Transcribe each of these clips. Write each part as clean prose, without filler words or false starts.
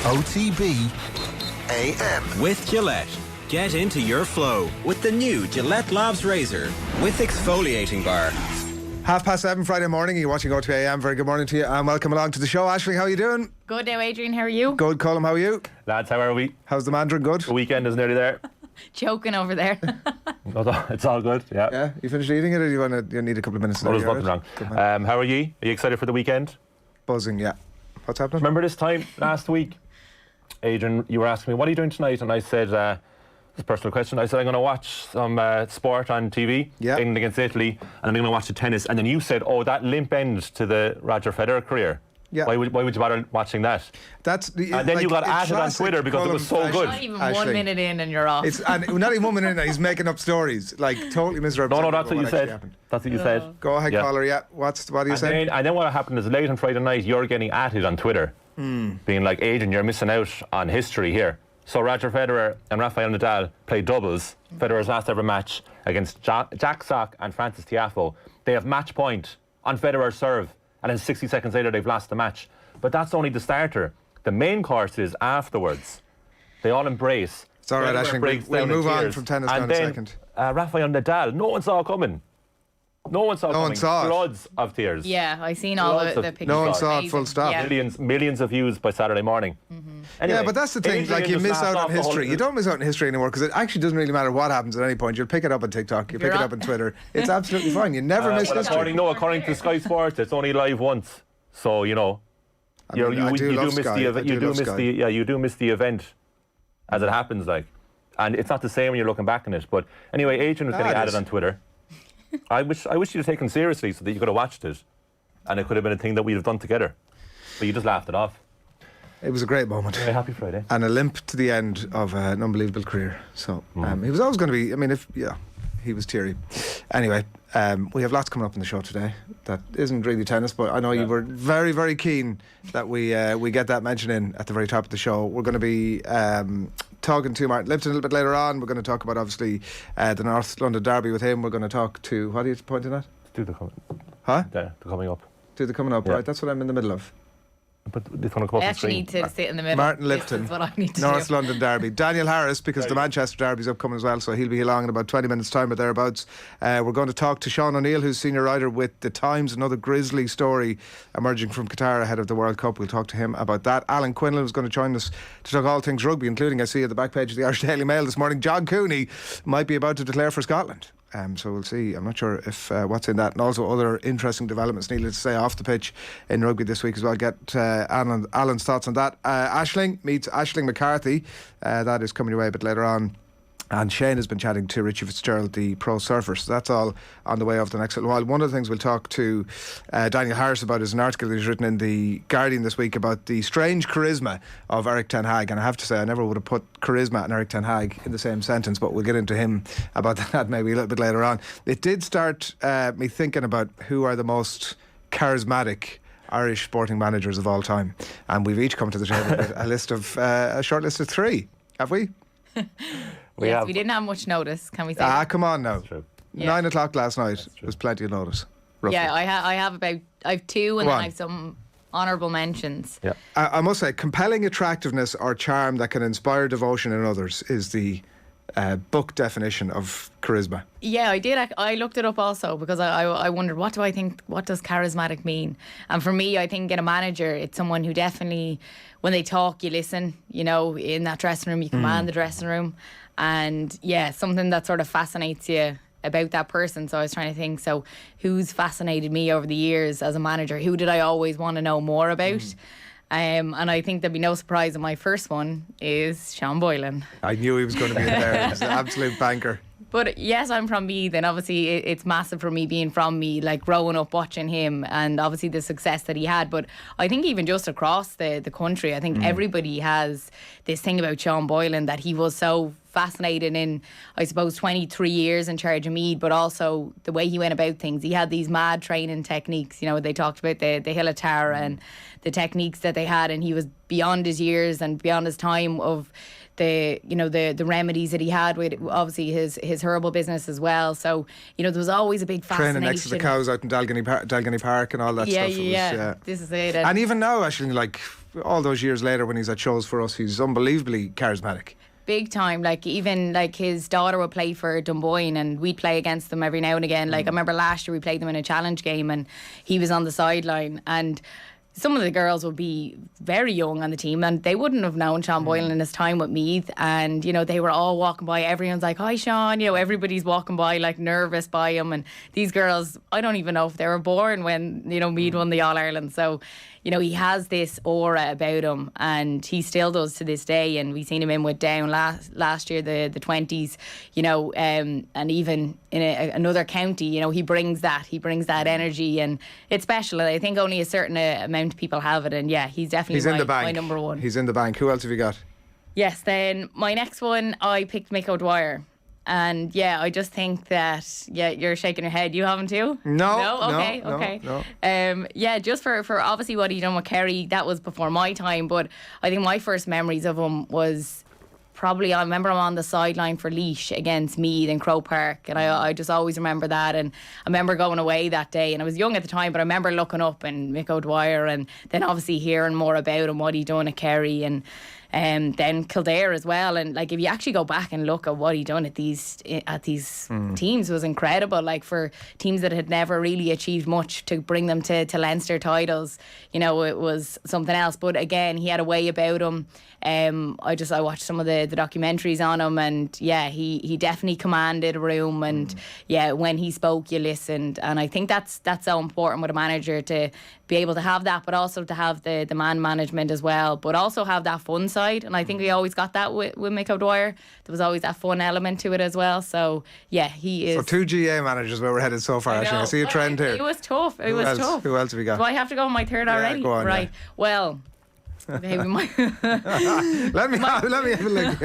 OTB AM. With Gillette. Get into your flow with the new Gillette Labs Razor with exfoliating bar. 7:30 Friday morning. You're watching OTB AM. Very good morning to you and welcome along to the show. Aisling, how are you doing? Good now, Adrian. How are you? Good, Colm. How are you? Lads, how are we? How's the Mandarin? Good? The weekend is nearly there. Joking over there. It's all good, yeah. Yeah? You finished eating it or you need a couple of minutes? There's nothing wrong. How are you? Are you excited for the weekend? Buzzing, yeah. What's happening? Remember this time last week, Adrian, you were asking me, what are you doing tonight? And I said, it's a personal question. I said, I'm going to watch some sport on TV, England against Italy, and I'm going to watch the tennis. And then you said, oh, that limp end to the Roger Federer career. Yeah. Why would you bother watching that? And then you got added on Twitter because it was so good. Not even 1 minute in and you're off. And not even 1 minute in, he's making up stories. Like, totally misrepresenting. No, that's what you said. That's what you said. Go ahead, caller. Yeah. What are you saying? And then what happened is late on Friday night, you're getting added on Twitter, being like, Adrian, you're missing out on history here. So Roger Federer and Rafael Nadal played doubles. Federer's last ever match against Jack Sock and Francis Tiafoe. They have match point on Federer's serve, and then 60 seconds later they've lost the match. But that's only the starter. The main course is afterwards. They all embrace. It's all right, Aisling. We'll move on from tennis down in a second. Rafael Nadal, no one saw coming. No one saw coming. Floods of tears. Yeah, I seen all the pictures. No one saw it, full stop. Yeah. Millions of views by Saturday morning. Anyway, yeah, but that's the thing. Like, you miss out on history. You don't miss out on history anymore because it actually doesn't really matter what happens at any point. You'll pick it up on TikTok. You pick it up on Twitter. It's absolutely fine. You never miss history. According to Sky Sports, it's only live once. So you know, you do miss the event as it happens. Like, and it's not the same when you're looking back on it. But anyway, Adrian was getting added on Twitter. I wish you'd have taken seriously so that you could have watched it, and it could have been a thing that we'd have done together. But you just laughed it off. It was a great moment. Very happy Friday. And a limp to the end of an unbelievable career. So he was always going to be. I mean, he was teary. Anyway, we have lots coming up in the show today. That isn't really tennis, but I know you were very, very keen that we get that mention in at the very top of the show. We're going to be talking to Martin Lipton a little bit later on. We're going to talk about, obviously, the North London Derby with him. We're going to talk to, what are you pointing at? Do the coming up. Do the coming up, right? That's what I'm in the middle of. But it's going to come up. I actually need to sit in the middle. Martin Lipton, is what I need to North London Derby. Daniel Harris, because the Manchester Derby's upcoming as well, so he'll be along in about 20 minutes' time or thereabouts. We're going to talk to Sean O'Neill, who's senior writer with The Times, another grisly story emerging from Qatar ahead of the World Cup. We'll talk to him about that. Alan Quinlan is going to join us to talk all things rugby, including, I see at the back page of the Irish Daily Mail this morning, John Cooney might be about to declare for Scotland. So we'll see. I'm not sure if what's in that, and also other interesting developments, needless to say, off the pitch in rugby this week as well. Get Alan's thoughts on that. Aisling meets Aisling McCarthy. That is coming your way a bit later on. And Shane has been chatting to Richie Fitzgerald, the pro surfer. So that's all on the way over the next little while. One of the things we'll talk to Daniel Harris about is an article that he's written in The Guardian this week about the strange charisma of Eric Ten Hag. And I have to say, I never would have put charisma and Eric Ten Hag in the same sentence, but we'll get into him about that maybe a little bit later on. It did start me thinking about who are the most charismatic Irish sporting managers of all time. And we've each come to the table with a short list of 3. Have we? We didn't have much notice, can we say? Come on now. 9 o'clock last night was plenty of notice. Roughly. Yeah, I have 2 and then I have some honourable mentions. Yeah. I must say, compelling attractiveness or charm that can inspire devotion in others is the book definition of charisma. Yeah, I did. I looked it up also because I wondered, what does charismatic mean? And for me, I think in a manager, it's someone who definitely, when they talk, you listen, you know, in that dressing room, you command the dressing room. And yeah, something that sort of fascinates you about that person. So I was trying to think, so who's fascinated me over the years as a manager? Who did I always want to know more about? And I think there'd be no surprise that my first one is Sean Boylan. I knew he was going to be in there. He's an absolute banker. But yes, I'm from Meath, and obviously it's massive for me being from Meath, like growing up watching him and obviously the success that he had. But I think even just across the country, I think everybody has this thing about Sean Boylan, that he was so fascinating in, I suppose, 23 years in charge of Meath, but also the way he went about things. He had these mad training techniques. You know, they talked about the Hill of Tara and the techniques that they had, and he was beyond his years and beyond his time of the remedies that he had with obviously his herbal business as well. So there was always a big fascination. Training next to the cows out in Dalgany Park and all that stuff. Yeah. This is it. And even now, actually, like all those years later when he's at shows for us, he's unbelievably charismatic. Big time. Like even like his daughter would play for Dunboyne and we'd play against them every now and again. Like I remember last year we played them in a challenge game and he was on the sideline, and some of the girls would be very young on the team and they wouldn't have known Sean Boylan in his time with Meath, and they were all walking by, everyone's like, hi Sean, everybody's walking by like nervous by him, and these girls, I don't even know if they were born when Meath won the All-Ireland. So he has this aura about him, and he still does to this day. And we seen him in with Down last year, the 20s, and even in another county, he brings that energy, and it's special. I think only a certain amount of people have it, and he's definitely my number one. He's in the bank. Who else have you got? Yes, then my next one, I picked Mick O'Dwyer. And I just think that you're shaking your head. You haven't too? No. Okay. Just for obviously what he done with Kerry, that was before my time. But I think my first memories of him was probably, I remember him on the sideline for Laois against Meath in Croke Park, and I just always remember that. And I remember going away that day, and I was young at the time, but I remember looking up and Mick O'Dwyer, and then obviously hearing more about him, what he done at Kerry, and then Kildare as well. And like if you actually go back and look at what he done at these teams, was incredible. Like for teams that had never really achieved much, to bring them to Leinster titles, it was something else. But again, he had a way about him. I watched some of the documentaries on him, and he definitely commanded a room, and when he spoke you listened. And I think that's so important with a manager, to be able to have that, but also to have the man management as well, but also have that fun side. And I think we always got that with Mick O'Dwyer. There was always that fun element to it as well. So he is. So 2 GA managers where we're headed so far. Actually, I see a trend here. It was tough. Who else have we got? Do I have to go on my third already? Go on, right. Well. let me have a look.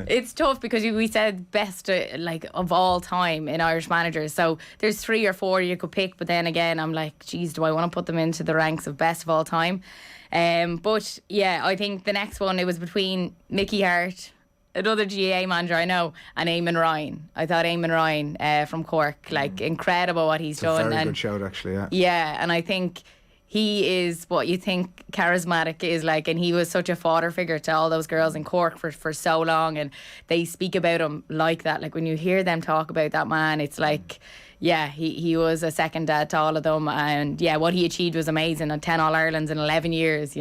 It's tough because we said best of all time in Irish managers, so there's 3 or 4 you could pick, but then again I'm like, geez, do I want to put them into the ranks of best of all time? But I think the next one, it was between Mickey Hart, another GAA manager I know, and Eamon Ryan. I thought Eamon Ryan from Cork, incredible what he's done. Very good shout actually. And I think he is what you think charismatic is like, and he was such a father figure to all those girls in Cork for so long, and they speak about him like that. Like when you hear them talk about that man, it's like, he was a second dad to all of them, and what he achieved was amazing. And 10 All-Irelands in 11 years,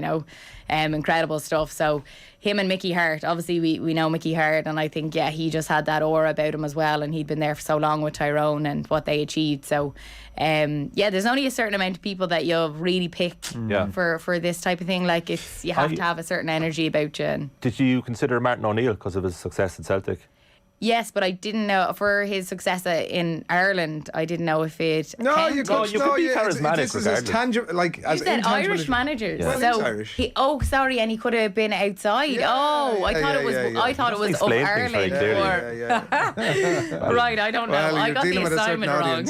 incredible stuff. So him and Mickey Hart, obviously we know Mickey Hart, and I think he just had that aura about him as well, and he'd been there for so long with Tyrone and what they achieved. So there's only a certain amount of people that you've really picked for this type of thing. Like you have to have a certain energy about you. And did you consider Martin O'Neill because of his success at Celtic? Yes, but I didn't know for his success in Ireland. I didn't know if it. You could be charismatic. This is as tangible, like as said Irish managers. Well, so Irish. Sorry, and he could have been outside. I thought it was. I thought it was of Ireland. Right, I don't know. Well, I got the assignment wrong.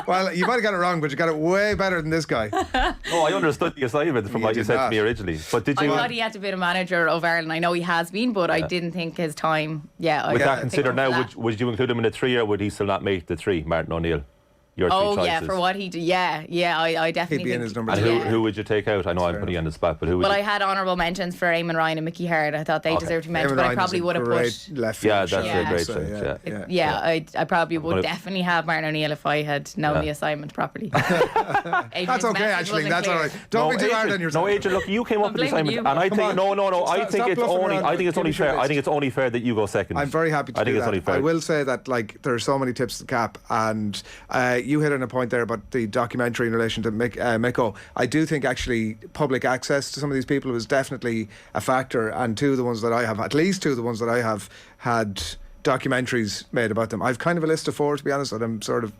Well, you might have got it wrong, but you got it way better than this guy. I understood the assignment from what you said to me originally. But did you? I thought he had to be a manager of Ireland. I know he has been, but I didn't think his time. With that considered now, would you include him in the 3, or would he still not make the 3, Martin O'Neill? Your 3 choices. For what he did. I definitely He'd be think in his number 2. two. And who would you take out? I know I'm putting you on the spot, but who would I had honourable mentions for Eamon Ryan and Mickey Hart. I thought they deserved to be mentioned, but I probably would have put. Left that's a great choice. I probably would definitely have Martin O'Neill if I had known the assignment properly. That's okay, actually. That's all right. Don't be too hard on yourself. No, Adrian, look, you came up with the assignment, and I think I think it's only fair that you go second. I'm very happy to do that. I will say that there are so many tips to the cap, and you hit on a point there about the documentary in relation to Miko. I do think actually public access to some of these people was definitely a factor, and at least 2 of the ones that I have had documentaries made about them. I've kind of a list of 4, to be honest, and I'm sort of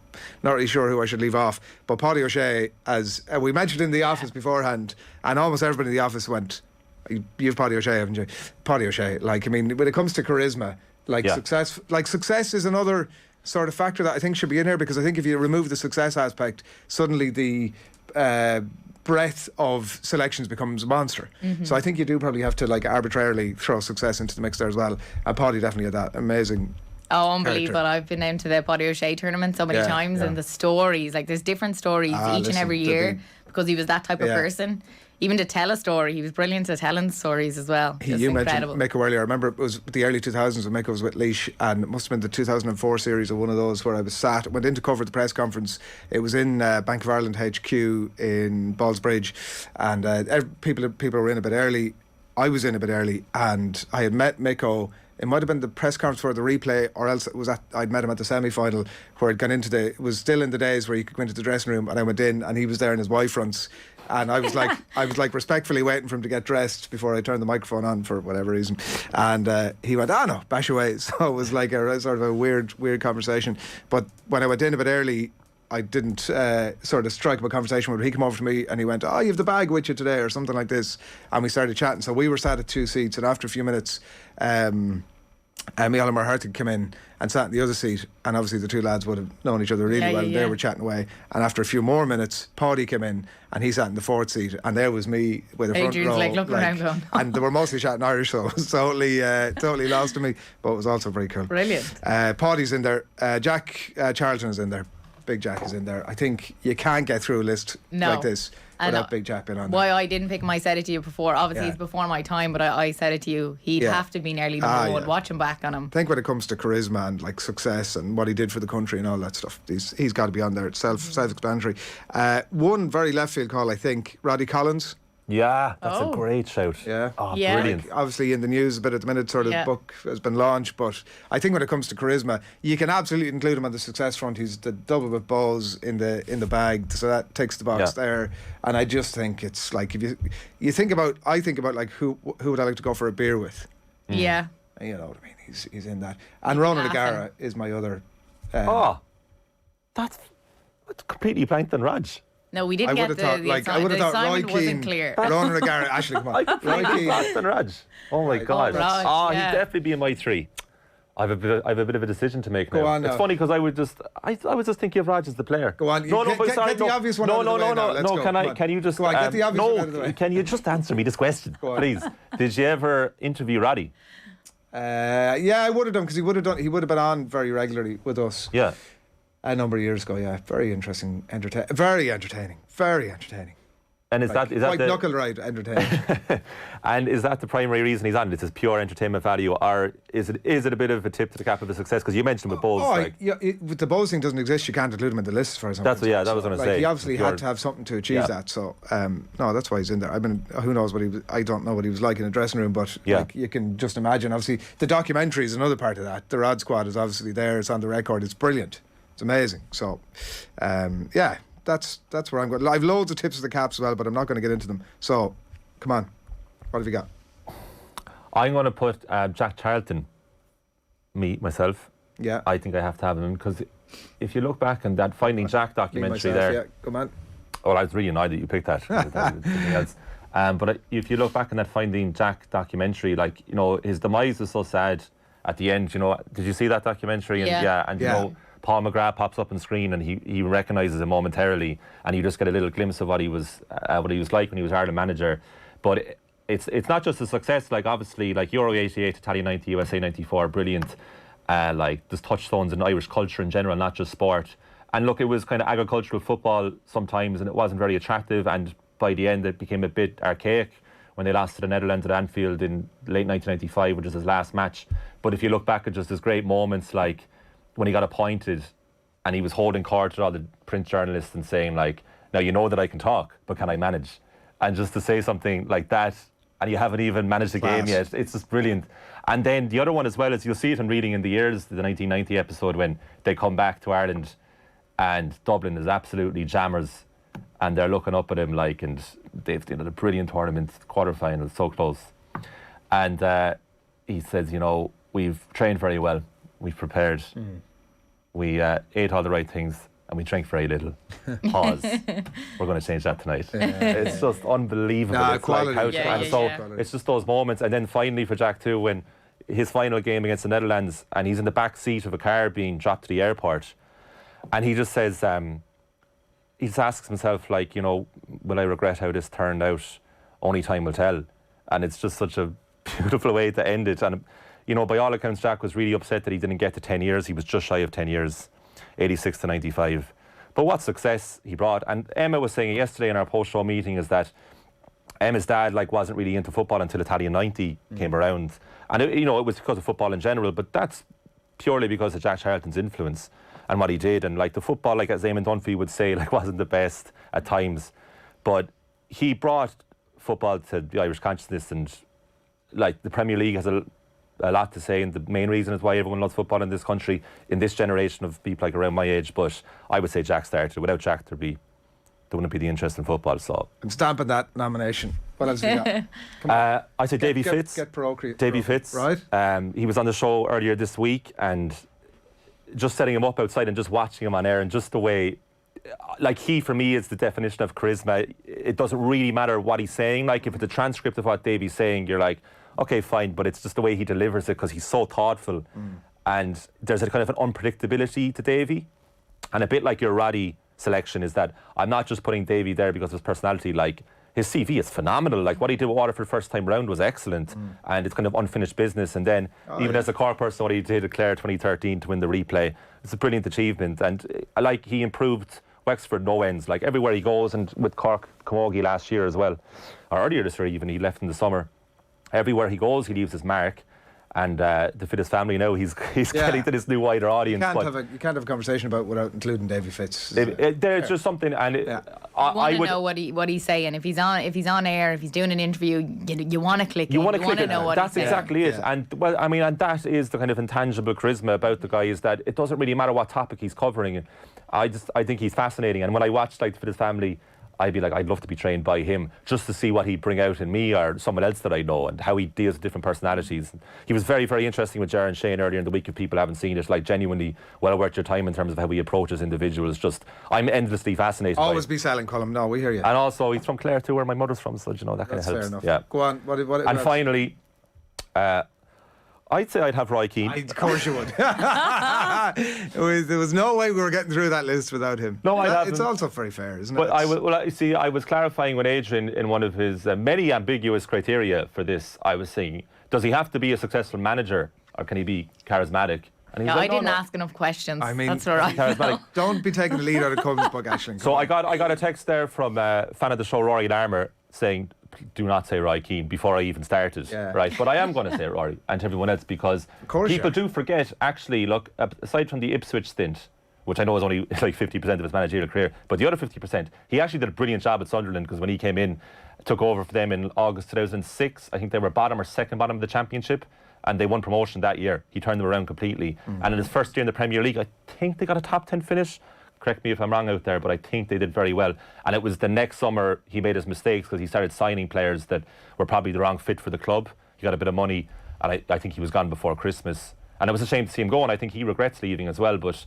not really sure who I should leave off. But Paddy O'Shea, as we mentioned in the office beforehand, and almost everybody in the office went, you've Paddy O'Shea, haven't you? Paddy O'Shea, when it comes to charisma, success is another sort of factor that I think should be in here, because I think if you remove the success aspect, suddenly the breadth of selections becomes a monster. So I think you do probably have to like arbitrarily throw success into the mix there as well. And Paddy definitely had that amazing. Oh, unbelievable. I've been into the Paddy O'Shea tournament so many times, and the stories, like there's different stories each and every year because he was that type of person. Even to tell a story, he was brilliant at telling stories as well. You incredible. mentioned Miko earlier. I remember it was the early 2000s when Miko was with Laois, and it must have been the 2004 series or one of those where I was went in to cover the press conference. It was in Bank of Ireland HQ in Ballsbridge, and people were in a bit early. I was in a bit early, and I had met Miko. It might have been the press conference for the replay, or else I'd met him at the semi-final where I'd gone into it was still in the days where you could go into the dressing room, and I went in and he was there in his Y-fronts, and I was like respectfully waiting for him to get dressed before I turned the microphone on for whatever reason, and he went, no, bash away. So it was like a sort of a weird conversation. But when I went in a bit early, I didn't sort of strike up a conversation with him. He came over to me and he went, you have the bag with you today or something like this, and we started chatting. So we were sat at 2 seats, and after a few minutes Micheál and McCarthy came in and sat in the other seat, and obviously the two lads would have known each other really well. They were chatting away, and after a few more minutes Paddy came in and he sat in the fourth seat, and there was me with the front row, like looking around going and they were mostly chatting Irish, so it was totally lost to me, but it was also very cool. Brilliant. Paddy's in there, Jack Charlton is in there, Big Jack is in there. I think you can't get through a list like this without Big Jack being on there. Why I didn't pick him, I said it to you before. Obviously, it's before my time, but I said it to you. He'd have to be nearly number one. Watch him back on him. I think when it comes to charisma and like success and what he did for the country and all that stuff, he's got to be on there. It's self-explanatory. One very left field call, I think, Roddy Collins. Yeah, that's a great shout. Yeah. Oh, brilliant. Like, obviously in the news a bit at the minute, sort of book has been launched, but I think when it comes to charisma, you can absolutely include him on the success front. He's the double with balls in the bag, so that takes the box there. And I just think it's like, if you think about, I think about like who would I like to go for a beer with? Yeah. You know what I mean? He's in that. And Ronan O'Gara is my other. That's completely blanked on Raj. No, we didn't get the assignment. I would have thought Roy wasn't Keane, clear. Ronan O'Gara, Ashley, come on. Roy Keane. Than Raj. Oh my God. Raj, he'd definitely be in my three. I have a bit of a decision to make now. Go on now. It's funny because I was just thinking of Raj as the player. Go on. No, get the obvious one out of the way now. Let's go. Can you just go on, get the obvious one out of the way. Can you just answer me this question, please? Did you ever interview Roddy? Yeah, I would have done, because he would have been on very regularly with us. Yeah. A number of years ago, yeah. Very interesting, very entertaining. And is that quite the knuckle right entertaining? And is that the primary reason he's on? This is pure entertainment value, or is it a bit of a tip to the cap of the success? Because you mentioned with Bowles. With the Bowles thing doesn't exist, you can't include him in the list, for example. That was going to say. He obviously had to have something to achieve that. So no, that's why he's in there. I mean, who knows what he was? I don't know what he was like in a dressing room, but like, you can just imagine. Obviously, the documentary is another part of that. The Rod Squad is obviously there. It's on the record. It's brilliant. It's amazing. So, that's where I'm going. I've loads of tips for the caps as well, but I'm not going to get into them. So, come on, what have you got? I'm going to put Jack Charlton. Myself. Yeah. I think I have to have him, because if you look back on that Finding Jack documentary there. Yeah, come on. Well, I was really annoyed that you picked that. Else. But if you look back on that Finding Jack documentary, like, you know, his demise was so sad at the end. You know, did you see that documentary? And you know, Paul McGrath pops up on screen and he recognises him momentarily, and you just get a little glimpse of what he was like when he was Ireland manager. But it's not just a success. Like, obviously, like Euro 88, Italy 90, USA 94, brilliant. Like, there's touchstones in Irish culture in general, not just sport. And look, it was kind of agricultural football sometimes, and it wasn't very attractive. And by the end, it became a bit archaic when they lost to the Netherlands at Anfield in late 1995, which was his last match. But if you look back at just his great moments, like when he got appointed and he was holding court to all the print journalists and saying, like, now you know that I can talk, but can I manage? And just to say something like that, and you haven't even managed the game yet, it's just brilliant. And then the other one as well is, you'll see it in Reading in the Years, the 1990 episode, when they come back to Ireland and Dublin is absolutely jammers and they're looking up at him, like, and they've done a brilliant tournament, quarter-final, so close. And he says, you know, we've trained very well, we've prepared, we ate all the right things, and we drank very little. Pause. We're going to change that tonight. It's just unbelievable. It's quality. Like how it's just those moments. And then finally for Jack too, when his final game against the Netherlands, and he's in the back seat of a car being dropped to the airport, and he just says, he just asks himself, like, you know, will I regret how this turned out? Only time will tell. And it's just such a beautiful way to end it. And, you know, by all accounts, Jack was really upset that he didn't get to 10 years. He was just shy of 10 years, 86 to 95. But what success he brought. And Emma was saying yesterday in our post-show meeting is that Emma's dad, like, wasn't really into football until Italian 90 came around. And, it was because of football in general, but that's purely because of Jack Charlton's influence and what he did. And, like, the football, like, as Eamon Dunphy would say, like, wasn't the best at times. But he brought football to the Irish consciousness, and, like, the Premier League has a lot to say, and the main reason is why everyone loves football in this country, in this generation of people like around my age. But I would say Jack started. Without Jack, there wouldn't be the interest in football. So I'm stamping that nomination. What else have you got? I say Davy Fitz. Davy Fitz. Right. He was on the show earlier this week, and just setting him up outside and just watching him on air, and just the way, like, he for me is the definition of charisma. It doesn't really matter what he's saying. Like, if it's a transcript of what Davy's saying, you're like, okay, fine, but it's just the way he delivers it, because he's so thoughtful. And there's a kind of an unpredictability to Davy. And a bit like your Roddy selection is that I'm not just putting Davy there because of his personality. Like, his CV is phenomenal. Like, what he did with Waterford first time round was excellent. And it's kind of unfinished business. And then, as a Cork person, what he did at Clare 2013 to win the replay, it's a brilliant achievement. And like, he improved Wexford no ends, like, everywhere he goes. And with Cork Camogie last year as well, or earlier this year even, he left in the summer. Everywhere he goes, he leaves his mark. And to fit his family now, he's getting to this new wider audience. You can't have a conversation about without including Davy Fitz. There's just something, and I want to know what he's saying. If he's on air, if he's doing an interview, you want to click. You want to know what he's saying. That's exactly it. And well, I mean, and that is the kind of intangible charisma about the guy, is that it doesn't really matter what topic he's covering. I think he's fascinating. And when I watched, like, to fit his family, I'd be like, I'd love to be trained by him, just to see what he'd bring out in me or someone else that I know, and how he deals with different personalities. He was very, very interesting with Jar and Shane earlier in the week. If people haven't seen it, like, genuinely well worth your time in terms of how he approaches individuals. Just, I'm endlessly fascinated. Always be selling, Colm. No, we hear you. And also, he's from Clare too, where my mother's from, so, you know, that kind of helps. Fair enough. Yeah. Go on. What and finally, I'd say I'd have Roy Keane. Of course you would. There was no way we were getting through that list without him. No, I haven't. It's also very fair, isn't it? But I was clarifying with Adrian in one of his many ambiguous criteria for this. I was saying, does he have to be a successful manager, or can he be charismatic? And I didn't ask enough questions. I mean, that's all right. Don't be taking the lead out of Colm's book, Aisling. So I got a text there from a fan of the show, Rory Larmer, saying, do not say Roy Keane, before I even started, right? But I am going to say Rory and to everyone else, because people do forget, actually, look, aside from the Ipswich stint, which I know is only like 50% of his managerial career, but the other 50%, he actually did a brilliant job at Sunderland, because when he came in, took over for them in August 2006, I think they were second bottom of the championship, and they won promotion that year. He turned them around completely. And in his first year in the Premier League, I think they got a top 10 finish. Correct me if I'm wrong out there, but I think they did very well. And it was the next summer he made his mistakes, because he started signing players that were probably the wrong fit for the club. He got a bit of money, and I think he was gone before Christmas. And it was a shame to see him go, and I think he regrets leaving as well. But,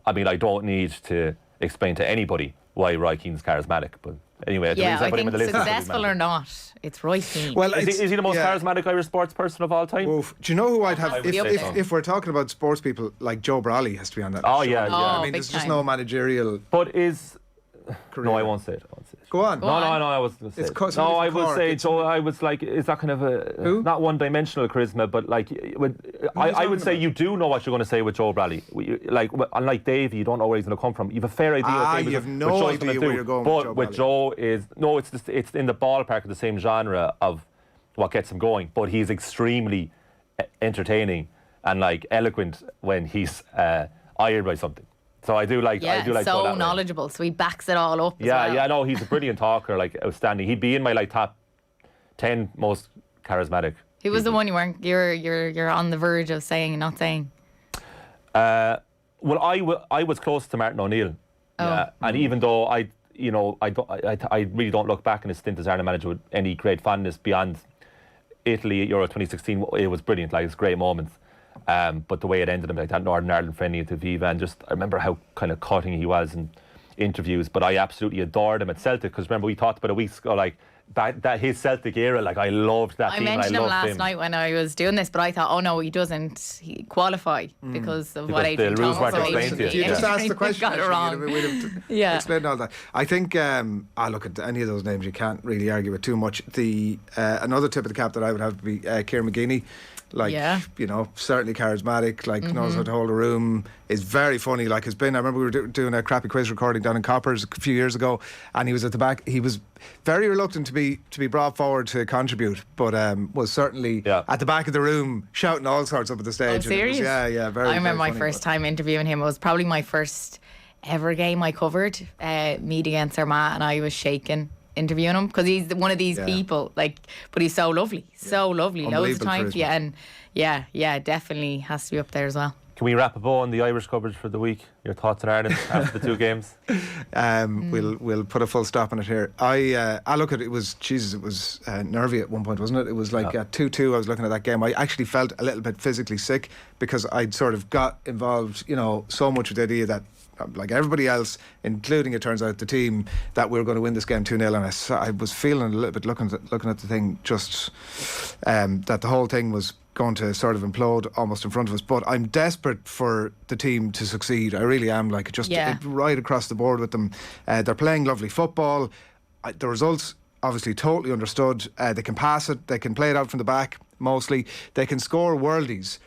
I mean, I don't need to explain to anybody why Roy Keane's charismatic. But anyway, I think successful or not, it's Roy Keane. Well, is he the most charismatic Irish sports person of all time? Oof. Do you know who I'd have? If we're talking about sports people, like Joe Brawley has to be on that. Oh, show. yeah. I mean, there's just no managerial. But career. No, I won't say it. Go on. No, I was going to say it. No, I will say, Joe, I was like, is that kind of a not one-dimensional charisma, but like, I would say you do know what you're going to say with Joe Bradley. Like, unlike Davey, you don't know where he's going to come from. You have a fair idea what Davey, you have no idea where you're going but with Joe it's in the ballpark of the same genre of what gets him going, but he's extremely entertaining and, like, eloquent when he's ironed by something. So I do like so knowledgeable, so he backs it all up. No, he's a brilliant talker, like, outstanding. He'd be in my, like, top 10 most charismatic. Who was the one you're on the verge of saying and not saying? Well, I was close to Martin O'Neill. And even though I really don't look back on his stint as Ireland manager with any great fondness beyond Italy at Euro 2016. It was brilliant, like, it's great moments. But the way it ended, like that Northern Ireland friendly at the Viva, and just I remember how kind of cutting he was in interviews. But I absolutely adored him at Celtic, because remember we talked about a week ago, like, that his Celtic era, like I loved that I team. mentioned him loved last night when I was doing this, but I thought, oh no, he doesn't qualify because of what Because Adrian the rules told weren't us. explained to you. You just asked the question. Got it wrong. We'd have Yeah. explained all that. I think, look at any of those names, you can't really argue with too much. Another tip of the cap that I would have to be Kieran McGeeney. Like, you know, certainly charismatic, like knows how to hold a room, is very funny, like has been. I remember we were doing a crappy quiz recording down in Coppers a few years ago, and he was at the back. He was very reluctant to be brought forward to contribute, but was certainly at the back of the room shouting all sorts up at the stage. Oh, serious? Very. I remember very my funny, first time interviewing him. It was probably my first ever game I covered, meet against Armagh, and I was shaking interviewing him because he's one of these people, like, but he's so lovely, loads of time for you, and definitely has to be up there as well. Can we wrap a bow on the Irish coverage for the week? Your thoughts on Ireland after the two games? We'll put a full stop on it here. I look at it. It was nervy at one point, wasn't it? It was like at 2-2. I was looking at that game. I actually felt a little bit physically sick because I'd sort of got involved, you know, so much with the idea that, like everybody else, including, it turns out, the team, that we were going to win this game 2-0, and I was feeling a little bit looking at the thing, just that the whole thing was going to sort of implode almost in front of us. But I'm desperate for the team to succeed. I really am, like, just right across the board with them. They're playing lovely football. The results obviously totally understood. They can pass it, they can play it out from the back mostly, they can score worldies.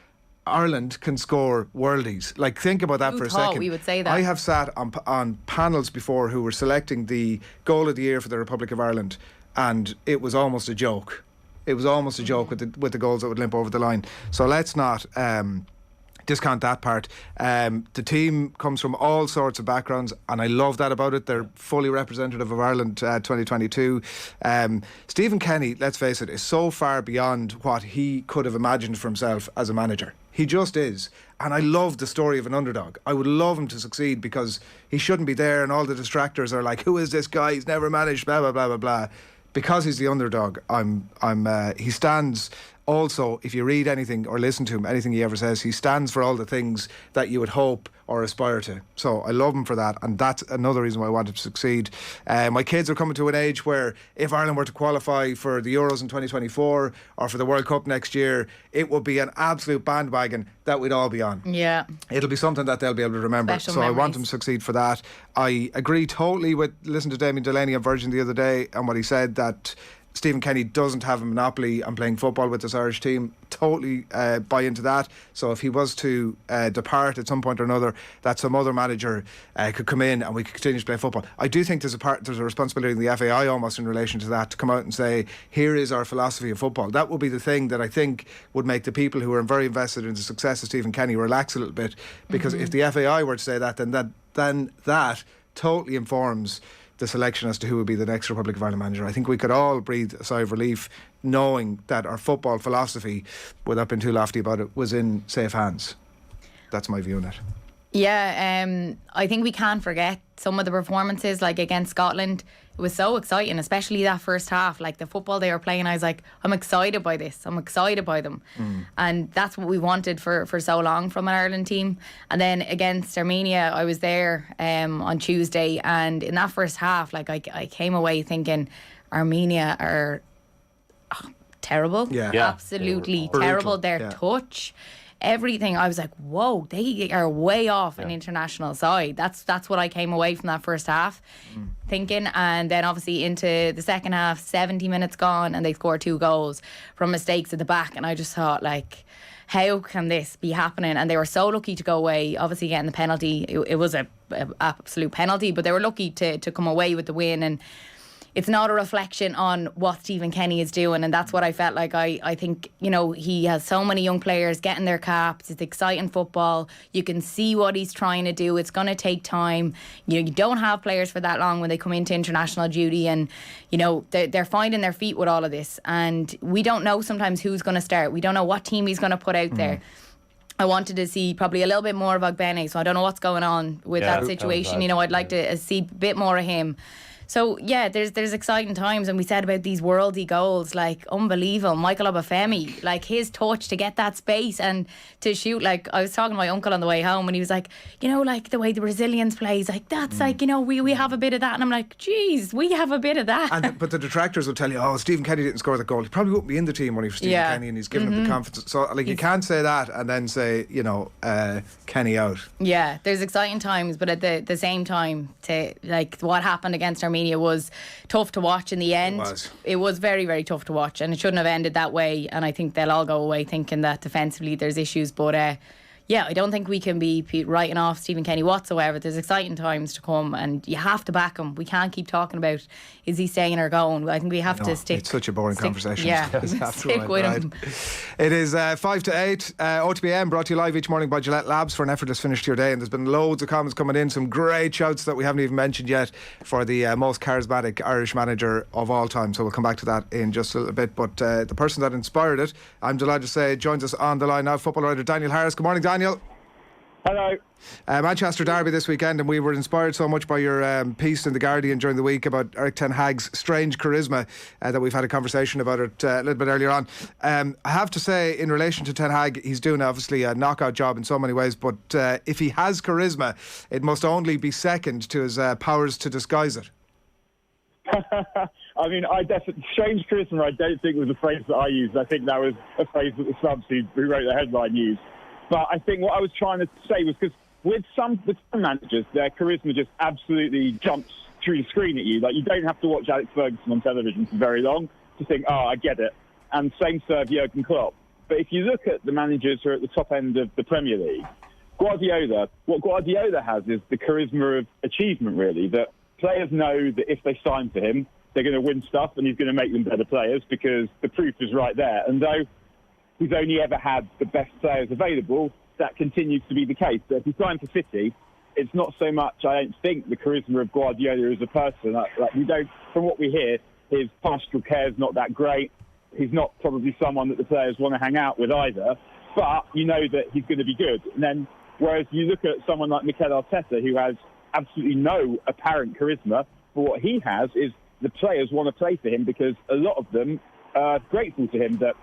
Ireland can score worldies. Like, think about that for a second. We would say that. I have sat on panels before who were selecting the goal of the year for the Republic of Ireland, and it was almost a joke. It was almost a joke with the goals that would limp over the line. So let's not discount that part. The team comes from all sorts of backgrounds, and I love that about it. They're fully representative of Ireland 2022. Stephen Kenny, let's face it, is so far beyond what he could have imagined for himself as a manager. He just is. And I love the story of an underdog. I would love him to succeed because he shouldn't be there, and all the distractors are like, who is this guy? He's never managed, blah, blah, blah, blah, blah. Because he's the underdog, he stands also, if you read anything or listen to him, anything he ever says, he stands for all the things that you would hope or aspire to. So I love him for that, and that's another reason why I want him to succeed. My kids are coming to an age where if Ireland were to qualify for the Euros in 2024 or for the World Cup next year, it would be an absolute bandwagon that we'd all be on. Yeah. It'll be something that they'll be able to remember. Special so memories. I want him to succeed for that. I agree totally with, listen to Damien Delaney on Virgin the other day, and what he said, that Stephen Kenny doesn't have a monopoly on playing football with this Irish team. Totally buy into that. So if he was to depart at some point or another, that some other manager could come in and we could continue to play football. I do think there's a responsibility in the FAI almost in relation to that, to come out and say, here is our philosophy of football. That would be the thing that I think would make the people who are very invested in the success of Stephen Kenny relax a little bit, because if the FAI were to say that, then that totally informs the selection as to who would be the next Republic of Ireland manager. I think we could all breathe a sigh of relief knowing that our football philosophy, without being too lofty about it, was in safe hands. That's my view on it. Yeah, I think we can't forget some of the performances, like against Scotland. It was so exciting, especially that first half. Like the football they were playing, I was like, I'm excited by this. I'm excited by them. And that's what we wanted for so long from an Ireland team. And then against Armenia, I was there on Tuesday, and in that first half, like I came away thinking Armenia are terrible. Yeah. Absolutely terrible. Their touch, everything. I was like, whoa, they are way off an international side. That's what I came away from that first half thinking. And then obviously into the second half, 70 minutes gone, and they scored 2 goals from mistakes at the back. And I just thought, like, how can this be happening? And they were so lucky to go away, obviously getting the penalty. It was a absolute penalty, but they were lucky to come away with the win. And it's not a reflection on what Stephen Kenny is doing, and that's what I felt like. I think, you know, he has so many young players getting their caps. It's exciting football. You can see what he's trying to do. It's going to take time. You know, you don't have players for that long when they come into international duty, and, you know, they're finding their feet with all of this. And we don't know sometimes who's going to start. We don't know what team he's going to put out there. I wanted to see probably a little bit more of Ogbene, so I don't know what's going on with that situation. You know, I'd like to see a bit more of him. So yeah, there's exciting times, and we said about these worldy goals, like unbelievable. Michael Obafemi, like his touch to get that space and to shoot. Like I was talking to my uncle on the way home, and he was like, you know, like the way the Brazilians play, he's like, that's like, you know, we have a bit of that, and I'm like, geez, we have a bit of that. But the detractors will tell you, oh, Stephen Kenny didn't score the goal. He probably wouldn't be in the team when he was Stephen Kenny, and he's given him the confidence. So like you can't say that and then say, you know, Kenny out. Yeah, there's exciting times, but at the same time, to like what happened against Armenia was tough to watch in the end. It was very, very tough to watch, and it shouldn't have ended that way. And I think they'll all go away thinking that defensively there's issues, but yeah, I don't think we can be writing off Stephen Kenny whatsoever. There's exciting times to come, and you have to back him. We can't keep talking about, is he staying or going? I think we have to stick. It's such a boring conversation. Yeah, stick with him. It is 5 to 8. OTB AM brought to you live each morning by Gillette Labs for an effortless finish to your day. And there's been loads of comments coming in, some great shouts that we haven't even mentioned yet for the most charismatic Irish manager of all time. So we'll come back to that in just a little bit. But the person that inspired it, I'm delighted to say, joins us on the line now, football writer Daniel Harris. Good morning, Daniel. Hello. Manchester Derby this weekend, and we were inspired so much by your piece in The Guardian during the week about Eric Ten Hag's strange charisma that we've had a conversation about it a little bit earlier on. I have to say, in relation to Ten Hag, he's doing obviously a knockout job in so many ways, but if he has charisma, it must only be second to his powers to disguise it. I mean, strange charisma, I don't think was a phrase that I used. I think that was a phrase that the subs who wrote the headline used. But I think what I was trying to say was, because with some managers, their charisma just absolutely jumps through the screen at you. Like, you don't have to watch Alex Ferguson on television for very long to think, oh, I get it. And same serve Jurgen Klopp. But if you look at the managers who are at the top end of the Premier League, what Guardiola has is the charisma of achievement, really, that players know that if they sign for him, they're going to win stuff and he's going to make them better players because the proof is right there. And though he's only ever had the best players available, that continues to be the case. So if he signed for City, it's not so much, I don't think, the charisma of Guardiola as a person. Like we don't, from what we hear, his pastoral care is not that great. He's not probably someone that the players want to hang out with either. But you know that he's going to be good. And then, whereas you look at someone like Mikel Arteta, who has absolutely no apparent charisma, but what he has is the players want to play for him because a lot of them are grateful to him that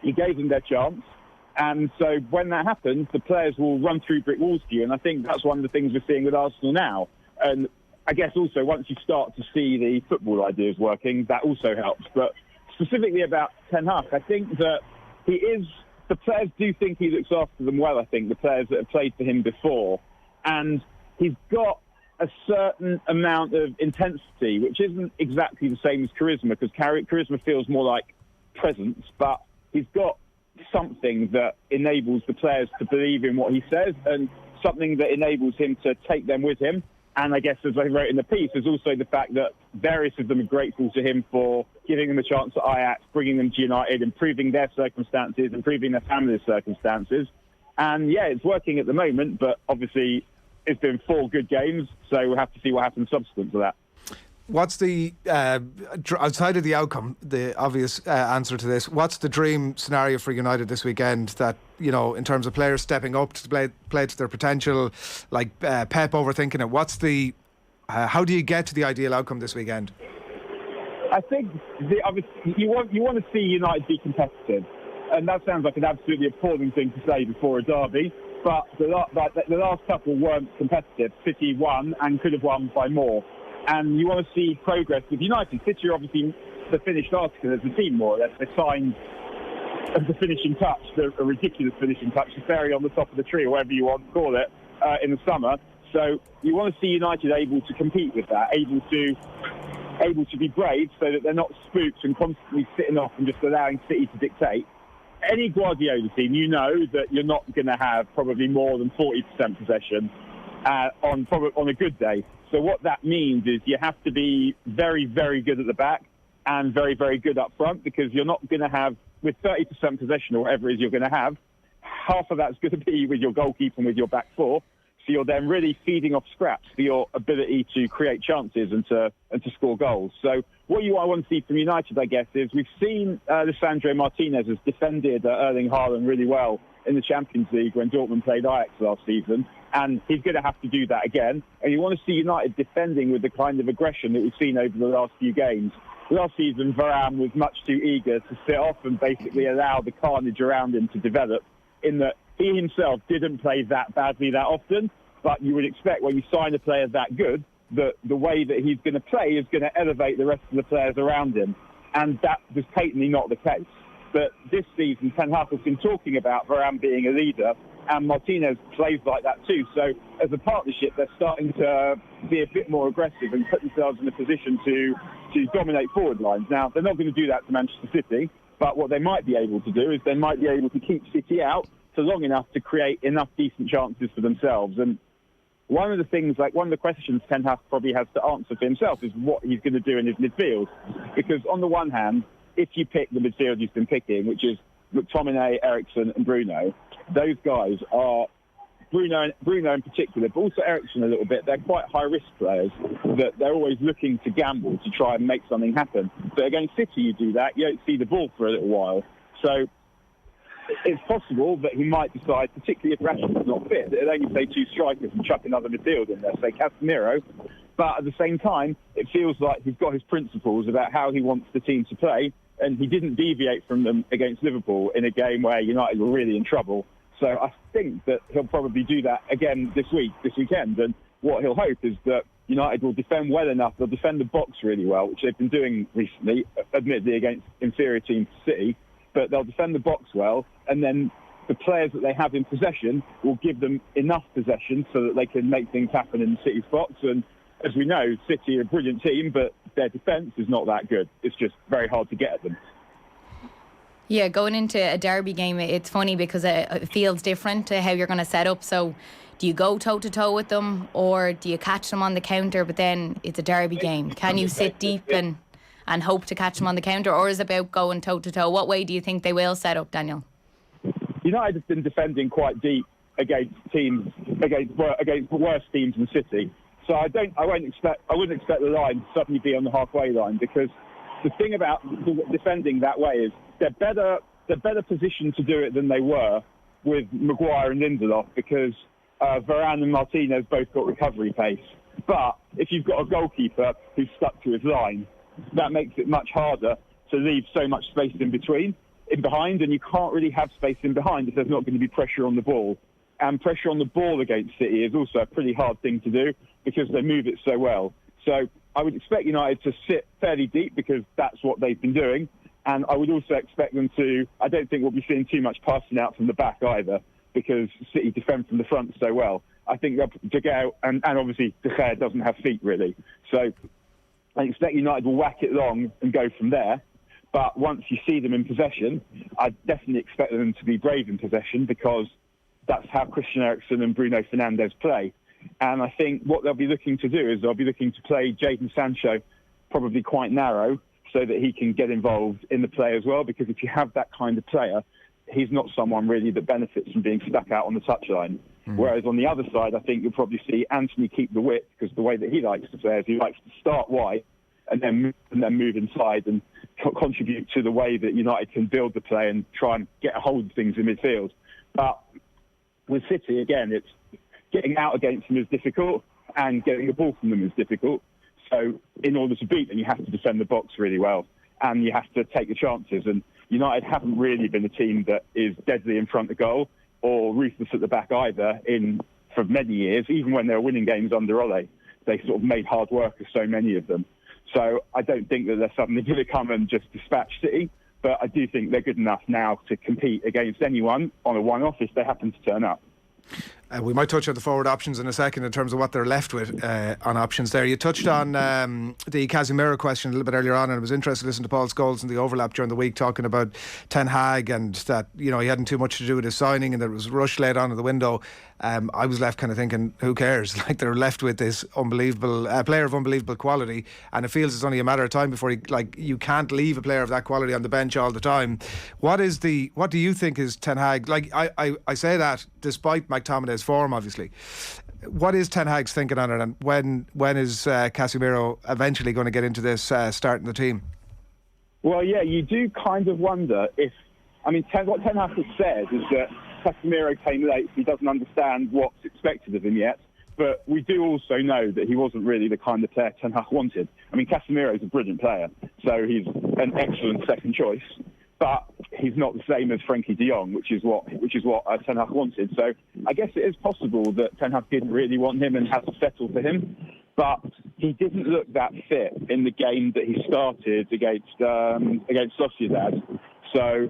he gave them their chance. And so when that happens, the players will run through brick walls for you. And I think that's one of the things we're seeing with Arsenal now. And I guess also once you start to see the football ideas working, that also helps. But specifically about Ten Hag, I think that the players do think he looks after them well, I think, the players that have played for him before. And he's got a certain amount of intensity, which isn't exactly the same as charisma, because charisma feels more like presence, but he's got something that enables the players to believe in what he says and something that enables him to take them with him. And I guess, as I wrote in the piece, there's also the fact that various of them are grateful to him for giving them a chance at Ajax, bringing them to United, improving their circumstances, improving their family's circumstances. And yeah, it's working at the moment, but obviously it's been 4 good games, so we'll have to see what happens subsequent to that. What's the, outside of the outcome, the obvious answer to this, what's the dream scenario for United this weekend that, you know, in terms of players stepping up to play to their potential, like Pep overthinking it, what's the, how do you get to the ideal outcome this weekend? I think you want to see United be competitive, and that sounds like an absolutely appalling thing to say before a derby, but the last couple weren't competitive. City won and could have won by more. And you want to see progress with United. City are obviously the finished article as a team, more or less. They signed the finishing touch, a ridiculous finishing touch, the fairy on the top of the tree, or whatever you want to call it, in the summer. So you want to see United able to compete with that, able to be brave so that they're not spooked and constantly sitting off and just allowing City to dictate. Any Guardiola team, you know that you're not going to have probably more than 40% possession on a good day. So what that means is you have to be very, very good at the back and very, very good up front, because you're not going to have, with 30% possession or whatever it is you're going to have, half of that's going to be with your goalkeeper and with your back four. So you're then really feeding off scraps for your ability to create chances and to score goals. So what I want to see from United, I guess, is we've seen Lisandro Martinez has defended Erling Haaland really well in the Champions League when Dortmund played Ajax last season, and he's going to have to do that again. And you want to see United defending with the kind of aggression that we've seen over the last few games. Last season, Varane was much too eager to sit off and basically allow the carnage around him to develop, in that he himself didn't play that badly that often, but you would expect when you sign a player that good that the way that he's going to play is going to elevate the rest of the players around him. And that was patently not the case. But this season, Ten Hag has been talking about Varane being a leader, and Martinez plays like that too. So as a partnership, they're starting to be a bit more aggressive and put themselves in a position to dominate forward lines. Now, they're not going to do that to Manchester City, but what they might be able to do is they might be able to keep City out for long enough to create enough decent chances for themselves. And one of the questions Ten Hag probably has to answer for himself is what he's going to do in his midfield. Because on the one hand, if you pick the midfield he's been picking, which is McTominay, Eriksen and Bruno, those guys are, Bruno in particular, but also Eriksen a little bit, they're quite high-risk players, that they're always looking to gamble to try and make something happen. But against City, you do that, you don't see the ball for a little while. So it's possible that he might decide, particularly if Rashford's not fit, that he'll only play two strikers and chuck another midfield in there, say Casemiro. But at the same time, it feels like he's got his principles about how he wants the team to play, and he didn't deviate from them against Liverpool in a game where United were really in trouble. So I think that he'll probably do that again this weekend. And what he'll hope is that United will defend well enough. They'll defend the box really well, which they've been doing recently, admittedly against inferior teams to City. But they'll defend the box well, and then the players that they have in possession will give them enough possession so that they can make things happen in the City's box. And as we know, City are a brilliant team, but their defence is not that good. It's just very hard to get at them. Yeah, going into a derby game, it's funny because it feels different to how you're going to set up. So do you go toe-to-toe with them, or do you catch them on the counter, but then it's a derby game? Can you sit deep and hope to catch them on the counter, or is it about going toe-to-toe? What way do you think they will set up, Daniel? United have been defending quite deep against worse teams than City. So I wouldn't expect the line to suddenly be on the halfway line, because the thing about defending that way is they're better positioned to do it than they were with Maguire and Lindelof, because Varane and Martinez both got recovery pace. But if you've got a goalkeeper who's stuck to his line, that makes it much harder to leave so much space in behind, and you can't really have space in behind if there's not going to be pressure on the ball. And pressure on the ball against City is also a pretty hard thing to do because they move it so well. So I would expect United to sit fairly deep because that's what they've been doing. And I would also expect them to, I don't think we'll be seeing too much passing out from the back either, because City defend from the front so well. I think De Gea, and obviously De Gea doesn't have feet really. So I expect United will whack it long and go from there. But once you see them in possession, I definitely expect them to be brave in possession, because that's how Christian Eriksen and Bruno Fernandes play. And I think what they'll be looking to do is they'll be looking to play Jadon Sancho probably quite narrow so that he can get involved in the play as well, because if you have that kind of player, he's not someone really that benefits from being stuck out on the touchline. Whereas on the other side, I think you'll probably see Anthony keep the width, because the way that he likes to play is he likes to start wide and then move inside and contribute to the way that United can build the play and try and get a hold of things in midfield. But with City, again, it's getting out against them is difficult and getting the ball from them is difficult. So in order to beat them, you have to defend the box really well and you have to take the chances. And United haven't really been a team that is deadly in front of goal or ruthless at the back either for many years. Even when they were winning games under Ole, they sort of made hard work of so many of them. So I don't think that they're suddenly going to come and just dispatch City, but I do think they're good enough now to compete against anyone on a one-off if they happen to turn up. We might touch on the forward options in a second in terms of what they're left with on options there. You touched on the Casemiro question a little bit earlier on, and I was interested to listen to Paul Scholes in the overlap during the week talking about Ten Hag and that, he hadn't too much to do with his signing and there was rush laid on at the window. I was left kind of thinking, who cares? Like, they're left with this unbelievable player of unbelievable quality, and it feels it's only a matter of time before you can't leave a player of that quality on the bench all the time. What do you think is Ten Hag? Like, I say that despite McTominay's form, obviously. What is Ten Hag's thinking on it, and when is Casemiro eventually going to get into this starting the team? Well, yeah, you do kind of wonder what Ten Hag has said is that Casemiro came late, so he doesn't understand what's expected of him yet. But we do also know that he wasn't really the kind of player Ten Hag wanted. I mean, Casemiro's a brilliant player, so he's an excellent second choice. But he's not the same as Frankie de Jong, which is what Ten Hag wanted. So I guess it is possible that Ten Hag didn't really want him and had to settle for him. But he didn't look that fit in the game that he started against Sociedad. So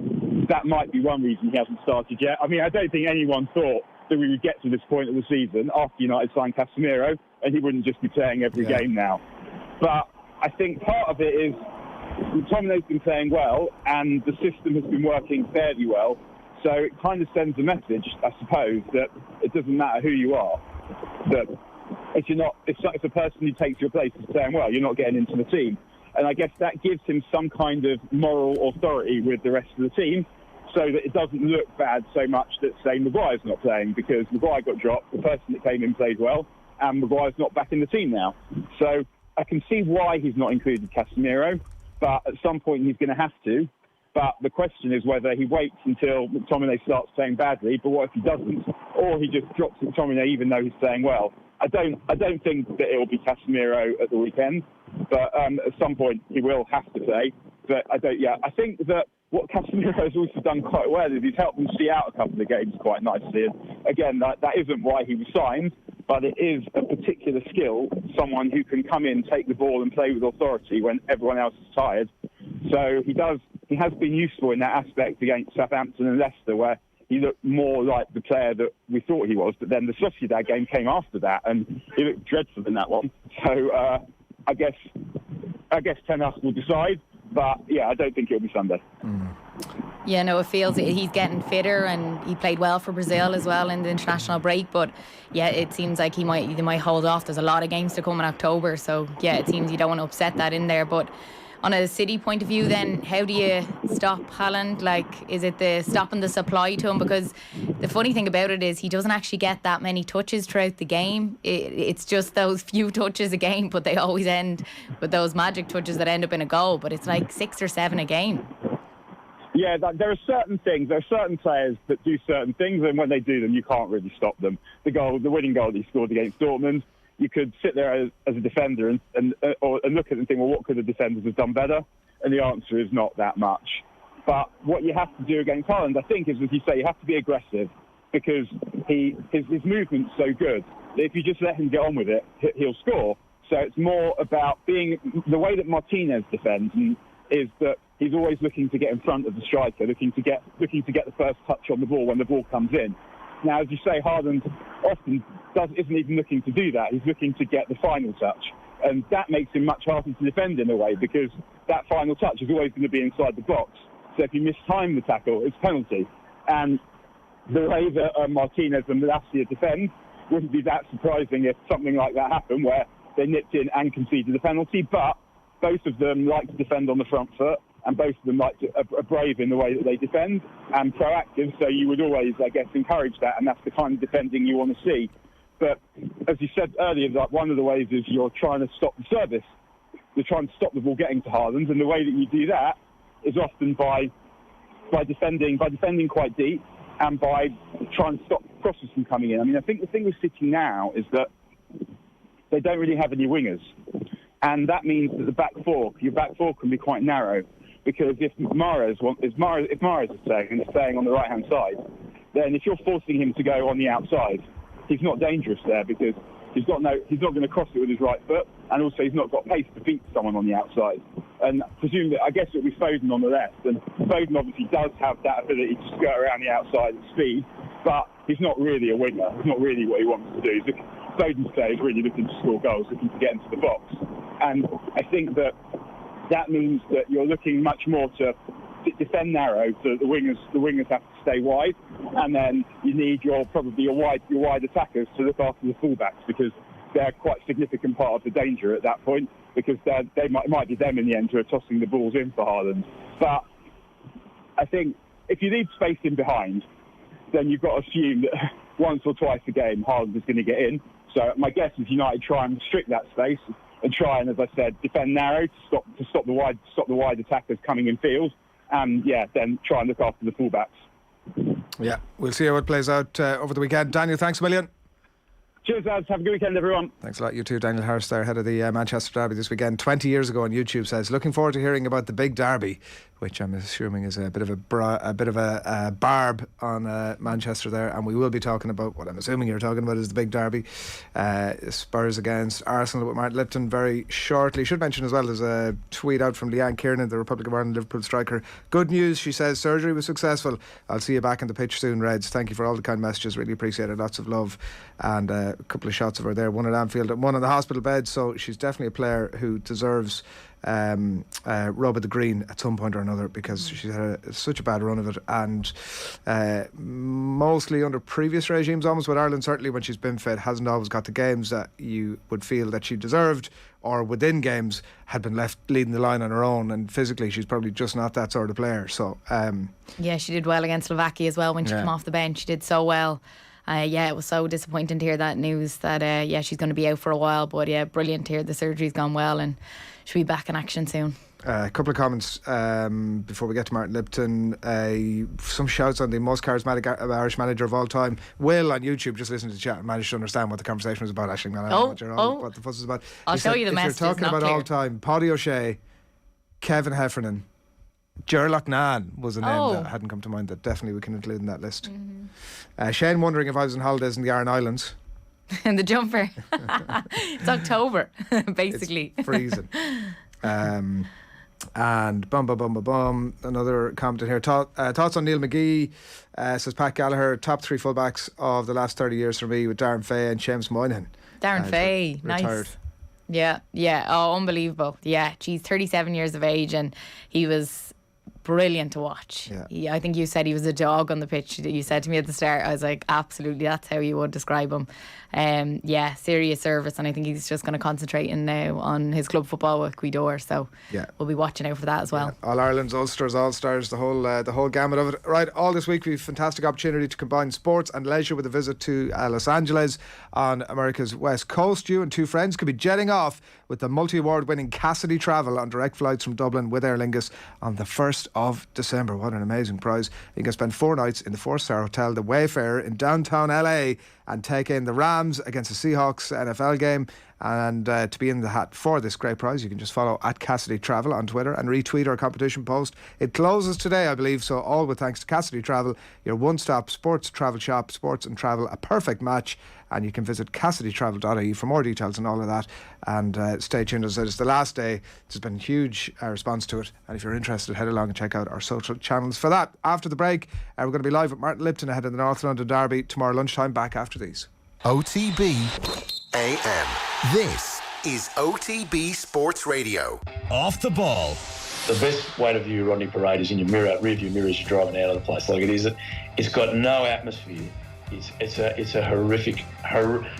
that might be one reason he hasn't started yet. I mean, I don't think anyone thought that we would get to this point of the season after United signed Casemiro and he wouldn't just be playing every game now. But I think part of it is McTominay's been playing well and the system has been working fairly well. So it kind of sends a message, I suppose, that it doesn't matter who you are. That if a person who takes your place is playing well, you're not getting into the team. And I guess that gives him some kind of moral authority with the rest of the team, so that it doesn't look bad so much that, say, Maguire's not playing, because Maguire got dropped, the person that came in played well, and Maguire's not back in the team now. So I can see why he's not included Casemiro, but at some point he's going to have to. But the question is whether he waits until McTominay starts playing badly, but what if he doesn't? Or he just drops McTominay even though he's playing well. I don't think that it will be Casemiro at the weekend, but at some point he will have to play. But I think that what Casemiro has also done quite well is he's helped them see out a couple of games quite nicely. And again, that isn't why he was signed, but it is a particular skill, someone who can come in, take the ball and play with authority when everyone else is tired. So he has been useful in that aspect against Southampton and Leicester, where he looked more like the player that we thought he was. But then the Sociedad game came after that, and he looked dreadful in that one. So I guess Ten Hag will decide. But yeah, I don't think it'll be Sunday. Yeah, no, it feels he's getting fitter, and he played well for Brazil as well in the international break. But yeah, it seems like they might hold off. There's a lot of games to come in October, so yeah, it seems you don't want to upset that in there. But on a City point of view, then how do you stop Haaland? Like, is it the stopping the supply to him? Because the funny thing about it is he doesn't actually get that many touches throughout the game. It's just those few touches a game, but they always end with those magic touches that end up in a goal. But it's like 6 or 7 a game. Yeah, there are certain things. There are certain players that do certain things, and when they do them, you can't really stop them. The winning goal that he scored against Dortmund, you could sit there as a defender and look at it and think, well, what could the defenders have done better? And the answer is not that much. But what you have to do against Haaland, I think, is, as you say, you have to be aggressive, because his movement's so good that if you just let him get on with it, he'll score. So it's more about being the way that Martinez defends is that he's always looking to get in front of the striker, looking to get the first touch on the ball when the ball comes in. Now, as you say, Haaland often isn't even looking to do that. He's looking to get the final touch. And that makes him much harder to defend in a way, because that final touch is always going to be inside the box. So if you mistime the tackle, it's penalty. And the way that Martinez and Malacia defend wouldn't be that surprising if something like that happened, where they nipped in and conceded the penalty. But both of them like to defend on the front foot, and both of them are brave in the way that they defend and proactive. So you would always, I guess, encourage that, and that's the kind of defending you want to see. But as you said earlier, like, one of the ways is you're trying to stop the service. You're trying to stop the ball getting to Haaland, and the way that you do that is often by defending quite deep and by trying to stop crosses from coming in. I mean, I think the thing with City now is that they don't really have any wingers, and that means that your back four can be quite narrow. Because if Mahrez is playing and is playing on the right-hand side, then if you're forcing him to go on the outside, he's not dangerous there, because he's not going to cross it with his right foot, and also he's not got pace to beat someone on the outside. And presumably, I guess it will be Foden on the left, and Foden obviously does have that ability to skirt around the outside at speed, but he's not really a winger. It's not really what he wants to do. Foden's player is really looking to score goals, looking to get into the box, and I think that means that you're looking much more to defend narrow, so the wingers have to stay wide, and then you need your wide attackers to look after the fullbacks, because they're quite a significant part of the danger at that point, because it might be them in the end who are tossing the balls in for Haaland. But I think if you need space in behind, then you've got to assume that once or twice a game Haaland is going to get in. So my guess is United try and restrict that space and try and, as I said, defend narrow to stop the wide attackers coming in field, and then try and look after the fullbacks. Yeah, we'll see how it plays out over the weekend. Daniel, thanks a million. Cheers, lads. Have a good weekend, everyone. Thanks a lot. You too, Daniel Harris there, head of the Manchester Derby this weekend. 20 years ago on YouTube says, looking forward to hearing about the big derby, which I'm assuming is a bit of a barb on Manchester there, and we will be talking about what I'm assuming you're talking about is the big derby, Spurs against Arsenal with Martin Lipton very shortly. Should mention as well, there's a tweet out from Leanne Kiernan, the Republic of Ireland Liverpool striker. Good news, she says, surgery was successful. I'll see you back on the pitch soon, Reds. Thank you for all the kind messages, really appreciate it. Lots of love. And a couple of shots of her there, one at Anfield and one on the hospital bed, so she's definitely a player who deserves rub of the green at some point or another, because she's had such a bad run of it, and mostly under previous regimes, almost with Ireland, certainly when she's been fit, hasn't always got the games that you would feel that she deserved, or within games had been left leading the line on her own, and physically she's probably just not that sort of player. So yeah, she did well against Slovakia as well when she came off the bench. She did so well. It was so disappointing to hear that news that she's going to be out for a while, but brilliant to hear the surgery's gone well and she'll be back in action soon. A couple of comments before we get to Martin Lipton. Some shouts on the most charismatic Irish manager of all time. Will on YouTube, just listening to the chat, and managed to understand what the conversation was about. Aisling, what the fuss is about. I'll show you the message. If you're talking about all time, Paddy O'Shea, Kevin Heffernan, Gerlach Nan was a name that hadn't come to mind that definitely we can include in that list. Shane wondering if I was on holidays in the Aran Islands. In the jumper. It's October, basically. It's freezing. And another comment in here. Thoughts on Neil McGee, says Pat Gallagher. Top 3 fullbacks of the last 30 years for me, with Darren Fay and Seamus Moynihan. Darren Fay, retired. Nice. Yeah. Oh, unbelievable. Yeah, geez, 37 years of age, and he was brilliant to watch. I think you said he was a dog on the pitch. You said to me at the start, I was like, absolutely, that's how you would describe him. Serious service, and I think he's just going to concentrate now on his club football with Cuidor, so we'll be watching out for that as well. All Ireland's Ulsters, All-Stars, the whole gamut of it. Right, all this week we've a fantastic opportunity to combine sports and leisure with a visit to Los Angeles on America's West Coast. You and 2 friends could be jetting off with the multi-award winning Cassidy Travel on direct flights from Dublin with Aer Lingus on the 1st of December. What an amazing prize. You can spend 4 nights in the 4-star hotel, the Wayfarer in downtown LA, and take in the Rams against the Seahawks NFL game. And to be in the hat for this great prize, you can just follow at Cassidy Travel on Twitter and retweet our competition post. It closes today, I believe, so all with thanks to Cassidy Travel, your one-stop sports travel shop, sports and travel, a perfect match. And you can visit CassidyTravel.ie for more details and all of that. And stay tuned, as I said, it's the last day. There's been huge response to it, and if you're interested, head along and check out our social channels for that. After the break, we're going to be live with Martin Lipton ahead of the North London Derby tomorrow lunchtime. Back after these. OTB AM. This is OTB Sports Radio. Off the ball. The best way to view Rodney Parade is in your rear view mirror as you're driving out of the place. Like it's got no atmosphere. It's a horrific,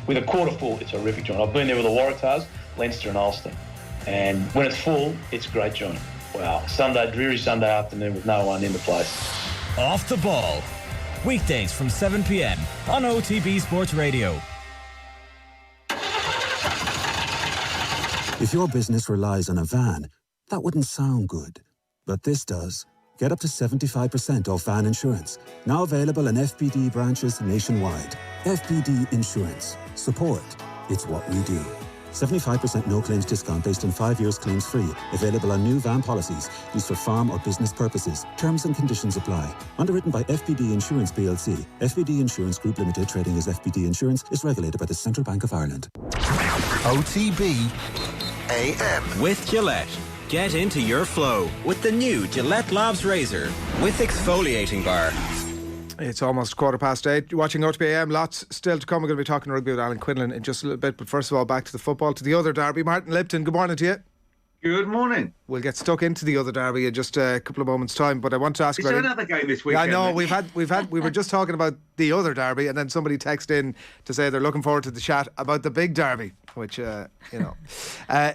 with a quarter full, it's a horrific joint. I've been there with the Waratahs, Leinster and Ulster. And when it's full, it's a great joint. Wow. Dreary Sunday afternoon with no one in the place. Off the ball. Weekdays from 7 p.m. on OTB Sports Radio. If your business relies on a van, that wouldn't sound good. But this does. Get up to 75% off van insurance. Now available in FBD branches nationwide. FBD Insurance. Support. It's what we do. 75% no claims discount based on 5 years claims free. Available on new van policies used for farm or business purposes. Terms and conditions apply. Underwritten by FBD Insurance plc. FBD Insurance Group Limited, trading as FBD Insurance, is regulated by the Central Bank of Ireland. OTB AM. With Gillette. Get into your flow with the new Gillette Labs Razor with exfoliating bar. It's almost 8:15. You're watching OTB AM. Lots still to come. We're going to be talking rugby with Alan Quinlan in just a little bit. But first of all, back to the football, to the other derby. Martin Lipton, good morning to you. Good morning. We'll get stuck into the other derby in just a couple of moments' time. But I want to ask about... Is there another game this weekend? I know, we were just talking about the other derby, and then somebody texted in to say they're looking forward to the chat about the big derby, which,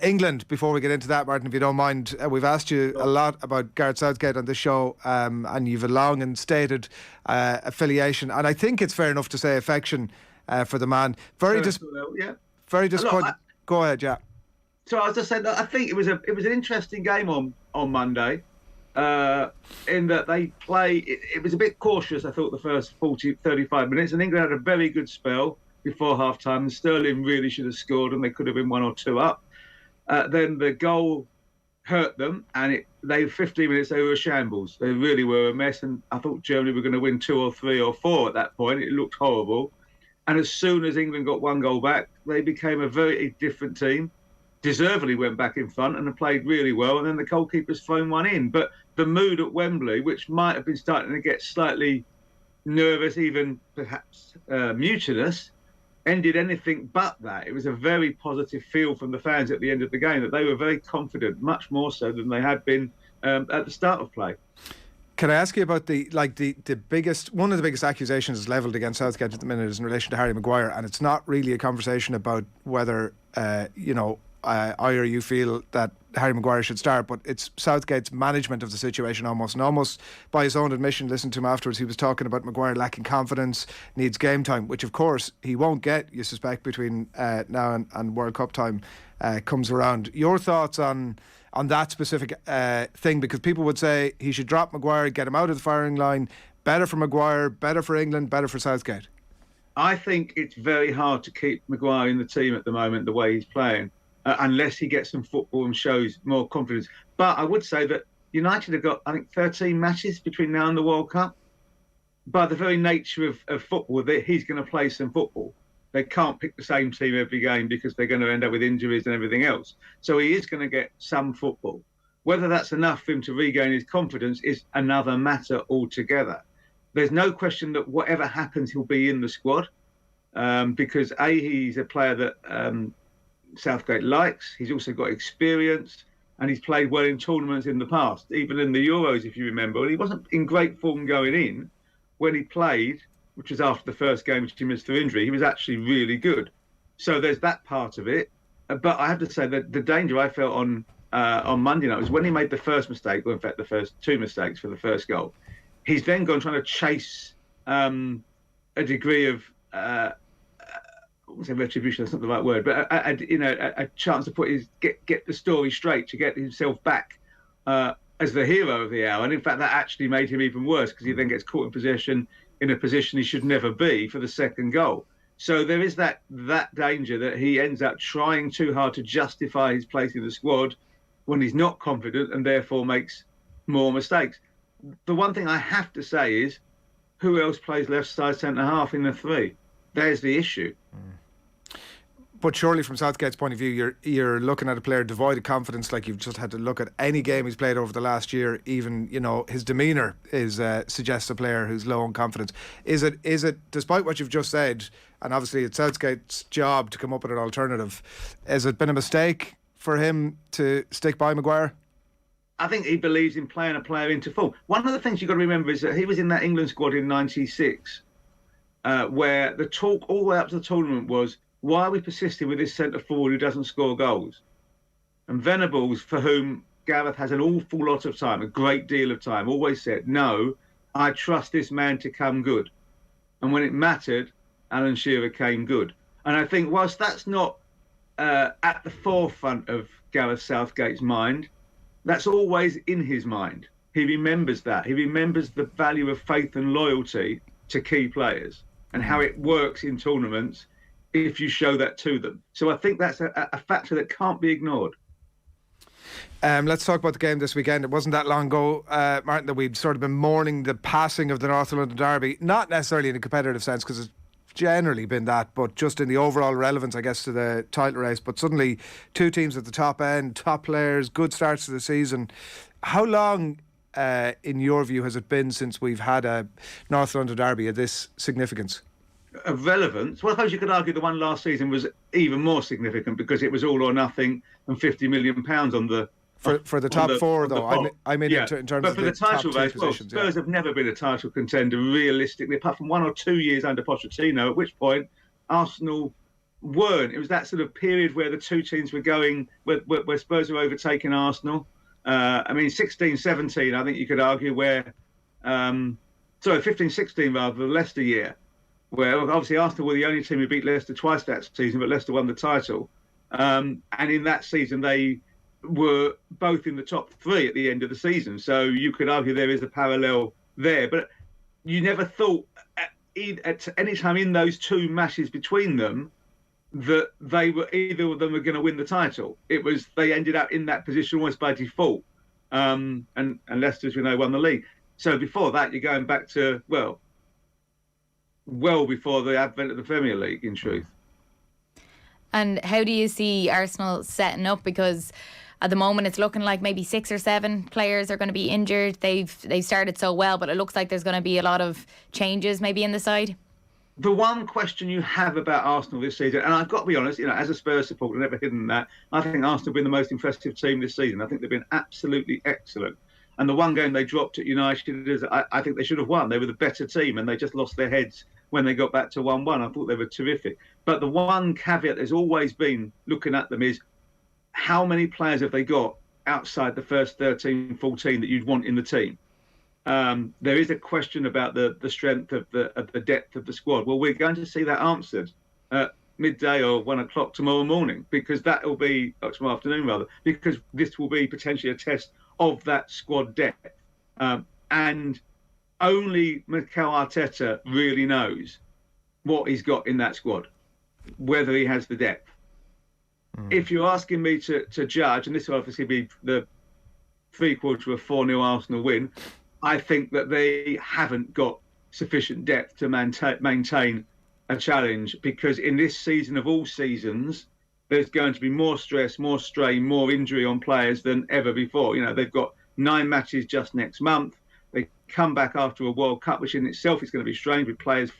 England, before we get into that, Martin, if you don't mind, we've asked you a lot about Gareth Southgate on this show, and you've a long and stated affiliation, and I think it's fair enough to say affection for the man. Very disappointed. Go ahead, yeah. So as I said, I think it was an interesting game on Monday. in that they play. It was a bit cautious, I thought, the first 35 minutes, and England had a very good spell before half-time. And Sterling really should have scored, and they could have been 1 or 2 up. Then the goal hurt them, and they 15 minutes they were a shambles. They really were a mess, and I thought Germany were going to win 2 or 3 or 4 at that point. It looked horrible. And as soon as England got 1 goal back, they became a very different team. Deservedly went back in front and played really well, and then the goalkeeper's thrown one in. But the mood at Wembley, which might have been starting to get slightly nervous, even perhaps mutinous, ended anything but that. It was a very positive feel from the fans at the end of the game, that they were very confident, much more so than they had been at the start of play. Can I ask you about the biggest, one of the biggest accusations levelled against Southgate at the minute is in relation to Harry Maguire, and it's not really a conversation about whether I or you feel that Harry Maguire should start, but it's Southgate's management of the situation almost. And almost by his own admission, listen to him afterwards, he was talking about Maguire lacking confidence, needs game time, which of course he won't get, you suspect, between now and World Cup time comes around. Your thoughts on that specific thing? Because people would say he should drop Maguire, get him out of the firing line. Better for Maguire, better for England, better for Southgate. I think it's very hard to keep Maguire in the team at the moment, the way he's playing. Unless he gets some football and shows more confidence. But I would say that United have got, I think, 13 matches between now and the World Cup. By the very nature of football, he's going to play some football. They can't pick the same team every game because they're going to end up with injuries and everything else. So he is going to get some football. Whether that's enough for him to regain his confidence is another matter altogether. There's no question that whatever happens, he'll be in the squad because, he's a player that... Southgate likes. He's also got experience, and he's played well in tournaments in the past, even in the Euros, if you remember. He wasn't in great form going in. When he played, which was after the first game, which he missed through injury, he was actually really good. So there's that part of it. But I have to say that the danger I felt on Monday night was when he made the first mistake, or in fact the first 2 mistakes for the first goal. He's then gone trying to chase a degree of I wouldn't say retribution, that's not the right word, but a chance to get the story straight, to get himself back as the hero of the hour. And in fact, that actually made him even worse, because he then gets caught in possession in a position he should never be for the second goal. So there is that danger that he ends up trying too hard to justify his place in the squad when he's not confident, and therefore makes more mistakes. The one thing I have to say is, who else plays left side centre half in the 3? There's the issue. But surely from Southgate's point of view, you're looking at a player devoid of confidence, like you've just had to look at any game he's played over the last year. Even, his demeanour suggests a player who's low on confidence. Is it, despite what you've just said, and obviously it's Southgate's job to come up with an alternative, has it been a mistake for him to stick by Maguire? I think he believes in playing a player into form. One of the things you've got to remember is that he was in that England squad in '96, where the talk all the way up to the tournament was, why are we persisting with this centre forward who doesn't score goals? And Venables, for whom Gareth has an awful lot of time, a great deal of time, always said, no, I trust this man to come good. And when it mattered, Alan Shearer came good. And I think whilst that's not at the forefront of Gareth Southgate's mind, that's always in his mind. He remembers that. He remembers the value of faith and loyalty to key players and how it works in tournaments if you show that to them. So I think that's a factor that can't be ignored. Let's talk about the game this weekend. It wasn't that long ago, Martin, that we'd sort of been mourning the passing of the North London Derby, not necessarily in a competitive sense, because it's generally been that, but just in the overall relevance, I guess, to the title race. But suddenly 2 teams at the top end, top players, good starts to the season. How long, in your view, has it been since we've had a North London Derby of this significance? Of relevance? Well, I suppose you could argue the one last season was even more significant because it was all or nothing and £50 million on the... For the top 4, though, I mean in terms but of for the title race, positions, Spurs have never been a title contender realistically, apart from 1 or 2 years under Pochettino, at which point Arsenal weren't. It was that sort of period where the 2 teams were going, where Spurs were overtaking Arsenal. 16-17, I think you could argue, where... 15-16 rather, the Leicester year, where obviously Arsenal were the only team who beat Leicester twice that season, but Leicester won the title. And in that season, they were both in the top 3 at the end of the season. So you could argue there is a parallel there. But you never thought at any time in those 2 matches between them that either of them were going to win the title. It was they ended up in that position almost by default. And Leicester, as we know, won the league. So before that, you're going back to, well before the advent of the Premier League, in truth. And how do you see Arsenal setting up? Because at the moment it's looking like maybe 6 or 7 players are going to be injured. They've started so well, but it looks like there's going to be a lot of changes maybe in the side. The one question you have about Arsenal this season, and I've got to be honest, as a Spurs supporter, I've never hidden that, I think Arsenal have been the most impressive team this season. I think they've been absolutely excellent. And the one game they dropped at United, I think they should have won. They were the better team, and they just lost their heads when they got back to 1-1. I thought they were terrific. But the one caveat there's always been looking at them is how many players have they got outside the first 13, 14 that you'd want in the team? There is a question about the strength of the depth of the squad. Well, we're going to see that answered at midday or 1 o'clock tomorrow morning, because that will be tomorrow afternoon rather, because this will be potentially a test of that squad depth. And only Mikel Arteta really knows what he's got in that squad, whether he has the depth. If you're asking me to judge, and this will obviously be the 3/4 of a 4-0 Arsenal win, I think that they haven't got sufficient depth to maintain a challenge, because in this season of all seasons, there's going to be more stress, more strain, more injury on players than ever before. They've got 9 matches just next month. They come back after a World Cup, which in itself is going to be strange, with players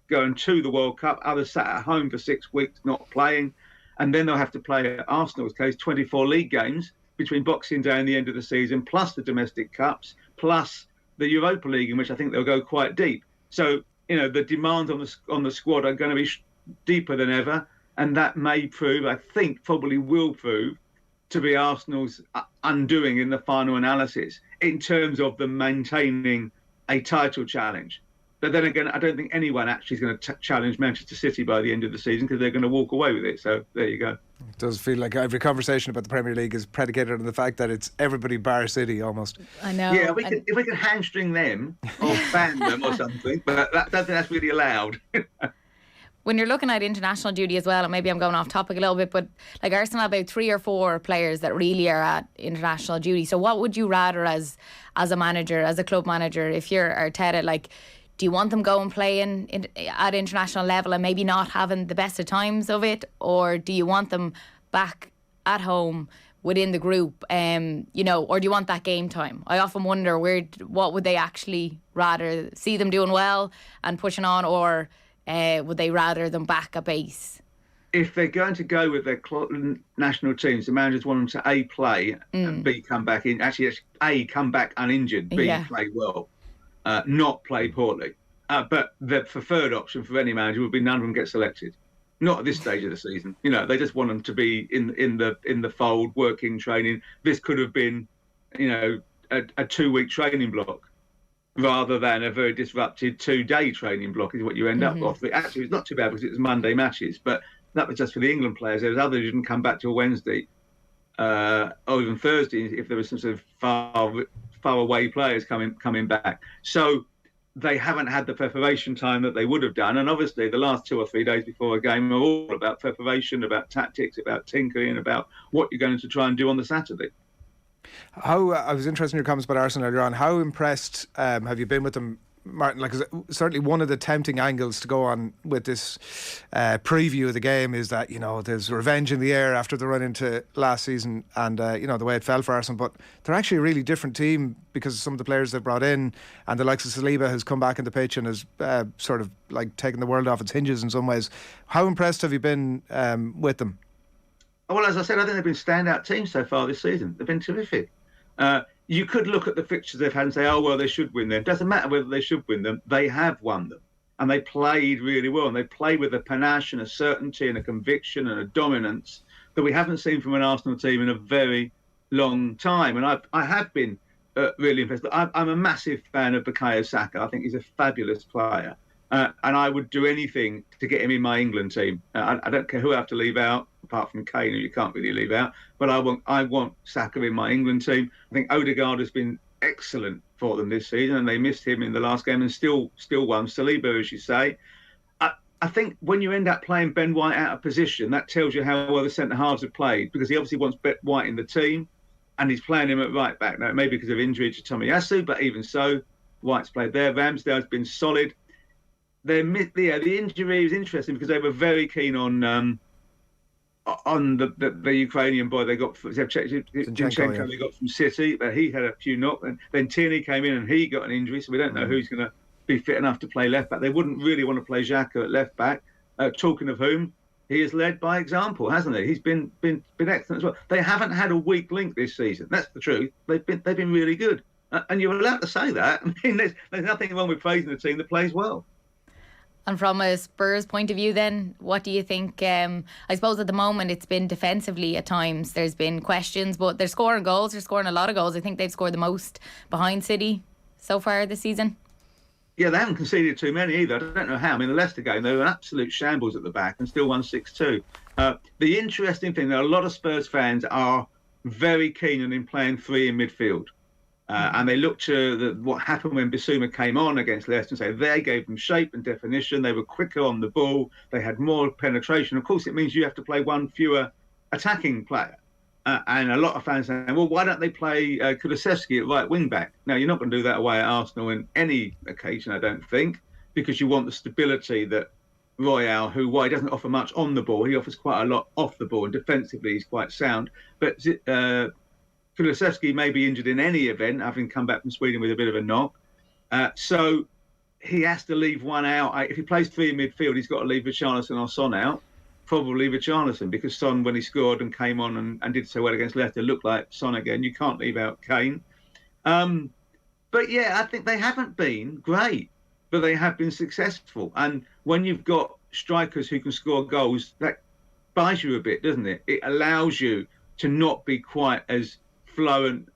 going to the World Cup, others sat at home for 6 weeks not playing. And then they'll have to play, at Arsenal's case, 24 league games between Boxing Day and the end of the season, plus the domestic cups, plus the Europa League, in which I think they'll go quite deep. So, the demands on the squad are going to be deeper than ever. And that may prove, I think probably will prove, to be Arsenal's undoing in the final analysis in terms of them maintaining a title challenge. But then again, I don't think anyone actually is going to challenge Manchester City by the end of the season, because they're going to walk away with it. So there you go. It does feel like every conversation about the Premier League is predicated on the fact that it's everybody bar City almost. I know. Yeah, if we can hamstring them or ban them or something, but I don't think that's really allowed. When you're looking at international duty as well, and maybe I'm going off topic a little bit, but like Arsenal have about 3 or 4 players that really are at international duty. So what would you rather as a manager, as a club manager, if you're Arteta, do you want them going playing at international level and maybe not having the best of times of it? Or do you want them back at home within the group, or do you want that game time? I often wonder what would they actually rather see them doing well and pushing on, or would they rather them back at base? If they're going to go with their national teams, the managers want them to A, play, and B, come back in. Actually, A, come back uninjured, B, play well. Not play poorly. But the preferred option for any manager would be none of them get selected. Not at this stage of the season. They just want them to be in the fold, working, training. This could have been, a 2-week training block rather than a very disrupted 2-day training block is what you end up with. Actually, it's not too bad because it was Monday matches, but that was just for the England players. There was others who didn't come back till Wednesday or even Thursday if there was some sort of far away players coming back. So they haven't had the preparation time that they would have done. And obviously the last 2 or 3 days before a game are all about preparation, about tactics, about tinkering, about what you're going to try and do on the Saturday. I was interested in your comments about Arsenal earlier on. How impressed have you been with them, Martin? Certainly one of the tempting angles to go on with this preview of the game is that, there's revenge in the air after the run into last season and, the way it fell for Arsenal. But they're actually a really different team because of some of the players they've brought in, and the likes of Saliba, who's come back in the pitch and has sort of taken the world off its hinges in some ways. How impressed have you been with them? Well, as I said, I think they've been standout teams so far this season. They've been terrific. You could look at the fixtures they've had and say, oh, well, they should win them. Doesn't matter whether they should win them. They have won them. And they played really well. And they played with a panache and a certainty and a conviction and a dominance that we haven't seen from an Arsenal team in a very long time. And I have been really impressed. I'm a massive fan of Bukayo Saka. I think he's a fabulous player. And I would do anything to get him in my England team. I don't care who I have to leave out, apart from Kane, who you can't really leave out. But I want Saka in my England team. I think Odegaard has been excellent for them this season, and they missed him in the last game and still won. Saliba, as you say. I think when you end up playing Ben White out of position, that tells you how well the centre-halves have played, because he obviously wants Ben White in the team, and he's playing him at right back. Now, maybe because of injury to Tomiyasu, but even so, White's played there. Ramsdale's been solid. The injury was interesting because they were very keen on the Ukrainian boy they got from Zinchenko, they got from City, but he had a few knocks. And then Tierney came in and he got an injury, so we don't know who's going to be fit enough to play left back. They wouldn't really want to play Xhaka at left back. Talking of whom, he has led by example, hasn't he? He's been excellent as well. They haven't had a weak link this season. That's the truth. They've been really good, and you're allowed to say that. I mean, there's nothing wrong with praising a team that plays well. And from a Spurs point of view then, what do you think? I suppose at the moment it's been defensively at times. There's been questions, but they're scoring goals. They're scoring a lot of goals. I think they've scored the most behind City so far this season. Yeah, they haven't conceded too many either. I don't know how. I mean, the Leicester game, they were an absolute shambles at the back and still won 6-2. The interesting thing, that a lot of Spurs fans are very keen on playing three in midfield. And they look to what happened when Bissouma came on against Leicester and say they gave them shape and definition. They were quicker on the ball. They had more penetration. Of course, it means you have to play one fewer attacking player. And a lot of fans saying, well, why don't they play Kulusevski at right wing back? Now, you're not going to do that away at Arsenal in any occasion, I don't think, because you want the stability that Royale, while he doesn't offer much on the ball, he offers quite a lot off the ball, and defensively he's quite sound. But Kulusevski may be injured in any event, having come back from Sweden with a bit of a knock. So he has to leave one out. If he plays three in midfield, he's got to leave Richarlison or Son out. Probably Richarlison, because Son, when he scored and came on and did so well against Leicester, looked like Son again. You can't leave out Kane. But yeah, I think they haven't been great, but they have been successful. And when you've got strikers who can score goals, that buys you a bit, doesn't it? It allows you to not be quite as flowing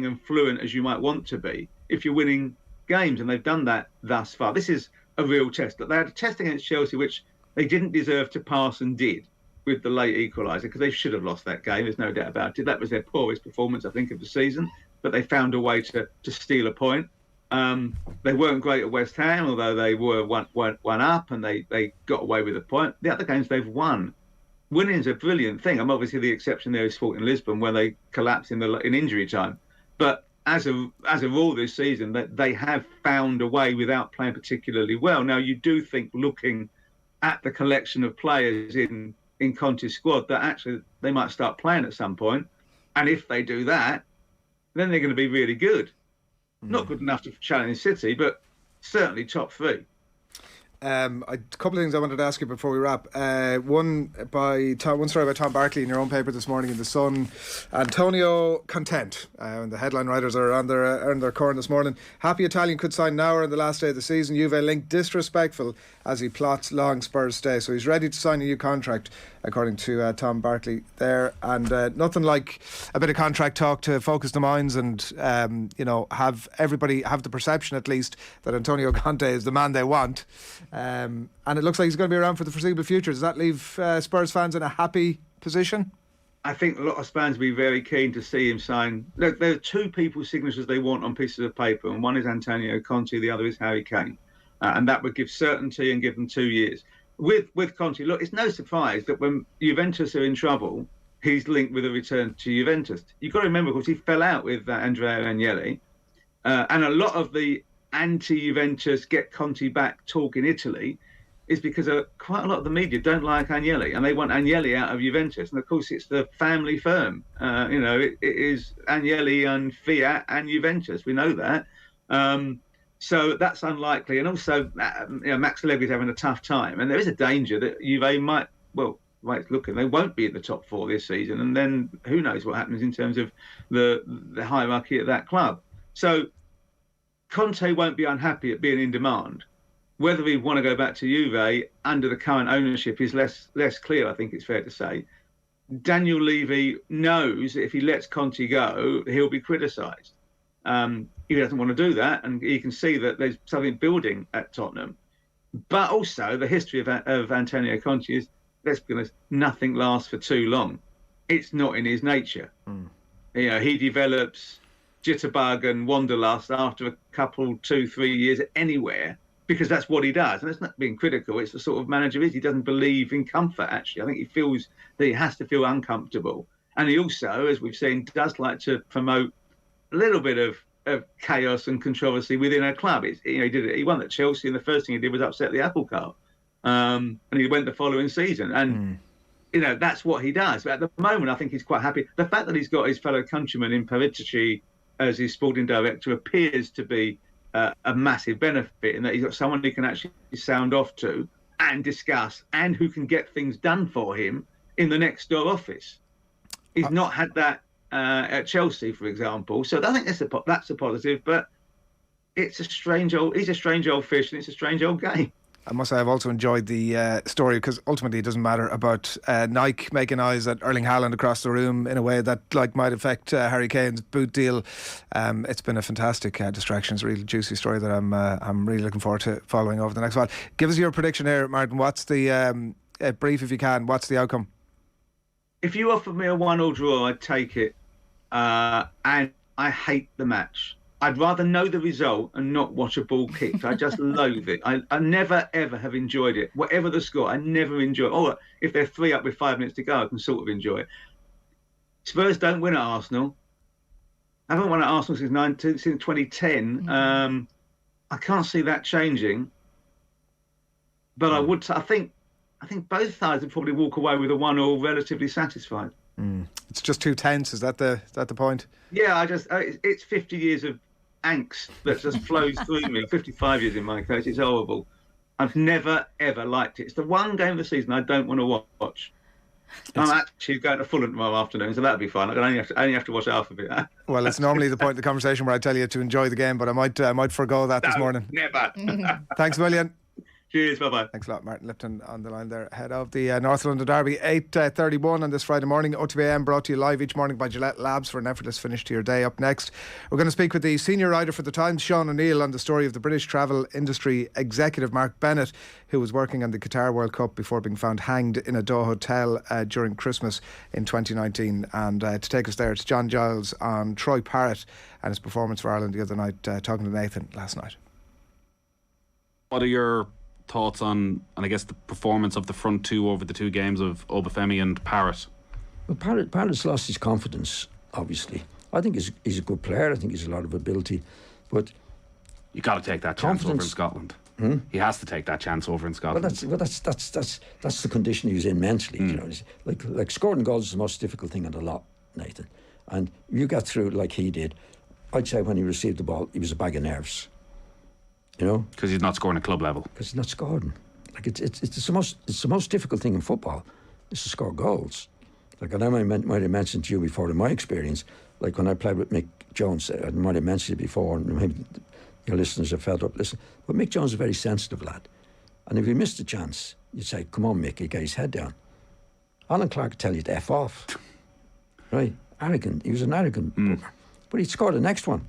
and fluent as you might want to be if you're winning games, and they've done that thus far. This is a real test. They had a test against Chelsea, which they didn't deserve to pass and did, with the late equaliser, because they should have lost that game. There's no doubt about it. That was their poorest performance, I think, of the season, but they found a way to steal a point. They weren't great at West Ham, although they were one up, and they got away with a point. The other games they've won. Winning is a brilliant thing. I'm obviously the exception there is Sporting Lisbon, where they collapsed in injury time. But as a rule this season, that they have found a way without playing particularly well. Now, you do think, looking at the collection of players in Conte's squad, that actually they might start playing at some point. And if they do that, then they're going to be really good. Not good enough to challenge City, but certainly top three. A couple of things I wanted to ask you before we wrap. One story by Tom Barkley in your own paper this morning in The Sun. Antonio content. And the headline writers are on their corn this morning. Happy Italian could sign now or on the last day of the season. Juve link disrespectful as he plots long Spurs stay. So he's ready to sign a new contract, according to Tom Barkley there. And nothing like a bit of contract talk to focus the minds and have everybody have the perception, at least, that Antonio Conte is the man they want. And it looks like he's going to be around for the foreseeable future. Does that leave Spurs fans in a happy position? I think a lot of fans will be very keen to see him sign. Look, there are two people's signatures they want on pieces of paper, and one is Antonio Conte, the other is Harry Kane. And that would give certainty and give them 2 years. With Conte, look, it's no surprise that when Juventus are in trouble, he's linked with a return to Juventus. You've got to remember, of course, he fell out with Andrea Agnelli. And a lot of the anti-Juventus get Conte back talk in Italy is because quite a lot of the media don't like Agnelli, and they want Agnelli out of Juventus. And of course, it's the family firm. It is Agnelli and Fiat and Juventus. We know that. So that's unlikely. And also, Max Allegri's having a tough time, and there is a danger that Juve might, they won't be in the top four this season, and then who knows what happens in terms of the hierarchy at that club. So Conte won't be unhappy at being in demand. Whether he'd want to go back to Juve under the current ownership is less clear, I think it's fair to say. Daniel Levy knows that if he lets Conte go, he'll be criticised. He doesn't want to do that, and he can see that there's something building at Tottenham. But also, the history of Antonio Conte is let's be honest, nothing lasts for too long. It's not in his nature. You know, he develops jitterbug and wanderlust after a couple, 2-3 years anywhere, because that's what he does. And it's not being critical. It's the sort of manager he is. He doesn't believe in comfort, actually. I think he feels that he has to feel uncomfortable. And he also, as we've seen, does like to promote a little bit of chaos and controversy within a club. He won at Chelsea, and the first thing he did was upset the apple cart. And he went the following season. And, that's what he does. But at the moment, I think he's quite happy. The fact that he's got his fellow countryman in Parrott as his sporting director appears to be a massive benefit, in that he's got someone he can actually sound off to and discuss, and who can get things done for him in the next door office. He's not had that at Chelsea, for example. So I think that's a positive, but he's a strange old fish, and it's a strange old game. I must say I've also enjoyed the story, because ultimately it doesn't matter about Nike making eyes at Erling Haaland across the room in a way that might affect Harry Kane's boot deal. It's been a fantastic distraction. It's a really juicy story that I'm really looking forward to following over the next while. Give us your prediction here, Martin. What's the brief, if you can? What's the outcome? If you offered me a 1-1 draw, I'd take it. And I hate the match. I'd rather know the result and not watch a ball kicked. I just loathe it. I never, ever have enjoyed it. Whatever the score, I never enjoy it. Oh, if they're 3 up with 5 minutes to go, I can sort of enjoy it. Spurs don't win at Arsenal. I haven't won at Arsenal since 2010. I can't see that changing. But I think both sides would probably walk away with a 1-1 relatively satisfied. It's just too tense. Is that the point? Yeah, it's 50 years of angst that just flows through me. 55 years in my case. It's horrible. I've never ever liked it. It's the one game of the season I don't want to watch. I'm actually going to Fulham tomorrow afternoon, so that'll be fun. I only have to watch half of it. Well, it's normally the point of the conversation where I tell you to enjoy the game, but I might forgo that this morning. Never. Thanks a million. Cheers, bye-bye. Thanks a lot. Martin Lipton on the line there, head of the North London Derby. 8:31 on this Friday morning. OTB AM brought to you live each morning by Gillette Labs for an effortless finish to your day. Up next, we're going to speak with the senior writer for The Times, Sean O'Neill, on the story of the British travel industry executive Mark Bennett, who was working on the Qatar World Cup before being found hanged in a Doha hotel during Christmas in 2019. And to take us there, it's John Giles on Troy Parrott and his performance for Ireland the other night, talking to Nathan last night. What are your thoughts on, and I guess, the performance of the front two over the two games of Obafemi and Parrott? Well, Parrott's lost his confidence, obviously. I think he's a good player. I think he's a lot of ability, but you got to take that chance over in Scotland. He has to take that chance over in Scotland. Well, that's the condition he was in mentally. You know, like scoring goals is the most difficult thing in the lot, Nathan. And you got through like he did. I'd say when he received the ball, he was a bag of nerves. You know, because he's not scoring at club level. Because he's not scoring. Like it's the most difficult thing in football is to score goals. Like I might have mentioned to you before in my experience. Like when I played with Mick Jones, I might have mentioned it before, and maybe your listeners have felt up. Listen, but Mick Jones is a very sensitive lad, and if he missed a chance, you'd say, "Come on, Mick," he'd get his head down. Alan Clark would tell you to F off. Right? Arrogant. He was an arrogant booker, but he'd score the next one.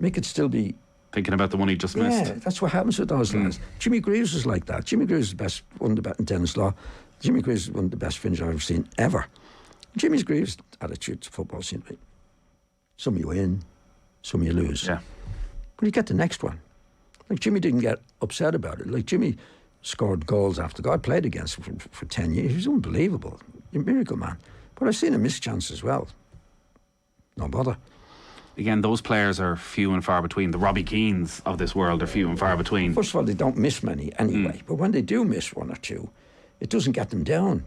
Mick could still be thinking about the one he just missed. Yeah, that's what happens with those lads. Jimmy Greaves was like that. Jimmy Greaves is the best, won the bet in tennis law. Jimmy Greaves is one of the best finishes I've ever seen, ever. Jimmy Greaves' attitude to football seemed to be, some you win, some you lose. Yeah. But you get the next one. Like Jimmy didn't get upset about it. Like Jimmy scored goals after God played against him for 10 years. He was unbelievable. A miracle man. But I've seen him miss chances as well. No bother. Again, those players are few and far between. The Robbie Keanes of this world are few and far between. First of all, they don't miss many anyway. But when they do miss one or two, it doesn't get them down.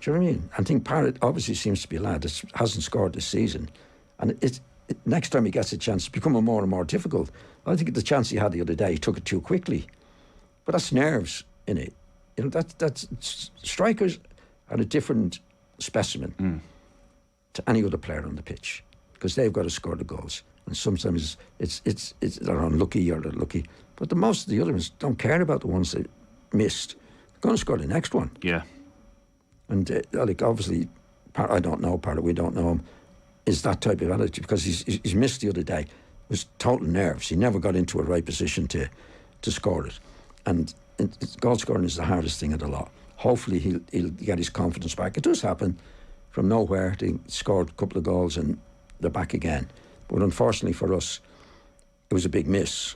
Do you know what I mean? I think Parrott obviously seems to be a lad that hasn't scored this season. And next time he gets a chance, it's becoming more and more difficult. I think the chance he had the other day, he took it too quickly. But that's nerves in it. You know, that's strikers are a different specimen to any other player on the pitch, because they've got to score the goals, and sometimes it's they're unlucky or they're lucky. But most of the other ones don't care about the ones they missed. They're going to score the next one. Yeah. And like obviously, I don't know Parrott. We don't know him. Is that type of attitude, because he's missed the other day. It was total nerves. He never got into a right position to score it. And goal scoring is the hardest thing of the lot. hopefully he'll get his confidence back. It does happen from nowhere. They scored a couple of goals and they're back again. But unfortunately for us, it was a big miss.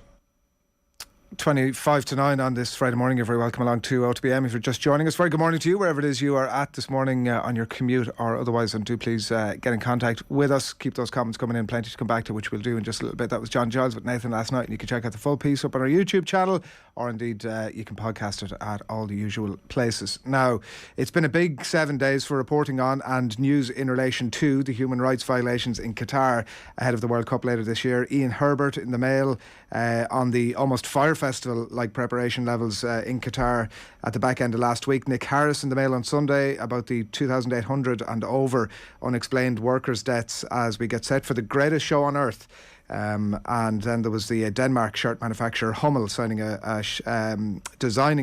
8:55 on this Friday morning. You're very welcome along to OTBAM if you're just joining us. Very good morning to you wherever it is you are at this morning on your commute or otherwise, and do please get in contact with us. Keep those comments coming in, plenty to come back to, which we'll do in just a little bit. That was John Giles with Nathan last night, and you can check out the full piece up on our YouTube channel, or indeed you can podcast it at all the usual places. Now, it's been a big 7 days for reporting on and news in relation to the human rights violations in Qatar ahead of the World Cup later this year. Ian Herbert in the Mail on the almost Fire Festival like preparation levels in Qatar at the back end of last week. Nick Harris in the Mail on Sunday about the 2,800 and over unexplained workers' deaths as we get set for the greatest show on earth. And then there was the Denmark shirt manufacturer Hummel designing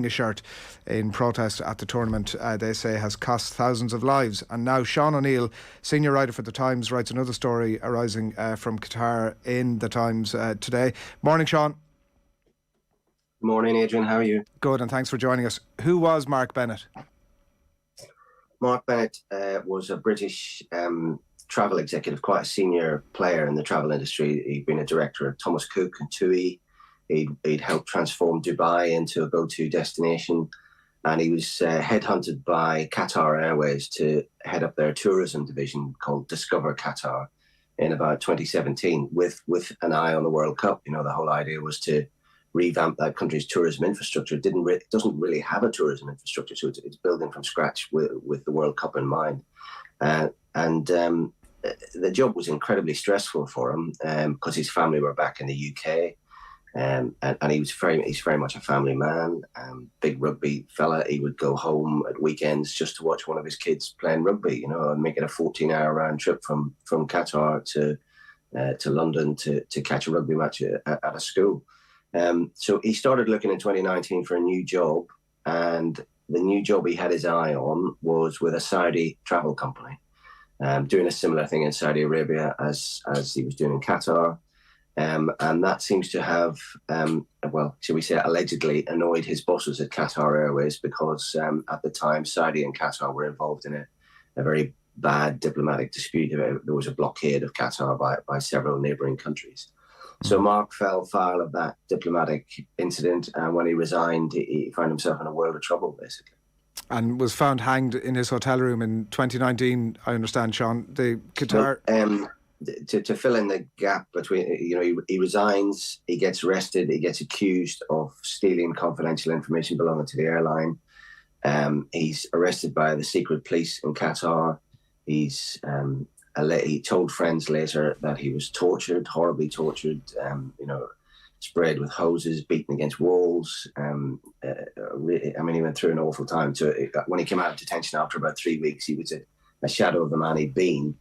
a shirt in protest at the tournament they say has cost thousands of lives. And now Sean O'Neill, senior writer for The Times, writes another story arising from Qatar in The Times today. Morning, Sean. Morning, Adrian. How are you? Good, and thanks for joining us. Who was Mark Bennett? Mark Bennett was a British travel executive, quite a senior player in the travel industry. He'd been a director at Thomas Cook and TUI. He'd helped transform Dubai into a go-to destination. And he was headhunted by Qatar Airways to head up their tourism division called Discover Qatar in about 2017 with an eye on the World Cup. You know, the whole idea was to revamp that country's tourism infrastructure. It doesn't really have a tourism infrastructure, so it's building from scratch with the World Cup in mind. The job was incredibly stressful for him because his family were back in the UK, and he's very much a family man. Big rugby fella. He would go home at weekends just to watch one of his kids playing rugby. You know, and make it a 14-hour round trip from Qatar to London to catch a rugby match at a school. So he started looking in 2019 for a new job, and the new job he had his eye on was with a Saudi travel company, doing a similar thing in Saudi Arabia as he was doing in Qatar. And that seems to have, shall we say, allegedly annoyed his bosses at Qatar Airways because at the time, Saudi and Qatar were involved in a very bad diplomatic dispute. There was a blockade of Qatar by several neighbouring countries. So Mark fell foul of that diplomatic incident, and when he resigned, he found himself in a world of trouble, basically. And was found hanged in his hotel room in 2019, I understand, Sean. The Qatar... To fill in the gap between, he resigns, he gets arrested, he gets accused of stealing confidential information belonging to the airline. He's arrested by the secret police in Qatar. He told friends later that he was tortured, horribly tortured, sprayed with hoses, beaten against walls. He went through an awful time. So when he came out of detention after about 3 weeks, he was a shadow of the man he'd been.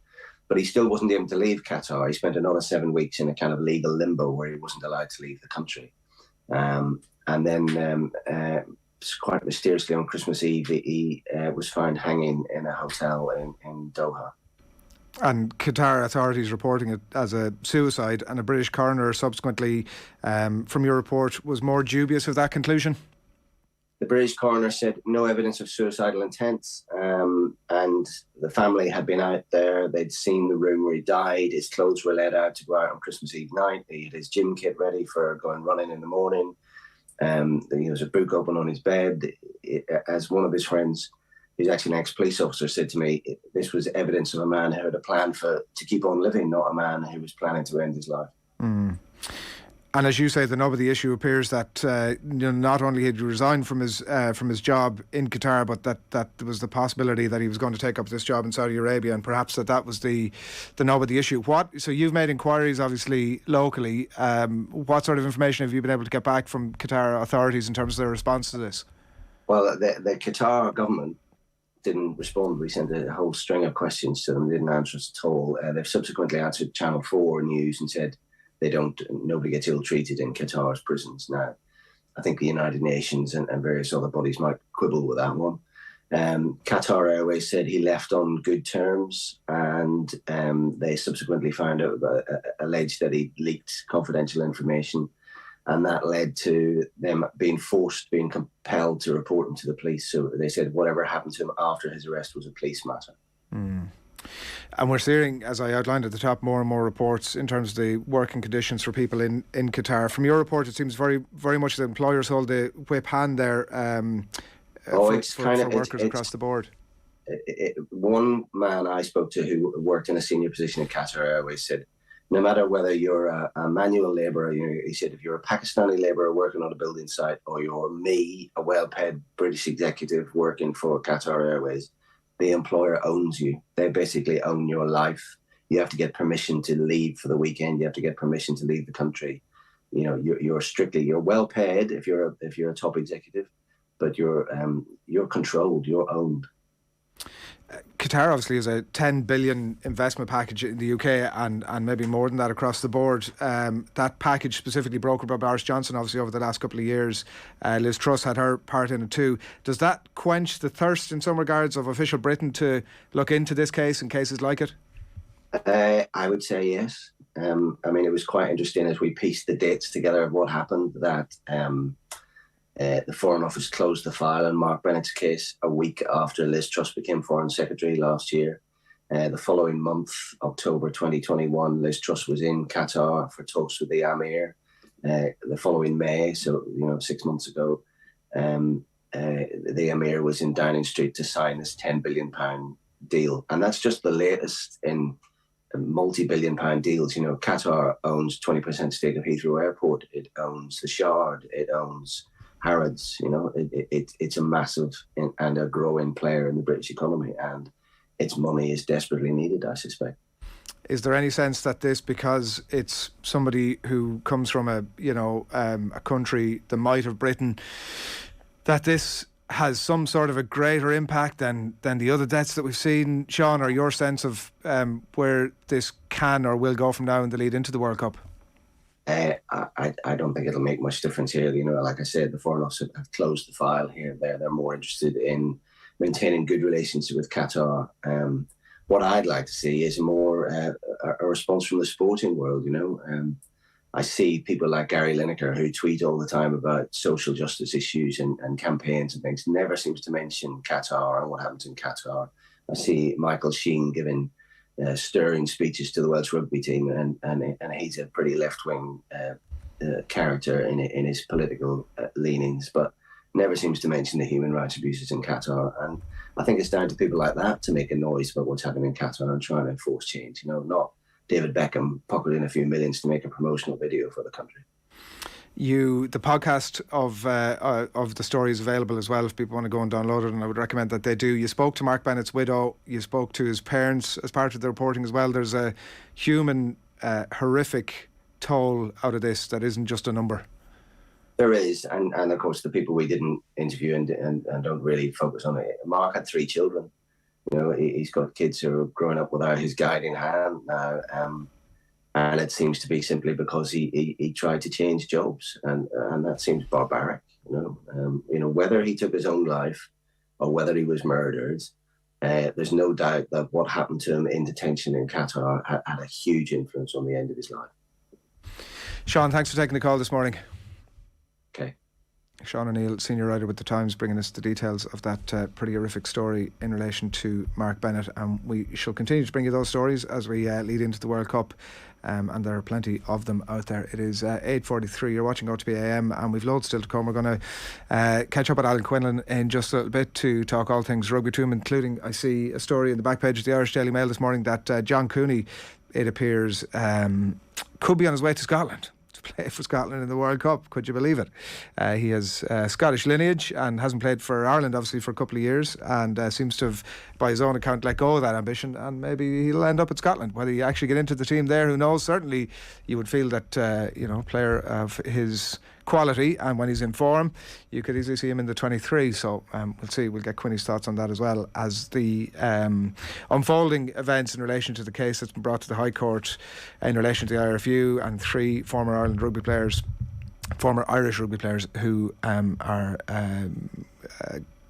But he still wasn't able to leave Qatar. He spent another 7 weeks in a kind of legal limbo where he wasn't allowed to leave the country. And then quite mysteriously on Christmas Eve, he was found hanging in a hotel in Doha. And Qatar authorities reporting it as a suicide, and a British coroner subsequently, from your report, was more dubious of that conclusion? The British coroner said no evidence of suicidal intent, and the family had been out there. They'd seen the room where he died. His clothes were let out to go out on Christmas Eve night. He had his gym kit ready for going running in the morning. There was a book open on his bed. As one of his friends, who's actually an ex-police officer, said to me, this was evidence of a man who had a plan to keep on living, not a man who was planning to end his life. Mm. And as you say, the nub of the issue appears that not only had he resigned from his job in Qatar, but that there was the possibility that he was going to take up this job in Saudi Arabia, and perhaps that was the nub of the issue. So you've made inquiries, obviously, locally. What sort of information have you been able to get back from Qatar authorities in terms of their response to this? Well, the Qatar government didn't respond. We sent a whole string of questions to them. They didn't answer us at all. They've subsequently answered Channel 4 News and said nobody gets ill-treated in Qatar's prisons. Now, I think the United Nations and various other bodies might quibble with that one. Qatar Airways said he left on good terms, and they subsequently found out alleged that he leaked confidential information. And that led to them being compelled to report him to the police. So they said whatever happened to him after his arrest was a police matter. And we're seeing, as I outlined at the top, more and more reports in terms of the working conditions for people in Qatar. From your report, it seems very, very much the employers hold the whip hand there for workers across the board. One man I spoke to who worked in a senior position in Qatar Airways said, no matter whether you're a manual labourer, he said, if you're a Pakistani labourer working on a building site, or you're me, a well-paid British executive working for Qatar Airways, the employer owns you. They basically own your life. You have to get permission to leave for the weekend. You have to get permission to leave the country. You're well paid if you're a top executive, but you're controlled. You're owned. Qatar obviously is a 10 billion investment package in the UK and maybe more than that across the board. That package specifically brokered by Boris Johnson obviously over the last couple of years. Liz Truss had her part in it too. Does that quench the thirst in some regards of official Britain to look into this case and cases like it? I would say yes. It was quite interesting as we pieced the dates together of what happened that the Foreign Office closed the file on Mark Bennett's case a week after Liz Truss became Foreign Secretary last year. The following month, October 2021, Liz Truss was in Qatar for talks with the Amir. The following May, 6 months ago, the Amir was in Downing Street to sign this £10 billion deal. And that's just the latest in multi-billion pound deals. Qatar owns 20% stake of Heathrow Airport. It owns the Shard. It owns Harrods. It's a massive and a growing player in the British economy, and its money is desperately needed, I suspect. Is there any sense that this, because it's somebody who comes from a country, the might of Britain, that this has some sort of a greater impact than the other deaths that we've seen? Sean, or your sense of where this can or will go from now in the lead into the World Cup? I don't think it'll make much difference here. Like I said, the Foreign Office have closed the file here. They're more interested in maintaining good relations with Qatar. What I'd like to see is more a response from the sporting world. I see people like Gary Lineker, who tweet all the time about social justice issues and campaigns and things, never seems to mention Qatar and what happens in Qatar. I see Michael Sheen giving stirring speeches to the Welsh rugby team, and he's a pretty left-wing character in his political leanings, but never seems to mention the human rights abuses in Qatar. And I think it's down to people like that to make a noise about what's happening in Qatar and trying to enforce change. Not David Beckham pocketing a few millions to make a promotional video for the country. The podcast of the story is available as well if people want to go and download it, and I would recommend that they do. You spoke to Mark Bennett's widow, you spoke to his parents as part of the reporting as well. There's a human horrific toll out of this that isn't just a number. There is, and of course the people we didn't interview and don't really focus on it. Mark had 3 children. He's got kids who are growing up without his guiding hand now. And it seems to be simply because he tried to change jobs, and that seems barbaric. Whether he took his own life or whether he was murdered, there's no doubt that what happened to him in detention in Qatar had a huge influence on the end of his life. Sean, thanks for taking the call this morning. Okay. Sean O'Neill, senior writer with The Times, bringing us the details of that pretty horrific story in relation to Mark Bennett. And we shall continue to bring you those stories as we lead into the World Cup. And there are plenty of them out there. It is 8:43. You're watching OTB AM, and we've loads still to come. We're going to catch up with Alan Quinlan in just a little bit to talk all things rugby to him, including, I see a story in the back page of the Irish Daily Mail this morning that John Cooney, it appears, could be on his way to Scotland to play for Scotland in the World Cup. Could you believe it? He has Scottish lineage and hasn't played for Ireland obviously for a couple of years, and seems to have, by his own account, let go of that ambition, and maybe he'll end up at Scotland. Whether he actually get into the team there, who knows? Certainly you would feel that player of his quality, and when he's in form, you could easily see him in the 23. So we'll see. We'll get Quinny's thoughts on that as well as the unfolding events in relation to the case that's been brought to the High Court in relation to the IRFU and 3 former Irish rugby players who are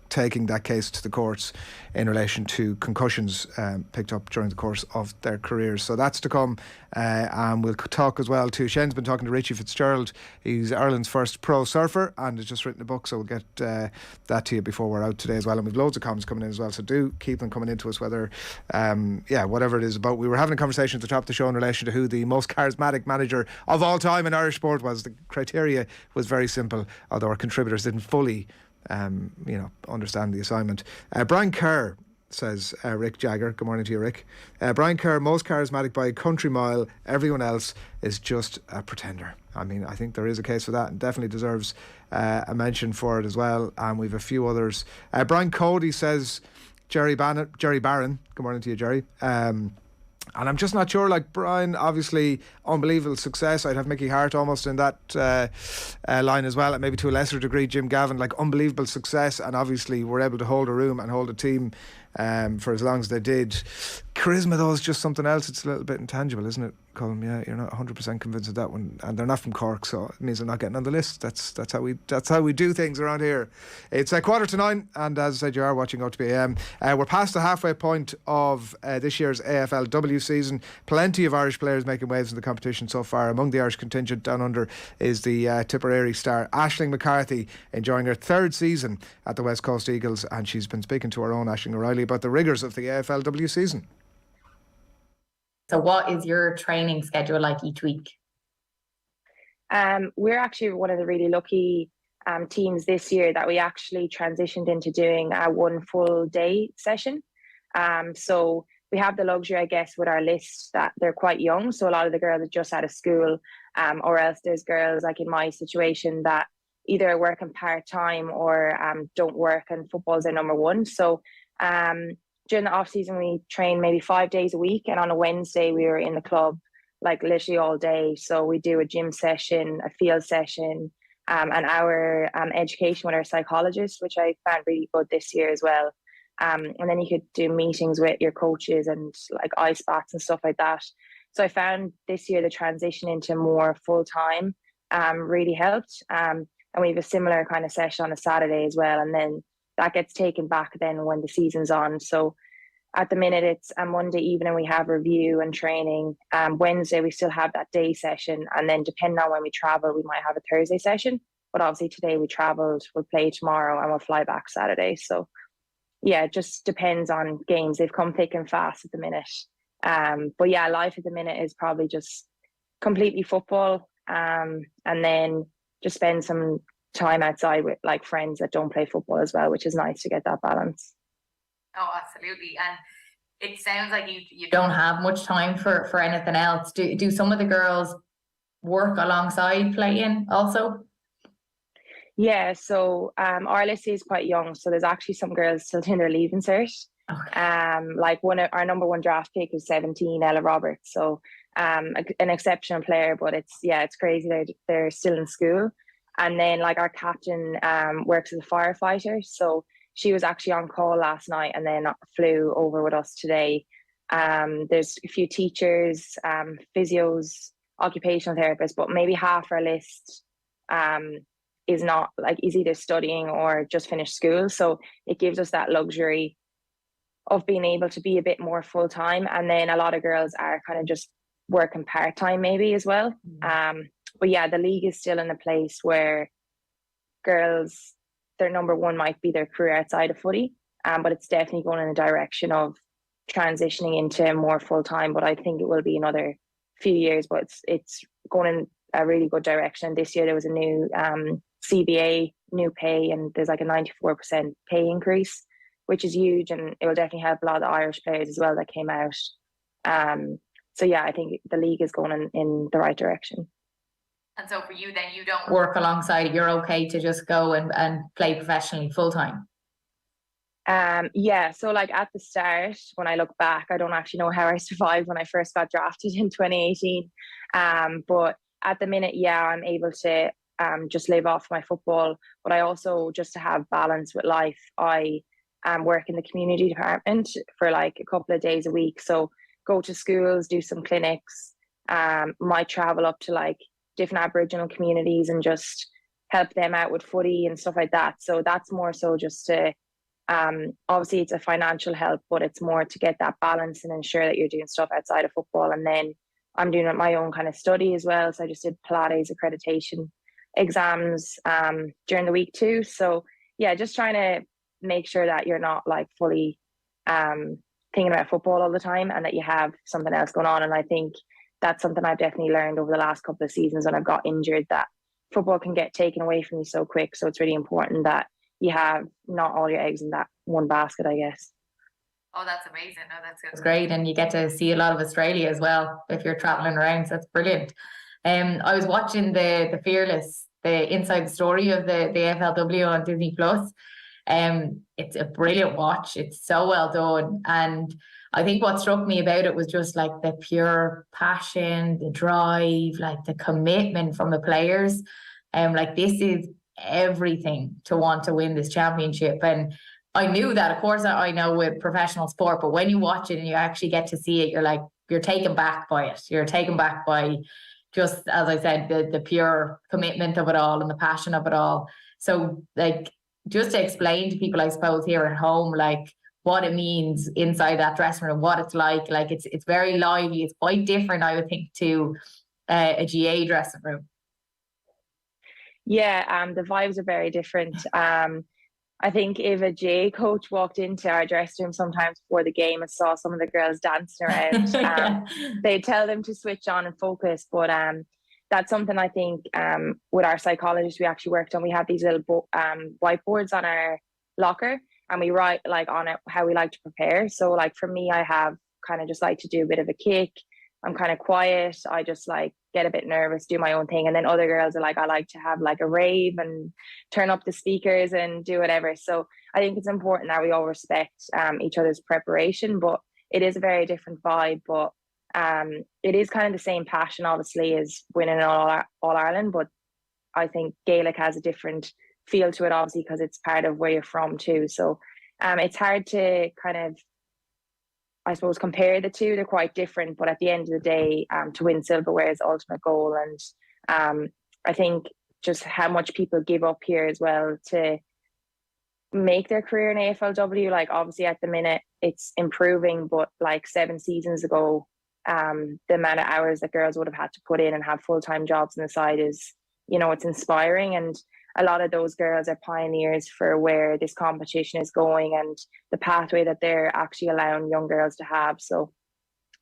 taking that case to the courts in relation to concussions picked up during the course of their careers. So that's to come, and we'll talk as well to Shane's been talking to Richie Fitzgerald. He's Ireland's first pro surfer and has just written a book, so we'll get that to you before we're out today as well. And we've loads of comments coming in as well, so do keep them coming into us, whether whatever it is about. We were having a conversation at the top of the show in relation to who the most charismatic manager of all time in Irish sport was. The criteria was very simple, although our contributors didn't fully understand the assignment. Brian Kerr says, Rick Jagger, good morning to you, Rick. Brian Kerr, most charismatic by a country mile. Everyone else is just a pretender. I mean, I think there is a case for that, and definitely deserves a mention for it as well. And we've a few others. Brian Cody says, Jerry Barron. Good morning to you, Jerry. And I'm just not sure, like Brian, obviously unbelievable success. I'd have Mickey Hart almost in that line as well, and maybe to a lesser degree Jim Gavin, like unbelievable success, and obviously were able to hold a room and hold a team for as long as they did. Charisma though is just something else. It's a little bit intangible, isn't it, Colm? Yeah, you're not 100% convinced of that one, and they're not from Cork, so it means they're not getting on the list. That's how we do things around here. It's 8:45, and as I said, you are watching OTB AM. We're past the halfway point of this year's AFLW season. Plenty of Irish players making waves in the competition so far. Among the Irish contingent down under is the Tipperary star Aisling McCarthy, enjoying her third season at the West Coast Eagles, and she's been speaking to our own Aisling O'Reilly about the rigours of the AFLW season. So what is your training schedule like each week? We're actually one of the really lucky teams this year that we actually transitioned into doing a one full day session. So we have the luxury, I guess, with our list that they're quite young. So a lot of the girls are just out of school, or else there's girls like in my situation that either are working part-time or don't work, and football's their number one. So during the off season, we train maybe 5 days a week, and on a Wednesday we were in the club like literally all day. So we do a gym session, a field session, an hour education with our psychologist, which I found really good this year as well. And then you could do meetings with your coaches and like ice baths and stuff like that. So I found this year the transition into more full time really helped. And we have a similar kind of session on a Saturday as well, and then that gets taken back then when the season's on. So at the minute it's a Monday evening we have review and training. Wednesday we still have that day session, and then depending on when we travel we might have a Thursday session. But obviously today we travelled, we'll play tomorrow and we'll fly back Saturday. So yeah, it just depends on games. They've come thick and fast at the minute. But yeah, life at the minute is probably just completely football, and then just spend some time outside with like friends that don't play football as well, which is nice to get that balance. Oh, absolutely. And it sounds like you don't have much time for anything else. Do some of the girls work alongside playing also? Yeah, so our list is quite young, so there's actually some girls still in their leaving cert. Okay. Like our number one draft pick is 17, Ella Roberts. So an exceptional player, but it's crazy they're still in school. And then like our captain works as a firefighter, so she was actually on call last night and then flew over with us today. There's a few teachers, physios, occupational therapists, but maybe half our list is either studying or just finished school. So it gives us that luxury of being able to be a bit more full time. And then a lot of girls are kind of just working part time maybe as well. But yeah, the league is still in a place where girls, their number one might be their career outside of footy, but it's definitely going in a direction of transitioning into more full time. But I think it will be another few years, but it's going in a really good direction. This year there was a new CBA, new pay, and there's like a 94% pay increase, which is huge, and it will definitely help a lot of the Irish players as well that came out. So yeah, I think the league is going in the right direction. And so for you then, you don't work alongside it, you're okay to just go and play professionally full time? Yeah, so like at the start, when I look back, I don't actually know how I survived when I first got drafted in 2018. But at the minute, yeah, I'm able to just live off my football. But I also, just to have balance with life, I work in the community department for like a couple of days a week. So go to schools, do some clinics, might travel up to like different Aboriginal communities and just help them out with footy and stuff like that. So that's more so just to Obviously it's a financial help, but it's more to get that balance and ensure that you're doing stuff outside of football. And then I'm doing my own kind of study as well. So I just did Pilates accreditation exams during the week too. So yeah, just trying to make sure that you're not like fully thinking about football all the time and that you have something else going on. And I think that's something I've definitely learned over the last couple of seasons when I've got injured, that football can get taken away from you so quick. So it's really important that you have not all your eggs in that one basket, I guess. Oh, that's amazing. No, that's great. And you get to see a lot of Australia as well if you're traveling around. So that's brilliant. I was watching the Fearless, the inside story of the AFLW on Disney Plus. It's a brilliant watch. It's so well done. And I think what struck me about it was just like the pure passion, the drive, like the commitment from the players. Like this is everything to want to win this championship. And I knew that, of course, I know with professional sport, but when you watch it and you actually get to see it, you're taken back by it. You're taken back by just, as I said, the pure commitment of it all and the passion of it all. So like, just to explain to people, I suppose, here at home, like what it means inside that dressing room, what it's like it's very lively. It's quite different, I would think, to a GA dressing room. Yeah, the vibes are very different. I think if a GA coach walked into our dressing room sometimes before the game and saw some of the girls dancing around, they'd tell them to switch on and focus. But that's something I think with our psychologist we actually worked on. We have these little whiteboards on our locker and we write like on it how we like to prepare. So like for me, I have kind of just like to do a bit of a kick. I'm kind of quiet. I just like get a bit nervous, do my own thing. And then other girls are like, I like to have like a rave and turn up the speakers and do whatever. So I think it's important that we all respect each other's preparation, but it is a very different vibe. But it is kind of the same passion, obviously, as winning All Ireland. But I think Gaelic has a different feel to it, obviously, because it's part of where you're from too. So it's hard to kind of, I suppose, compare the two. They're quite different, but at the end of the day, to win silverware is the ultimate goal. And I think just how much people give up here as well to make their career in AFLW. Like obviously at the minute it's improving, but like 7 seasons ago, the amount of hours that girls would have had to put in and have full-time jobs on the side is, it's inspiring. And a lot of those girls are pioneers for where this competition is going and the pathway that they're actually allowing young girls to have. So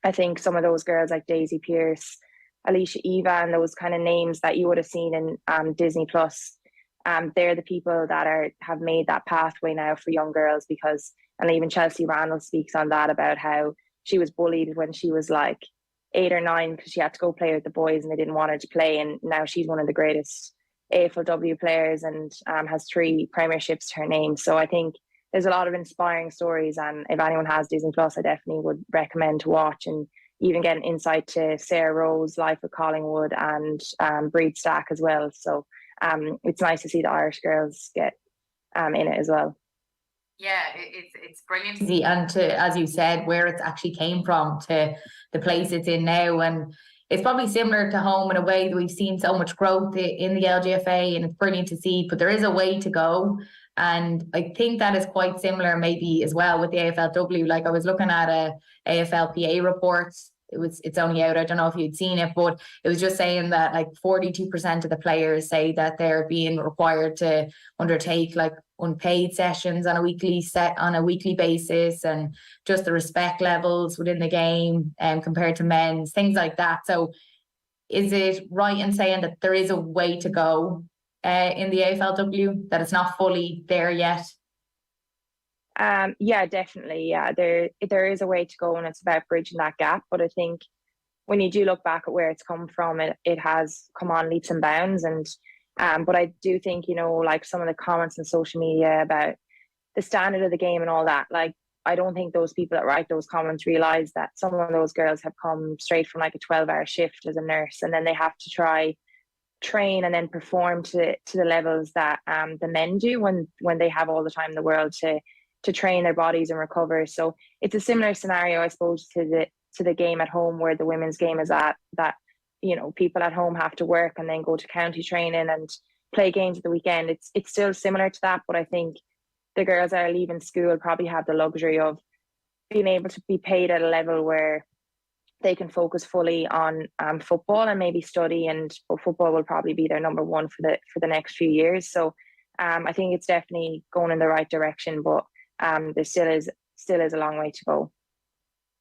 I think some of those girls like Daisy Pearce, Alicia Eva, and those kind of names that you would have seen in Disney Plus, they're the people that have made that pathway now for young girls. Because, and even Chelsea Randall speaks on that, about how she was bullied when she was like 8 or 9 because she had to go play with the boys and they didn't want her to play. And now she's one of the greatest AFLW players and has 3 premierships to her name. So I think there's a lot of inspiring stories, and if anyone has Disney Plus, I definitely would recommend to watch and even get an insight to Sarah Rowe's life at Collingwood and Breed Stack as well. So it's nice to see the Irish girls get in it as well. Yeah, it's brilliant to see, and to, as you said, where it's actually came from to the place it's in now. And it's probably similar to home in a way that we've seen so much growth in the LGFA, and it's brilliant to see, but there is a way to go. And I think that is quite similar maybe as well with the AFLW. Like I was looking at a AFLPA report. It's only out, I don't know if you'd seen it, but it was just saying that like 42% of the players say that they're being required to undertake like unpaid sessions on a weekly basis, and just the respect levels within the game compared to men's, things like that. So is it right in saying that there is a way to go in the AFLW, that it's not fully there yet? Yeah, definitely. Yeah, there is a way to go, and it's about bridging that gap. But I think when you do look back at where it's come from, it has come on leaps and bounds. And but I do think, like some of the comments on social media about the standard of the game and all that, like I don't think those people that write those comments realize that some of those girls have come straight from like a 12-hour shift as a nurse, and then they have to train and then perform to the levels that the men do when they have all the time in the world to train their bodies and recover. So it's a similar scenario, I suppose, to the game at home, where the women's game is at, that people at home have to work and then go to county training and play games at the weekend. It's still similar to that, but I think the girls that are leaving school probably have the luxury of being able to be paid at a level where they can focus fully on football and maybe study, and football will probably be their number one for the next few years. So I think it's definitely going in the right direction, but there still is a long way to go.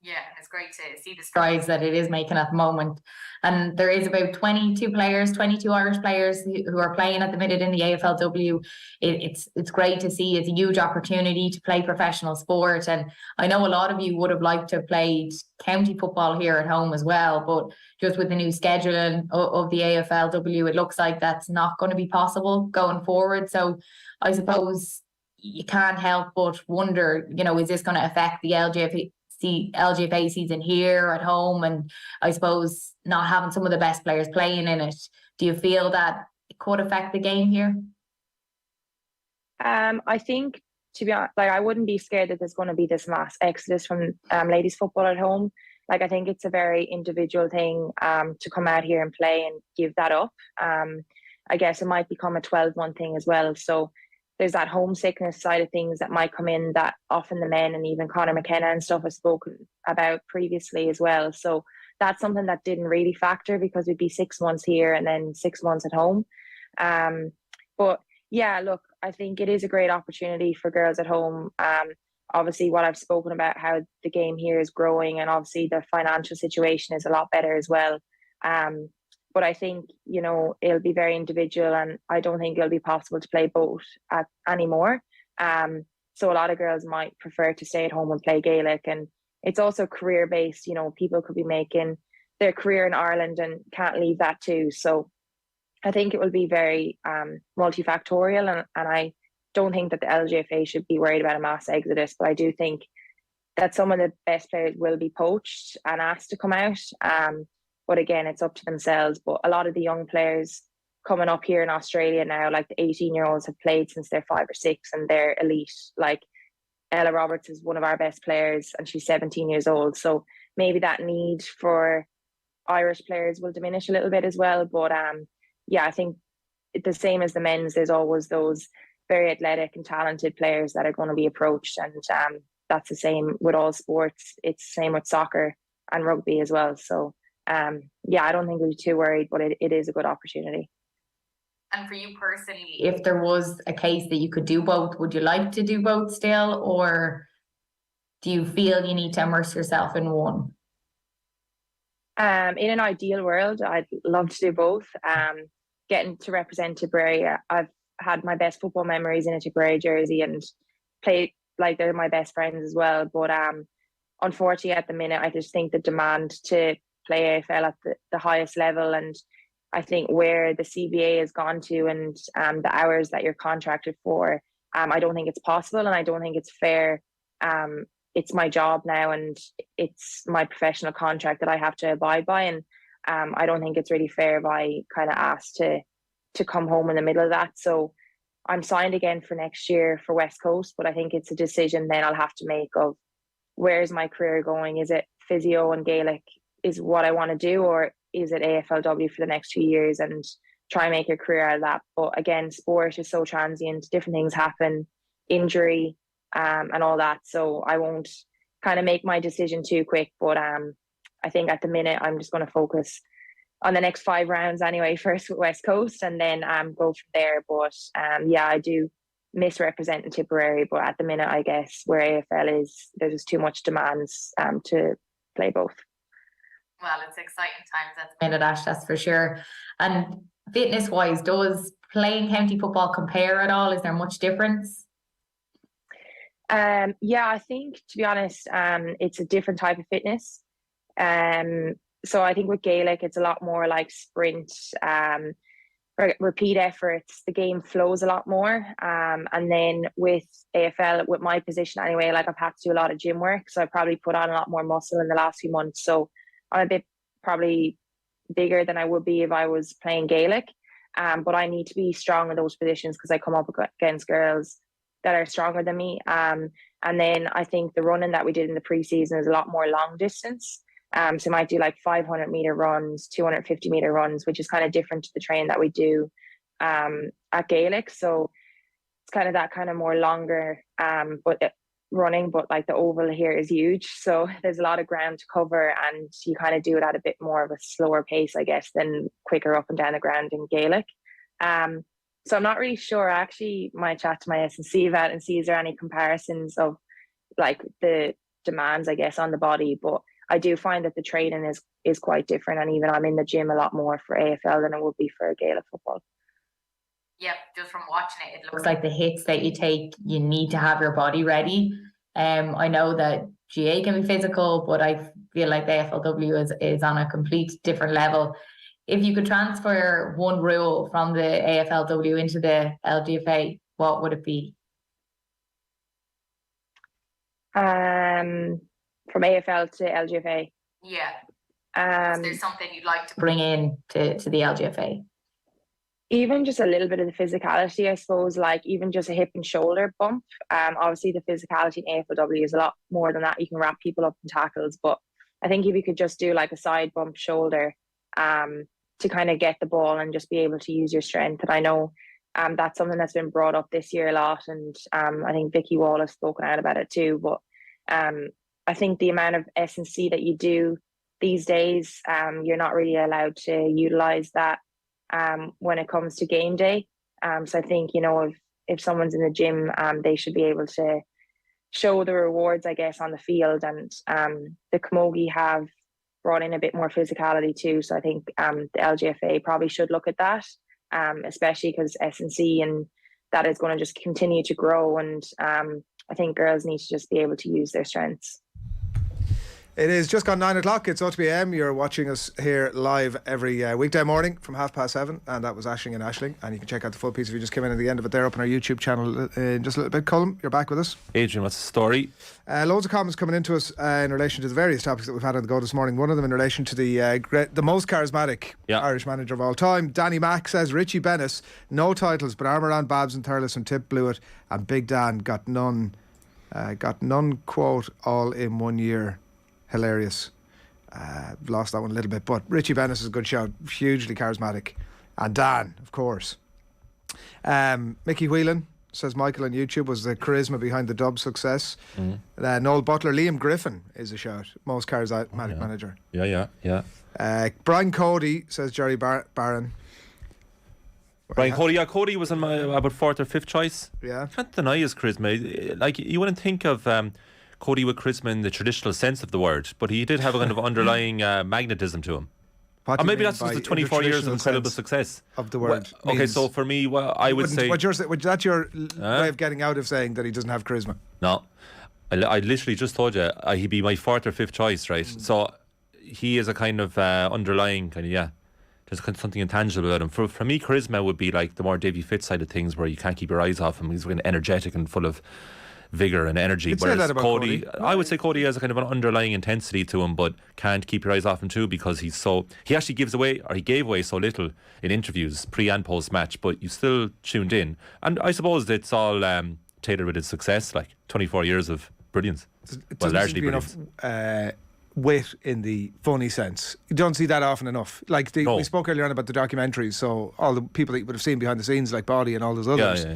Yeah, it's great to see the strides that it is making at the moment. And there is about 22 Irish players who are playing at the minute in the AFLW. It's great to see. It's a huge opportunity to play professional sport. And I know a lot of you would have liked to have played county football here at home as well, but just with the new scheduling of the AFLW, it looks like that's not going to be possible going forward. So I suppose you can't help but wonder, is this going to affect the LGFA season here at home, and I suppose not having some of the best players playing in it? Do you feel that it could affect the game here? I think, to be honest, I wouldn't be scared that there's going to be this mass exodus from ladies football at home. I think it's a very individual thing to come out here and play and give that up. I guess it might become a 12-month thing as well. So there's that homesickness side of things that might come in, that often the men and even Conor McKenna and stuff have spoken about previously as well. So that's something that didn't really factor, because we'd be 6 months here and then 6 months at home. But yeah, look, I think it is a great opportunity for girls at home. Obviously, what I've spoken about, how the game here is growing, and obviously the financial situation is a lot better as well. But I think, it'll be very individual, and I don't think it'll be possible to play both anymore. So a lot of girls might prefer to stay at home and play Gaelic. And it's also career-based. People could be making their career in Ireland and can't leave that too. So I think it will be very multifactorial. And I don't think that the LGFA should be worried about a mass exodus. But I do think that some of the best players will be poached and asked to come out. But again, it's up to themselves. But a lot of the young players coming up here in Australia now, like the 18-year-olds, have played since they're 5 or 6 and they're elite. Like Ella Roberts is one of our best players and she's 17 years old. So maybe that need for Irish players will diminish a little bit as well. But I think the same as the men's, there's always those very athletic and talented players that are going to be approached. And that's the same with all sports. It's the same with soccer and rugby as well. So I don't think we'll be too worried, but it is a good opportunity. And for you personally, if there was a case that you could do both, would you like to do both still, or do you feel you need to immerse yourself in one? In an ideal world, I'd love to do both. Getting to represent Tipperary, I've had my best football memories in a Tipperary jersey and played like they're my best friends as well. But unfortunately, at the minute, I just think the demand to play AFL at the highest level, and I think where the CBA has gone to and the hours that you're contracted for, I don't think it's possible, and I don't think it's fair. It's my job now and it's my professional contract that I have to abide by, and I don't think it's really fair if I kind of asked to come home in the middle of that. So I'm signed again for next year for West Coast, but I think it's a decision then I'll have to make of where's my career going. Is it physio and Gaelic is what I want to do, or is it AFLW for the next few years and try and make a career out of that? But again, sport is so transient, different things happen, injury and all that. So I won't kind of make my decision too quick. But I think at the minute I'm just going to focus on the next 5 rounds anyway, first with West Coast, and then go from there. But I do miss representing Tipperary, but at the minute I guess where AFL is, there's just too much demands to play both. Well, it's exciting times at the minute, Ash, that's for sure. And fitness-wise, does playing county football compare at all? Is there much difference? I think, to be honest, it's a different type of fitness. So I think with Gaelic, it's a lot more like sprint, repeat efforts. The game flows a lot more. And then with AFL, with my position anyway, like I've had to do a lot of gym work. So I probably put on a lot more muscle in the last few months. So I'm a bit probably bigger than I would be if I was playing Gaelic. But I need to be strong in those positions because I come up against girls that are stronger than me. And then I think the running that we did in the preseason is a lot more long distance. So I might do like 500 meter runs, 250 meter runs, which is kind of different to the training that we do at Gaelic. So it's kind of that kind of more longer running, but like the oval here is huge, so there's a lot of ground to cover, and you kind of do it at a bit more of a slower pace, I guess, than quicker up and down the ground in Gaelic. So I'm not really sure. I actually might chat to my S&C about it and see is there any comparisons of like the demands, I guess, on the body. But I do find that the training is quite different, and even I'm in the gym a lot more for AFL than it would be for Gaelic football. Yep, just from watching it, it looks like the hits that you take, you need to have your body ready. I know that GA can be physical, but I feel like the AFLW is on a complete different level. If you could transfer one rule from the AFLW into the LGFA, what would it be? From AFL to LGFA? Yeah. Is there something you'd like to bring in to the LGFA? Even just a little bit of the physicality, I suppose, like even just a hip and shoulder bump. Obviously the physicality in AFLW is a lot more than that. You can wrap people up in tackles, but I think if you could just do like a side bump shoulder to kind of get the ball and just be able to use your strength. And I know that's something that's been brought up this year a lot, and I think Vicky Wall has spoken out about it too. But I think the amount of S&C that you do these days, you're not really allowed to utilise that when it comes to game day. So I think, you know, if someone's in the gym, they should be able to show the rewards, I guess, on the field. And the Camogie have brought in a bit more physicality too. So I think the LGFA probably should look at that, especially because S&C and that is going to just continue to grow. And I think girls need to just be able to use their strengths. It is just gone 9 o'clock. It's OTB AM. You're watching us here live every weekday morning from 7:30, and that was Adrian and Aisling. And you can check out the full piece if you just came in at the end of it there up on our YouTube channel in just a little bit. Colm, you're back with us. Adrian, what's the story? Loads of comments coming into us in relation to the various topics that we've had on the go this morning. One of them in relation to the most charismatic Irish manager of all time. Danny Mack says Richie Bennis, no titles, but Armoran, Babs and Thurles and Tip blew it, and Big Dan got none, quote, all in 1 year. Hilarious. Lost that one a little bit, but Richie Bennis is a good shout, hugely charismatic. And Dan, of course. Mickey Whelan says Michael on YouTube was the charisma behind the Dub success. Noel Butler, Liam Griffin is a shout, most charismatic manager. Yeah. Brian Cody says Jerry Barron. Brian Cody, Cody was in my about fourth or fifth choice. Yeah, can't deny his charisma. Like, you wouldn't think of Cody with charisma in the traditional sense of the word, but he did have a kind of underlying magnetism to him. Or maybe that's just the 24 years of incredible success of the word. Okay, so for me, I would say that's your way of getting out of saying that he doesn't have charisma. No, I literally just told you he'd be my fourth or fifth choice, right? So he is a kind of underlying kind of there's something intangible about him. For me, charisma would be like the more Davy Fitz side of things, where you can't keep your eyes off him. He's kind of energetic and full of vigour and energy. Whereas Cody, I would say Cody has a kind of an underlying intensity to him, but can't keep your eyes off him too, because he actually he gave away so little in interviews pre and post match, but you still tuned in. And I suppose it's all tailored with his success, like 24 years of brilliance. It doesn't seem to be enough wit in the funny sense. You don't see that often enough. Like we spoke earlier on about the documentaries, so all the people that you would have seen behind the scenes, like Body and all those others. Yeah.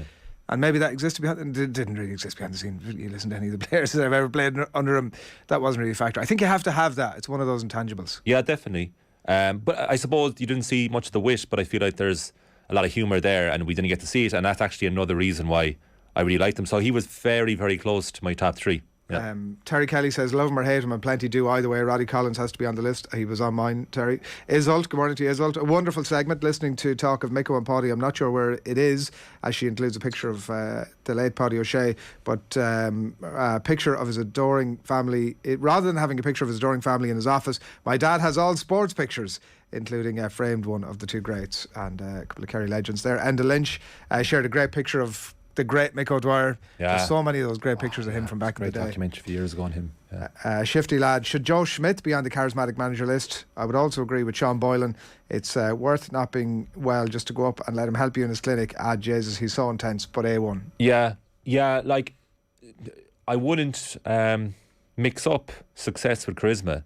And maybe that existed didn't really exist behind the scenes. You listen to any of the players that have ever played under him, that wasn't really a factor. I think you have to have that. It's one of those intangibles. Yeah, definitely. But I suppose you didn't see much of the wit, but I feel like there's a lot of humour there, and we didn't get to see it, and that's actually another reason why I really liked him. So he was very, very close to my top three. Yeah. Terry Kelly says love him or hate him, and plenty do either way. Roddy Collins has to be on the list. He was on mine, Terry. Isolt, good morning to you, Isolt. A wonderful segment listening to talk of Miko and Paddy. I'm not sure where it is, as she includes a picture of the late Paddy O'Shea, but a picture of his adoring family. Rather than having a picture of his adoring family in his office, my dad has all sports pictures, including a framed one of the two greats and a couple of Kerry legends there. Enda Lynch shared a great picture of the great Mick O'Dwyer. There's so many of those great pictures of him from back in the day. Documentary a few years ago on him. Shifty lad. Should Joe Schmidt be on the charismatic manager list? I would also agree with Sean Boylan. It's worth not being well just to go up and let him help you in his clinic. Jesus, he's so intense, but A1. Yeah, like, I wouldn't mix up success with charisma.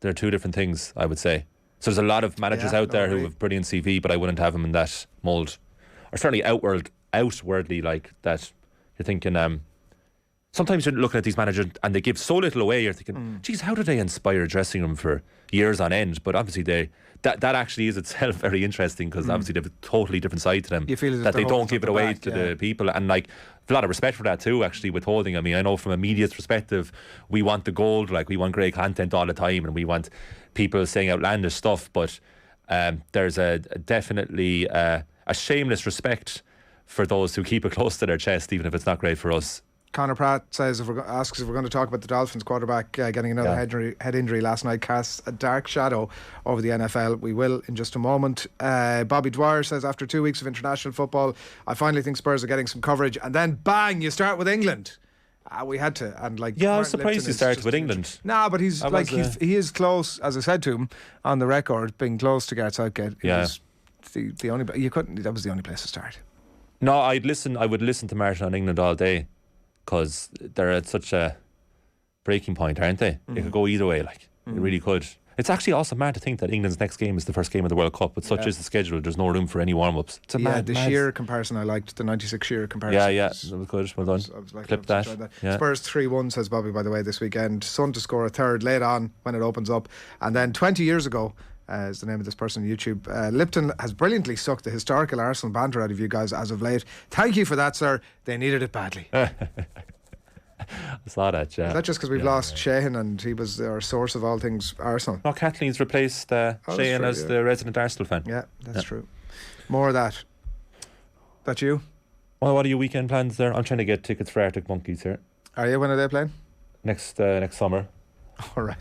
They're two different things, I would say. So there's a lot of managers out there who have brilliant CV, but I wouldn't have them in that mould. Or certainly outward outwardly like that. You're thinking, sometimes you're looking at these managers and they give so little away. You're thinking, geez, how do they inspire a dressing room for years on end? But obviously that actually is itself very interesting, because obviously they have a totally different side to them. You feel that they don't give it away to the people, and like a lot of respect for that too. Actually, withholding. I mean, I know from a media's perspective, we want the gold, like we want great content all the time, and we want people saying outlandish stuff. But there's definitely a shameless respect for those who keep it close to their chest, even if it's not great for us. Connor Pratt says, asks if we're going to talk about the Dolphins quarterback getting another head injury last night casts a dark shadow over the NFL. We will in just a moment. Bobby Dwyer says, after 2 weeks of international football, I finally think Spurs are getting some coverage, and then bang, you start with England. We had to, and like, I was surprised you started with England. Nah, but he's like he is close, as I said to him on the record, being close to Gareth Southgate. It was the only, you couldn't. That was the only place to start. No, I would listen to Martin on England all day, because they're at such a breaking point, aren't they? It could go either way, like it really could. It's actually also mad to think that England's next game is the first game of the World Cup, but such is the schedule. There's no room for any warm-ups. It's a mad. Shearer comparison I liked, the 96 Shearer comparison. Yeah, that was good. Well done. Clip that. Spurs 3-1, says Bobby, by the way, this weekend. Sun to score a third late on when it opens up, and then 20 years ago, is the name of this person on YouTube. Lipton has brilliantly sucked the historical Arsenal banter out of you guys as of late. Thank you for that, sir. They needed it badly. I saw that, yeah. Is that just because we've lost Sheehan and he was our source of all things Arsenal? No, Kathleen's replaced Sheehan as the resident Arsenal fan. Yeah, that's true. More of that. That you? Well, what are your weekend plans there? I'm trying to get tickets for Arctic Monkeys here. Are you? When are they playing? Next summer. All right.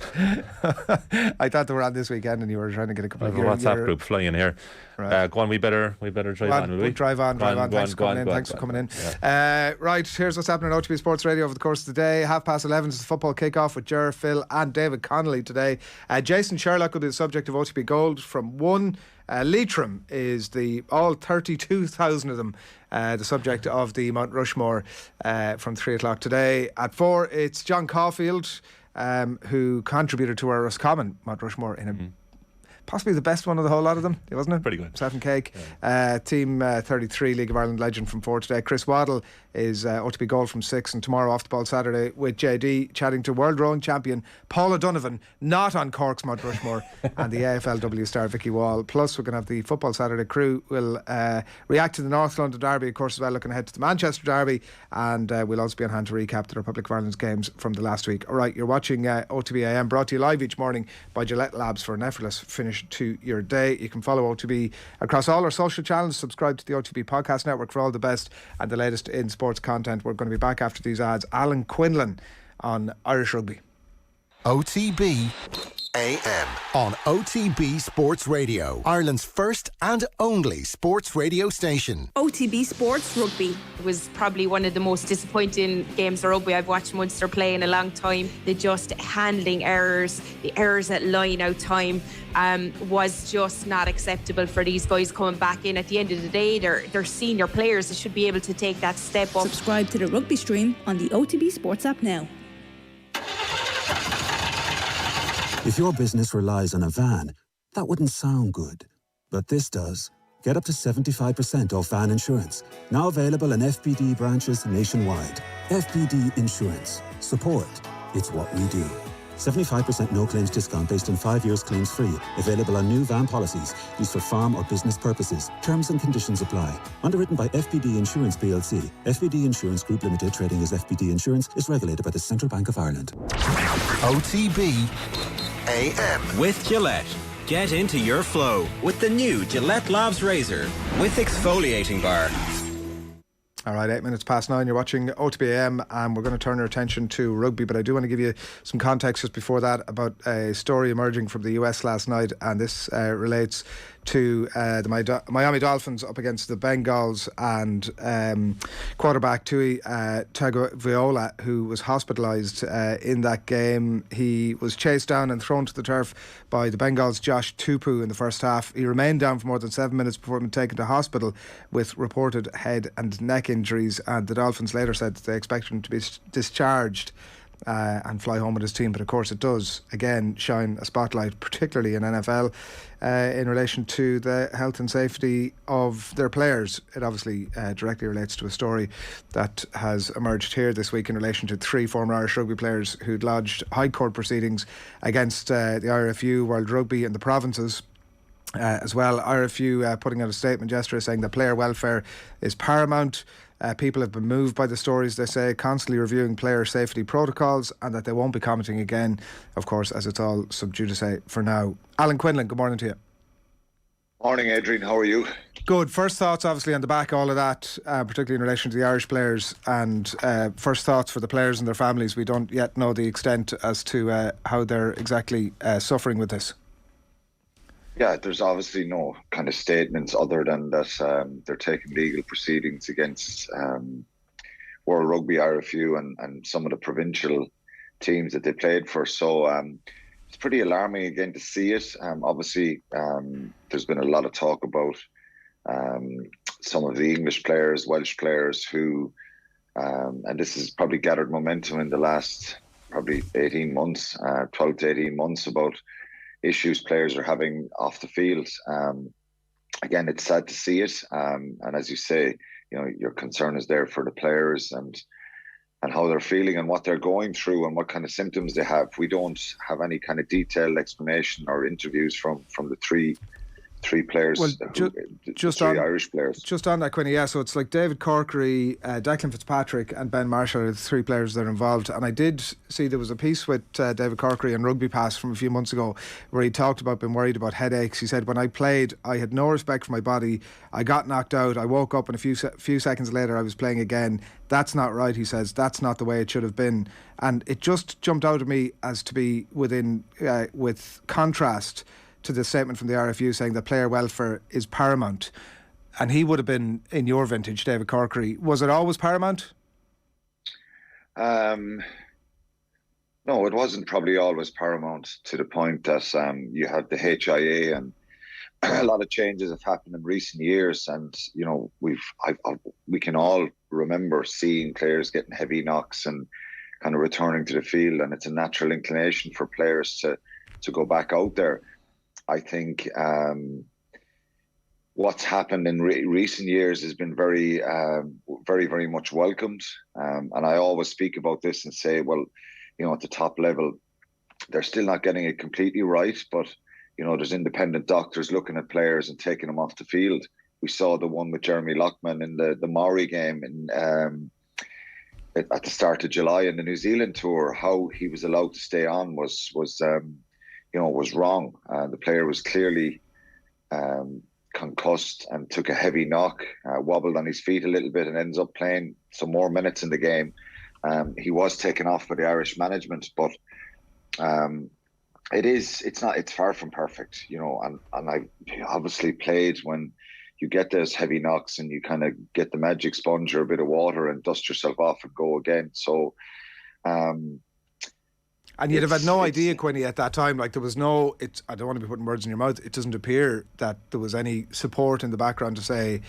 I thought they were on this weekend and you were trying to get a couple of WhatsApp group flying here. Right. Go on, we better drive on, will we? Drive on. Thanks for coming in. Right, here's what's happening on OTB Sports Radio over the course of the day. 11:30 is the football kickoff with Ger, Phil and David Connolly today. Jason Sherlock will be the subject of OTB Gold from 1. Leitrim is all 32,000 of them the subject of the Mount Rushmore from 3 o'clock today. At 4 it's John Caulfield, who contributed to our Roscommon Mount Rushmore in a possibly the best one of the whole lot of them, wasn't it? Pretty good. 7 cake. Team 33 League of Ireland legend from 4 today. Chris Waddle is OTB Gold from 6, and tomorrow off the ball Saturday with JD chatting to world rowing champion Paula Donovan, not on Cork's Mount Rushmore, and the AFLW star Vicky Wall. Plus we're going to have the football Saturday crew will react to the North London Derby, of course, as well, looking ahead to the Manchester Derby, and we'll also be on hand to recap the Republic of Ireland's games from the last week. Alright, you're watching OTB AM, brought to you live each morning by Gillette Labs for an effortless finish to your day. You can follow OTB across all our social channels, subscribe to the OTB Podcast Network for all the best and the latest in sports content. We're going to be back after these ads. Alan Quinlan on Irish Rugby. OTB AM on OTB Sports Radio, Ireland's first and only sports radio station. OTB Sports Rugby was probably one of the most disappointing games of rugby I've watched Munster play in a long time. The just handling errors, the errors at line out time was just not acceptable for these guys coming back in. At the end of the day, they're senior players. They should be able to take that step up. Subscribe to the Rugby Stream on the OTB Sports app now. If your business relies on a van, that wouldn't sound good. But this does. Get up to 75% off van insurance. Now available in FBD branches nationwide. FBD Insurance. Support. It's what we do. 75% no claims discount based on 5 years claims free. Available on new van policies. Used for farm or business purposes. Terms and conditions apply. Underwritten by FBD Insurance plc. FBD Insurance Group Limited, trading as FBD Insurance, is regulated by the Central Bank of Ireland. OTB AM. With Gillette. Get into your flow with the new Gillette Labs Razor with exfoliating bar. All right, 9:08. You're watching OTB AM, and we're going to turn our attention to rugby, but I do want to give you some context just before that about a story emerging from the US last night, and this relates to the Miami Dolphins up against the Bengals, and quarterback Tui Tagovailoa, who was hospitalised in that game. He was chased down and thrown to the turf by the Bengals' Josh Tupou in the first half. He remained down for more than 7 minutes before being taken to hospital with reported head and neck injuries, and the Dolphins later said that they expect him to be discharged and fly home with his team. But of course it does again shine a spotlight, particularly in NFL, in relation to the health and safety of their players. It obviously directly relates to a story that has emerged here this week in relation to 3 former Irish rugby players who'd lodged high court proceedings against the IRFU, World Rugby and the provinces. As well, IRFU putting out a statement yesterday saying that player welfare is paramount. People have been moved by the stories, they say, constantly reviewing player safety protocols, and that they won't be commenting again, of course, as it's all sub judice for now. Alan Quinlan, good morning to you. Morning, Adrian. How are you? Good. First thoughts, obviously, on the back of all of that, particularly in relation to the Irish players, and first thoughts for the players and their families. We don't yet know the extent as to how they're exactly suffering with this. Yeah, there's obviously no kind of statements other than that they're taking legal proceedings against World Rugby, IRFU and some of the provincial teams that they played for. So it's pretty alarming again to see it. Obviously, there's been a lot of talk about some of the English players, Welsh players who, and this has probably gathered momentum in the last probably 18 months, 12 to 18 months about issues players are having off the field. Again, it's sad to see it. And as you say, you know, your concern is there for the players and how they're feeling and what they're going through and what kind of symptoms they have. We don't have any kind of detailed explanation or interviews from the three players, well, just three on, Irish players. Just on that, Quinny, yeah, so it's like David Corkery, Declan Fitzpatrick and Ben Marshall are the 3 players that are involved. And I did see there was a piece with David Corkery on Rugby Pass from a few months ago where he talked about being worried about headaches. He said, when I played, I had no respect for my body. I got knocked out. I woke up and a few seconds later I was playing again. That's not right, he says. That's not the way it should have been. And it just jumped out at me as to be with contrast to the statement from the RFU saying that player welfare is paramount. And he would have been in your vintage, David Corkery. Was it always paramount? No, it wasn't probably always paramount, to the point that you have the HIA and a lot of changes have happened in recent years. And, you know, we can all remember seeing players getting heavy knocks and kind of returning to the field. And it's a natural inclination for players to go back out there. I think what's happened in recent years has been very, very much welcomed. And I always speak about this and say, well, you know, at the top level, they're still not getting it completely right. But, you know, there's independent doctors looking at players and taking them off the field. We saw the one with Jeremy Lockman in the Maori game at the start of July in the New Zealand tour. How he was allowed to stay on was wrong. The player was clearly concussed and took a heavy knock, wobbled on his feet a little bit and ends up playing some more minutes in the game. He was taken off by the Irish management, but it's far from perfect, you know, and I obviously played when you get those heavy knocks and you kind of get the magic sponge or a bit of water and dust yourself off and go again. So and you'd have had no idea, Quinny, at that time. Like, there was no, I don't want to be putting words in your mouth, it doesn't appear that there was any support in the background to say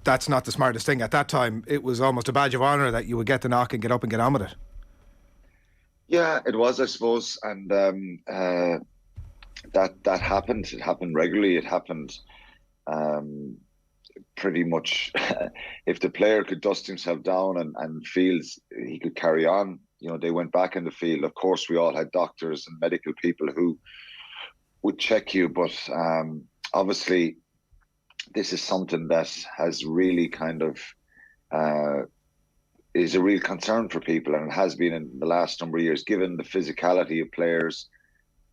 that's not the smartest thing. At that time, it was almost a badge of honour that you would get the knock and get up and get on with it. Yeah, it was, I suppose. And that happened. It happened regularly. It happened pretty much if the player could dust himself down and feels he could carry on, you know, they went back in the field. Of course, we all had doctors and medical people who would check you, but obviously this is something that has really kind of is a real concern for people, and it has been in the last number of years, given the physicality of players,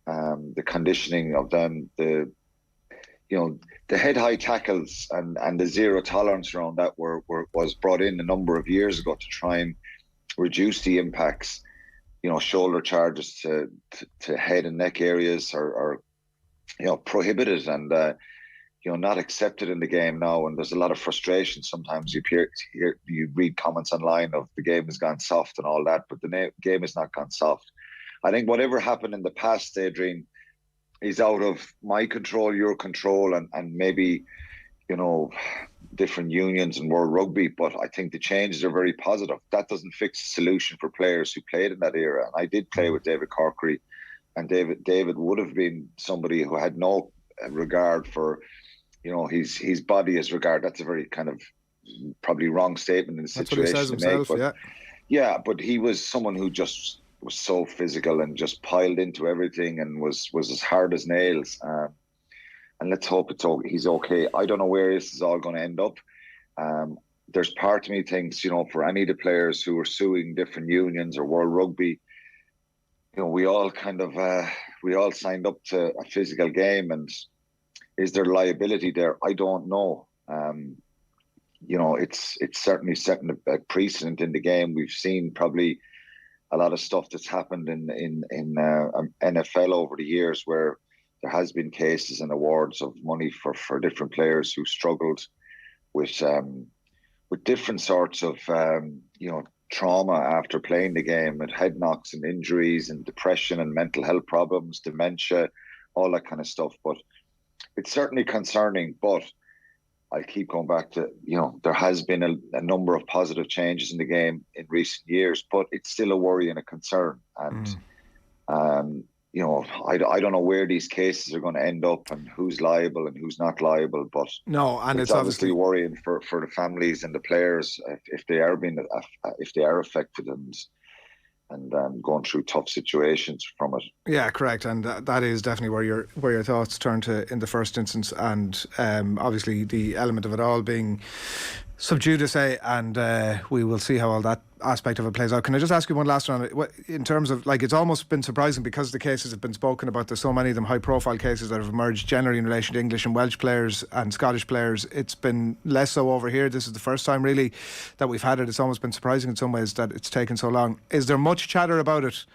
the conditioning of them, the head-high tackles and the zero tolerance around that was brought in a number of years ago to try and reduce the impacts, you know, shoulder charges to head and neck areas are you know, prohibited and you know, not accepted in the game now. And there's a lot of frustration. Sometimes you read comments online of the game has gone soft and all that, but the game has not gone soft. I think whatever happened in the past, Adrian, is out of my control, your control, and maybe, you know, different unions and World Rugby, but I think the changes are very positive. That doesn't fix the solution for players who played in that era. And I did play with David Corkery, and David would have been somebody who had no regard for, his body as regard. That's a very kind of probably wrong statement in the situation. That's what he says himself, but, yeah, but he was someone who just was so physical and just piled into everything and was as hard as nails. And let's hope he's okay. I don't know where this is all going to end up. There's part of me thinks, for any of the players who are suing different unions or World Rugby, we all kind of we all signed up to a physical game, and is there liability there? I don't know. It's certainly setting a precedent in the game. We've seen probably a lot of stuff that's happened in NFL over the years where there has been cases and awards of money for different players who struggled with different sorts of trauma after playing the game, and head knocks and injuries and depression and mental health problems, dementia, all that kind of stuff. But it's certainly concerning. But I keep going back to, there has been a number of positive changes in the game in recent years, but it's still a worry and a concern. And I don't know where these cases are going to end up and who's liable and who's not liable, but no, and it's obviously worrying for the families and the players if they are affected and going through tough situations from it. Yeah, correct, and that is definitely where your thoughts turn to in the first instance, and obviously the element of it all being sub judice, and we will see how all that aspect of it plays out. Can I just ask you one last one in terms of, it's almost been surprising because the cases have been spoken about, there's so many of them high profile cases that have emerged generally in relation to English and Welsh players and Scottish players. It's been less so over here. This is the first time really that we've had it. It's almost been surprising in some ways that it's taken so long. Is there much chatter about it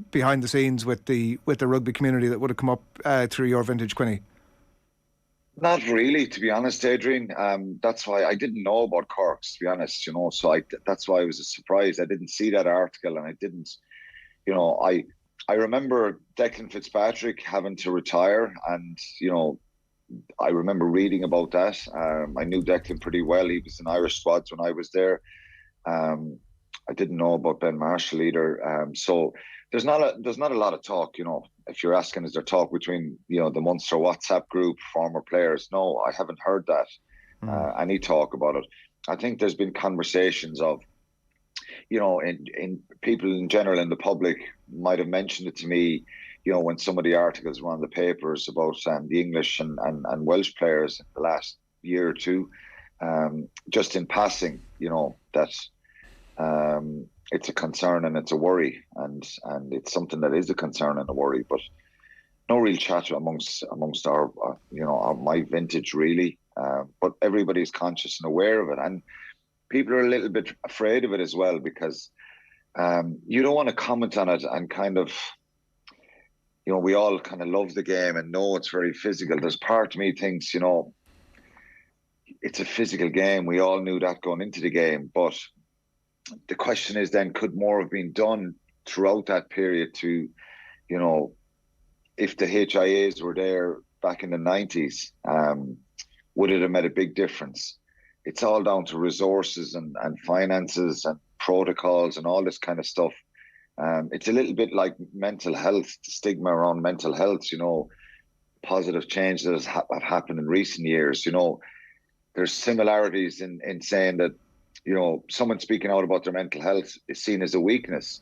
behind the scenes with the rugby community that would have come up through your vintage, Quinny? Not really, to be honest, Adrian. That's why I didn't know about Corks, to be honest, so that's why I was surprised. I didn't see that article, and I didn't, I remember Declan Fitzpatrick having to retire, and, I remember reading about that. I knew Declan pretty well. He was in Irish squads when I was there. I didn't know about Ben Marshall either. So there's not a lot of talk, If you're asking, is there talk between, the Munster WhatsApp group, former players? No, I haven't heard that. Any talk about it. I think there's been conversations of, in people in general in the public might have mentioned it to me, when some of the articles were on the papers about the English and Welsh players in the last year or two, just in passing, that it's a concern and it's a worry, and it's something that is a concern and a worry, but no real chatter amongst our my vintage really. But everybody's conscious and aware of it, and people are a little bit afraid of it as well, because you don't want to comment on it and kind of, we all kind of love the game and know it's very physical. There's part of me thinks, it's a physical game. We all knew that going into the game, but the question is then, could more have been done throughout that period to, if the HIAs were there back in the 90s, would it have made a big difference? It's all down to resources and finances and protocols and all this kind of stuff. It's a little bit like mental health, the stigma around mental health, positive change that have happened in recent years. There's similarities in saying that, someone speaking out about their mental health is seen as a weakness,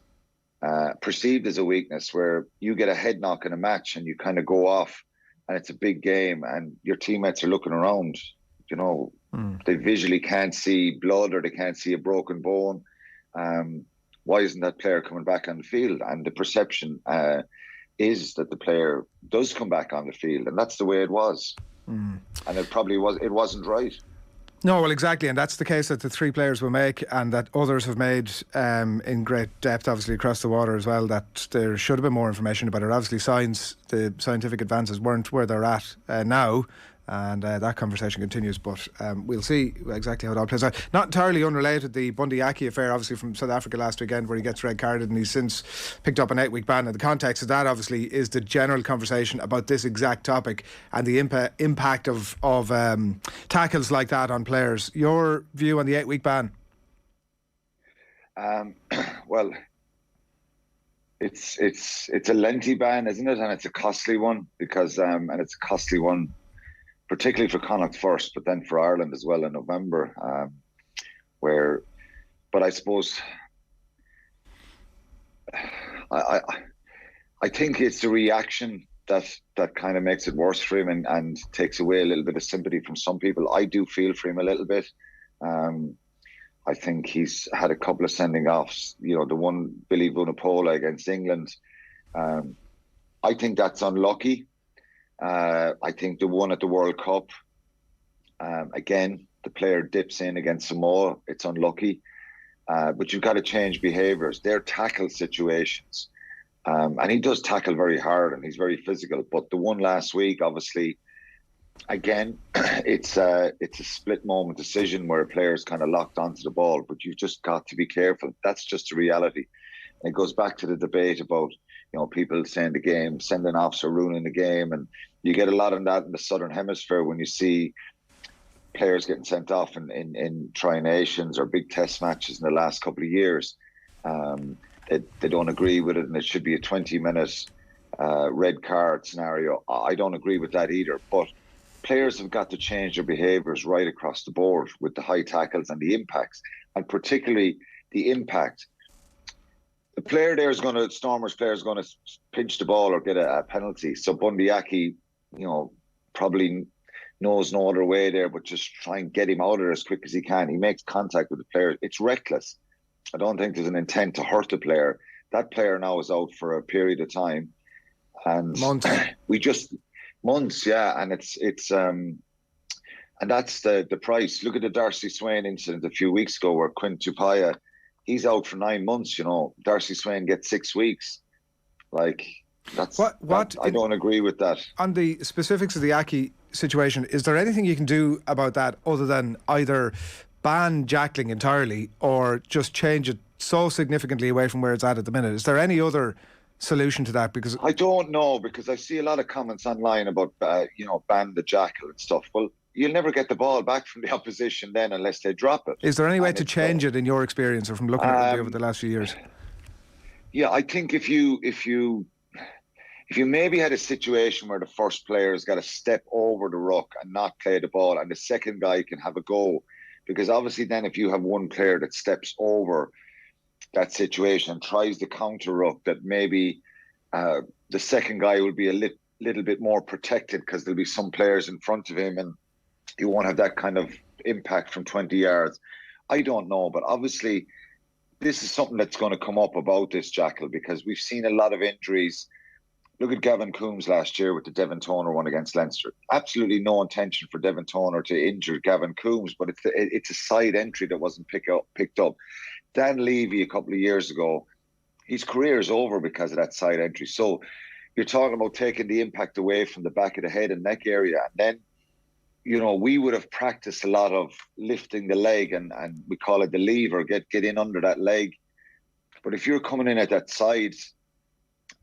perceived as a weakness, where you get a head knock in a match and you kind of go off and it's a big game and your teammates are looking around, they visually can't see blood or they can't see a broken bone. Why isn't that player coming back on the field? And the perception is that the player does come back on the field, and that's the way it was. And it wasn't right. No, well, exactly, and that's the case that the three players will make, and that others have made in great depth, obviously across the water as well, that there should have been more information about it. Obviously, the scientific advances weren't where they're at now, and that conversation continues, but we'll see exactly how that plays out. Not entirely unrelated, the Bundee Aki affair, obviously from South Africa last weekend, where he gets red carded and he's since picked up an 8-week ban, and the context of that obviously is the general conversation about this exact topic and the impact of tackles like that on players. Your view on the 8-week ban? Well, it's a lengthy ban, isn't it? And it's a costly one because and it's a costly one particularly for Connacht first, but then for Ireland as well in November. But I suppose I think it's the reaction that kind of makes it worse for him and takes away a little bit of sympathy from some people. I do feel for him a little bit. I think he's had a couple of sending offs. You know, the one Billy Vunipola against England. I think that's unlucky. I think the one at the World Cup, again, the player dips in against Samoa. It's unlucky. But you've got to change behaviours. They're tackle situations. And he does tackle very hard and he's very physical. But the one last week, obviously, again, it's a split moment decision where a player's kind of locked onto the ball, but you've just got to be careful. That's just the reality. And it goes back to the debate about, you know, people saying the game, sending offs or ruining the game. And you get a lot of that in the Southern Hemisphere when you see players getting sent off in Tri-Nations or big test matches in the last couple of years. They don't agree with it and it should be a 20-minute red card scenario. I don't agree with that either. But players have got to change their behaviours right across the board with the high tackles and the impacts, and particularly the impact. The player there is going to, Stormers player is going to pinch the ball or get a penalty. So Bundee Aki, you know, probably knows no other way there but just try and get him out of there as quick as he can. He makes contact with the player. It's reckless. I don't think there's an intent to hurt the player. That player now is out for a period of time. And months. Months, yeah. And it's and that's the price. Look at the Darcy Swain incident a few weeks ago where Quinn Tupaya, he's out for 9 months, you know. Darcy Swain gets 6 weeks. Like, that's what I don't agree with that. On the specifics of the Aki situation, is there anything you can do about that other than either ban jackling entirely or just change it so significantly away from where it's at the minute? Is there any other solution to that? Because I don't know, because I see a lot of comments online about ban the jackal and stuff. Well, you'll never get the ball back from the opposition then unless they drop it. Is there any way to change it in your experience or from looking at it over the last few years? Yeah, I think if you maybe had a situation where the first player's got to step over the ruck and not play the ball and the second guy can have a go, because obviously then if you have one player that steps over that situation and tries the counter ruck, that maybe the second guy will be a little bit more protected because there'll be some players in front of him and you won't have that kind of impact from 20 yards. I don't know, but obviously this is something that's going to come up about this jackal, because we've seen a lot of injuries. Look at Gavin Coombs last year with the Devon Toner one against Leinster. Absolutely no intention for Devon Toner to injure Gavin Coombs, but it's a side entry that wasn't picked up. Dan Levy a couple of years ago, his career is over because of that side entry. So you're talking about taking the impact away from the back of the head and neck area. And then, you know, we would have practiced a lot of lifting the leg and we call it the lever, get in under that leg. But if you're coming in at that side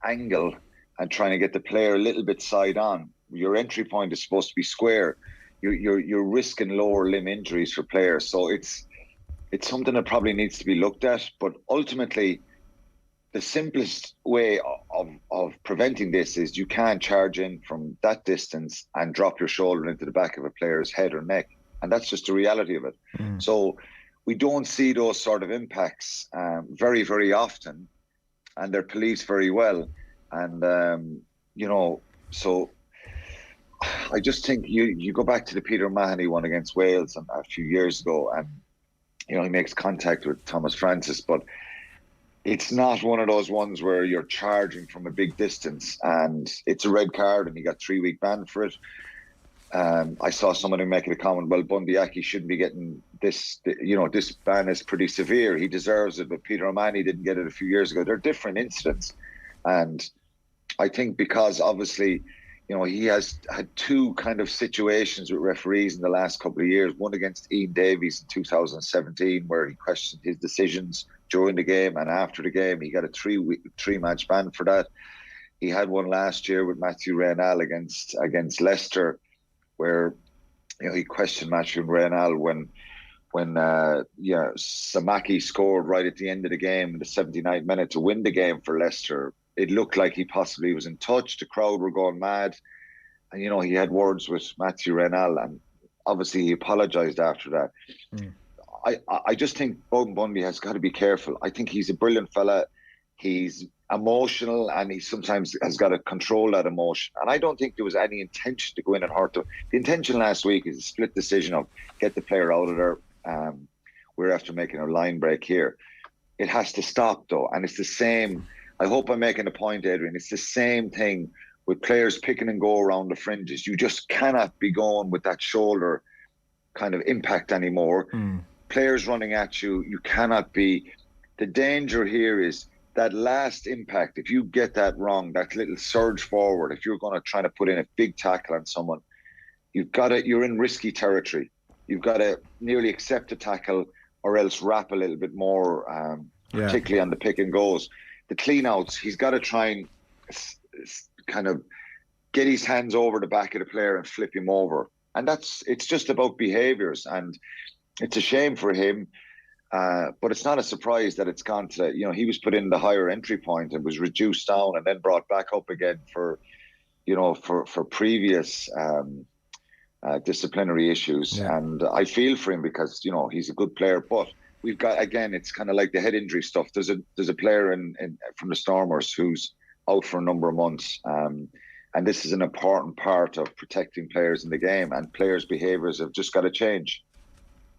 angle and trying to get the player a little bit side on, your entry point is supposed to be square. You're risking lower limb injuries for players. So it's something that probably needs to be looked at. But ultimately, the simplest way of preventing this is you can't charge in from that distance and drop your shoulder into the back of a player's head or neck. And that's just the reality of it. So we don't see those sort of impacts very, very often, and they're policed very well. And, so I just think you go back to the Peter Mahoney one against Wales a few years ago, and, he makes contact with Thomas Francis, but it's not one of those ones where you're charging from a big distance and it's a red card and you got 3-week ban for it. I saw somebody making a comment, well, Bundee Aki shouldn't be getting this, this ban is pretty severe. He deserves it, but Peter O'Mahony didn't get it a few years ago. They're different incidents. And I think because obviously he has had two kind of situations with referees in the last couple of years. One against Ian Davies in 2017, where he questioned his decisions during the game and after the game. He got a three-match ban for that. He had one last year with Matthew Reynal against Leicester, where he questioned Matthew Reynal when Samaki scored right at the end of the game in the 79th minute to win the game for Leicester. It looked like he possibly was in touch. The crowd were going mad. And, he had words with Matthew Reynal, and obviously he apologised after that. I just think Bowden Bundee has got to be careful. I think he's a brilliant fella. He's emotional, and he sometimes has got to control that emotion. And I don't think there was any intention to go in and hurt him. The intention last week is a split decision of get the player out of there. We're after making a line break here. It has to stop, though. And it's the same. I hope I'm making a point, Adrian. It's the same thing with players picking and go around the fringes. You just cannot be going with that shoulder kind of impact anymore. Players running at you, you cannot be. The danger here is that last impact. If you get that wrong, that little surge forward, if you're going to try to put in a big tackle on someone, you're in risky territory. You've got to nearly accept a tackle or else wrap a little bit more, particularly on the pick and goes. The clean outs, he's got to try and kind of get his hands over the back of the player and flip him over. And it's just about behaviours. And it's a shame for him, but it's not a surprise that it's gone to, he was put in the higher entry point and was reduced down and then brought back up again for previous disciplinary issues. And I feel for him because, he's a good player, but we've got, again, it's kind of like the head injury stuff. There's a player from the Stormers who's out for a number of months. And this is an important part of protecting players in the game, and players' behaviours have just got to change.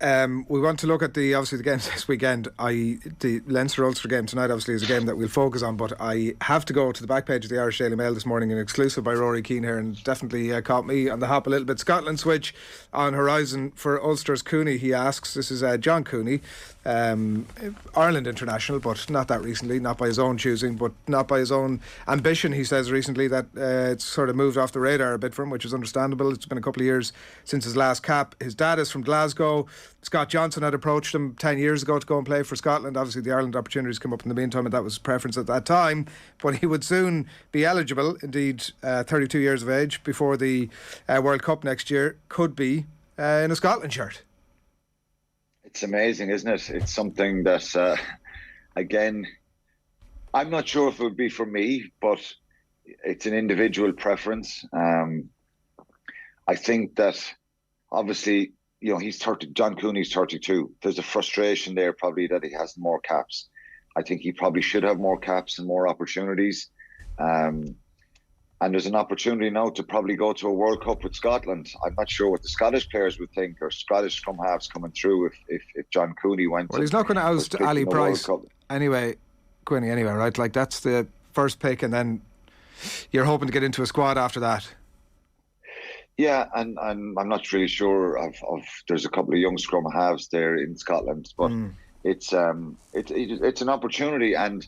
We want to look at the games this weekend. The Leinster-Ulster game tonight obviously is a game that we'll focus on, but I have to go to the back page of the Irish Daily Mail this morning, an exclusive by Rory Keane here, and definitely caught me on the hop a little bit. Scotland switch on horizon for Ulster's Cooney, he asks. This is John Cooney, Ireland international, but not that recently, not by his own choosing, but not by his own ambition. He says recently that it's sort of moved off the radar a bit for him, which is understandable. It's been a couple of years since his last cap. His dad is from Glasgow. Scott Johnson had approached him 10 years ago to go and play for Scotland. Obviously the Ireland opportunities came up in the meantime, and that was preference at that time, but he would soon be eligible, indeed 32 years of age, before the World Cup next year. Could be in a Scotland shirt. It's amazing, isn't it? It's something that again, I'm not sure if it would be for me, but it's an individual preference. I think that obviously, he's 30. John Cooney's 32. There's a frustration there probably that he has more caps. I think he probably should have more caps and more opportunities. And there's an opportunity now to probably go to a World Cup with Scotland. I'm not sure what the Scottish players would think, or Scottish scrum halves coming through if John Cooney went. Well, he's not going to oust Ali Price anyway, Quinny, anyway, right? Like, that's the first pick, and then you're hoping to get into a squad after that. Yeah, and I'm not really sure of there's a couple of young scrum halves there in Scotland, but it's an opportunity. And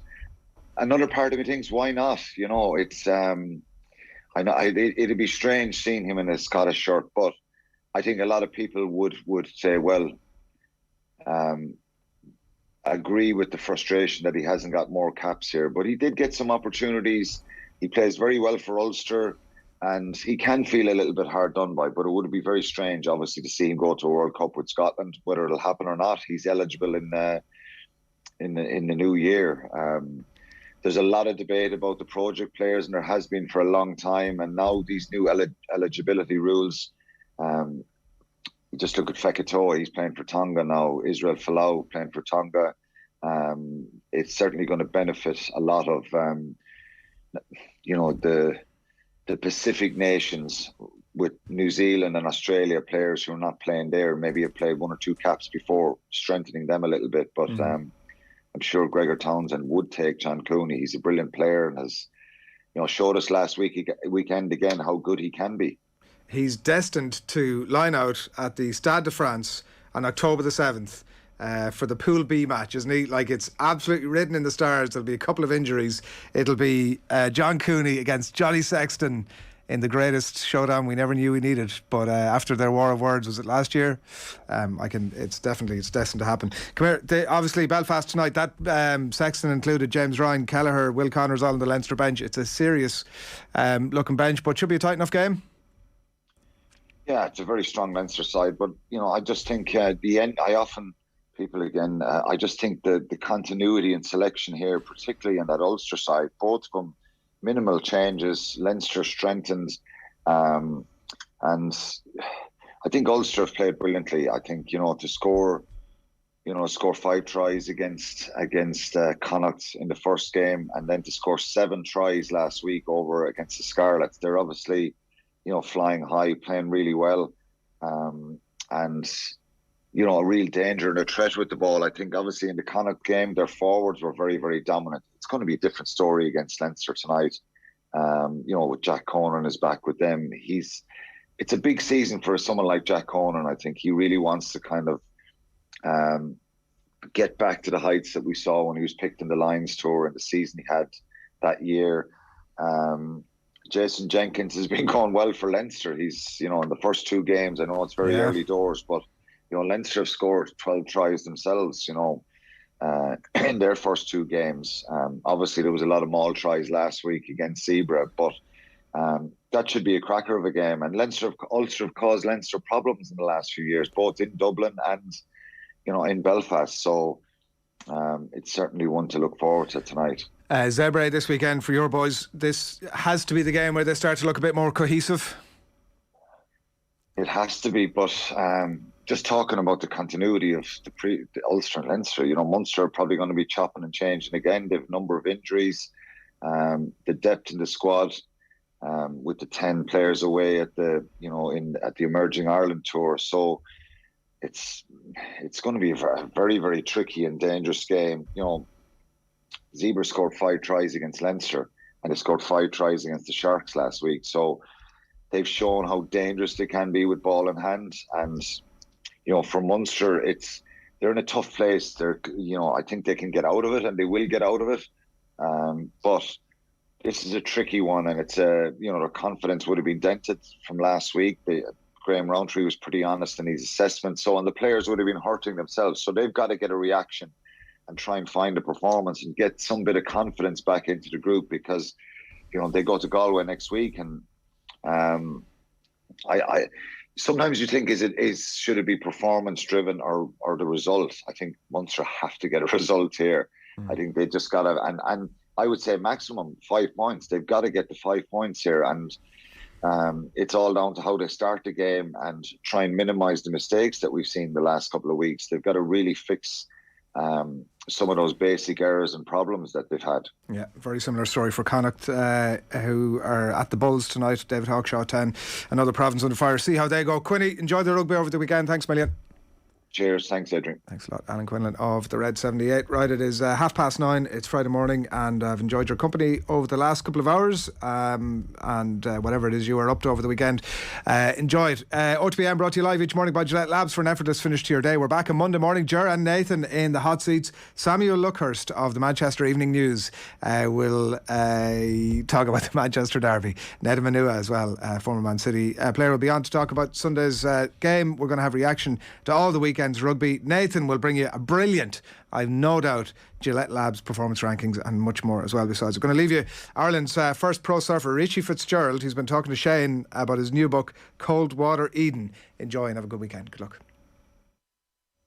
another part of me thinks, why not? It's I know it'd be strange seeing him in a Scottish shirt, but I think a lot of people would say, well, agree with the frustration that he hasn't got more caps here, but he did get some opportunities. He plays very well for Ulster, and he can feel a little bit hard done by, but it would be very strange, obviously, to see him go to a World Cup with Scotland. Whether it'll happen or not, he's eligible in the new year. There's a lot of debate about the project players, and there has been for a long time. And now these new eligibility rules, just look at Fekitoa, he's playing for Tonga now. Israel Folau playing for Tonga. It's certainly going to benefit a lot of, the Pacific nations, with New Zealand and Australia players who are not playing there, maybe have played one or two caps before, strengthening them a little bit. But I'm sure Gregor Townsend would take John Cooney. He's a brilliant player and has, showed us last weekend again how good he can be. He's destined to line out at the Stade de France on October the 7th for the Pool B match, isn't he? Like, it's absolutely written in the stars. There'll be a couple of injuries. It'll be John Cooney against Johnny Sexton in the greatest showdown we never knew we needed. But after their war of words, was it last year? It's destined to happen. Come here. Obviously, Belfast tonight. That Sexton included James Ryan, Kelleher, Will Connors all on the Leinster bench. It's a serious looking bench, but should be a tight enough game. Yeah, it's a very strong Leinster side, but I just think the end. I just think the continuity and selection here, particularly on that Ulster side, both of them minimal changes. Leinster strengthened, and I think Ulster have played brilliantly. I think to score 5 tries against Connacht in the first game, and then to score 7 tries last week over against the Scarlets. They're obviously flying high, playing really well, and a real danger and a threat with the ball. I think obviously in the Connacht game, their forwards were very, very dominant. It's going to be a different story against Leinster tonight. With Jack Conan is back with them. It's a big season for someone like Jack Conan. I think he really wants to kind of get back to the heights that we saw when he was picked in the Lions tour and the season he had that year. Jason Jenkins has been going well for Leinster. He's, in the first 2 games, I know it's very early doors, but Leinster have scored 12 tries themselves, in their first 2 games. Obviously, there was a lot of maul tries last week against Zebra, but that should be a cracker of a game. And Ulster have caused Leinster problems in the last few years, both in Dublin and, in Belfast. So it's certainly one to look forward to tonight. Zebre this weekend for your boys. This has to be the game where they start to look a bit more cohesive. It has to be, but just talking about the continuity of the Ulster and Leinster, Munster are probably going to be chopping and changing again. They've a number of injuries, the depth in the squad, with the 10 players away at the Emerging Ireland tour. So it's going to be a very, very tricky and dangerous game. Zebra scored 5 tries against Leinster, and they scored 5 tries against the Sharks last week. So they've shown how dangerous they can be with ball in hand. And for Munster, they're in a tough place. I think they can get out of it, and they will get out of it. But this is a tricky one, and it's their confidence would have been dented from last week. Graham Rowntree was pretty honest in his assessment, and the players would have been hurting themselves. So they've got to get a reaction and try and find a performance and get some bit of confidence back into the group, because they go to Galway next week, and I sometimes you think should it be performance driven or the result? I think Munster have to get a result here. I think they just got to, and I would say maximum 5 points. They've got to get the 5 points here, and it's all down to how they start the game and try and minimise the mistakes that we've seen the last couple of weeks. They've got to really fix some of those basic errors and problems that they've had. Yeah, very similar story for Connacht, who are at the Bulls tonight. David Hawkshaw 10, another province under fire. See how they go. Quinny, enjoy the rugby over the weekend. Thanks a million. Cheers. Thanks, Adrian. Thanks a lot. Alan Quinlan of the Red 78. Right, it is 9:30. It's Friday morning, and I've enjoyed your company over the last couple of hours, and whatever it is you are up to over the weekend, enjoy it. OTBAM brought to you live each morning by Gillette Labs for an effortless finish to your day. We're back on Monday morning. Ger and Nathan in the hot seats. Samuel Luckhurst of the Manchester Evening News will talk about the Manchester Derby. Neda Manua as well, former Man City player, will be on to talk about Sunday's game. We're going to have reaction to all the weekend's rugby. Nathan will bring you a brilliant, I've no doubt, Gillette Labs performance rankings and much more as well. Besides, we're going to leave you Ireland's first pro surfer, Richie Fitzgerald. He's been talking to Shane about his new book, Cold Water Eden. Enjoy and have a good weekend. Good luck.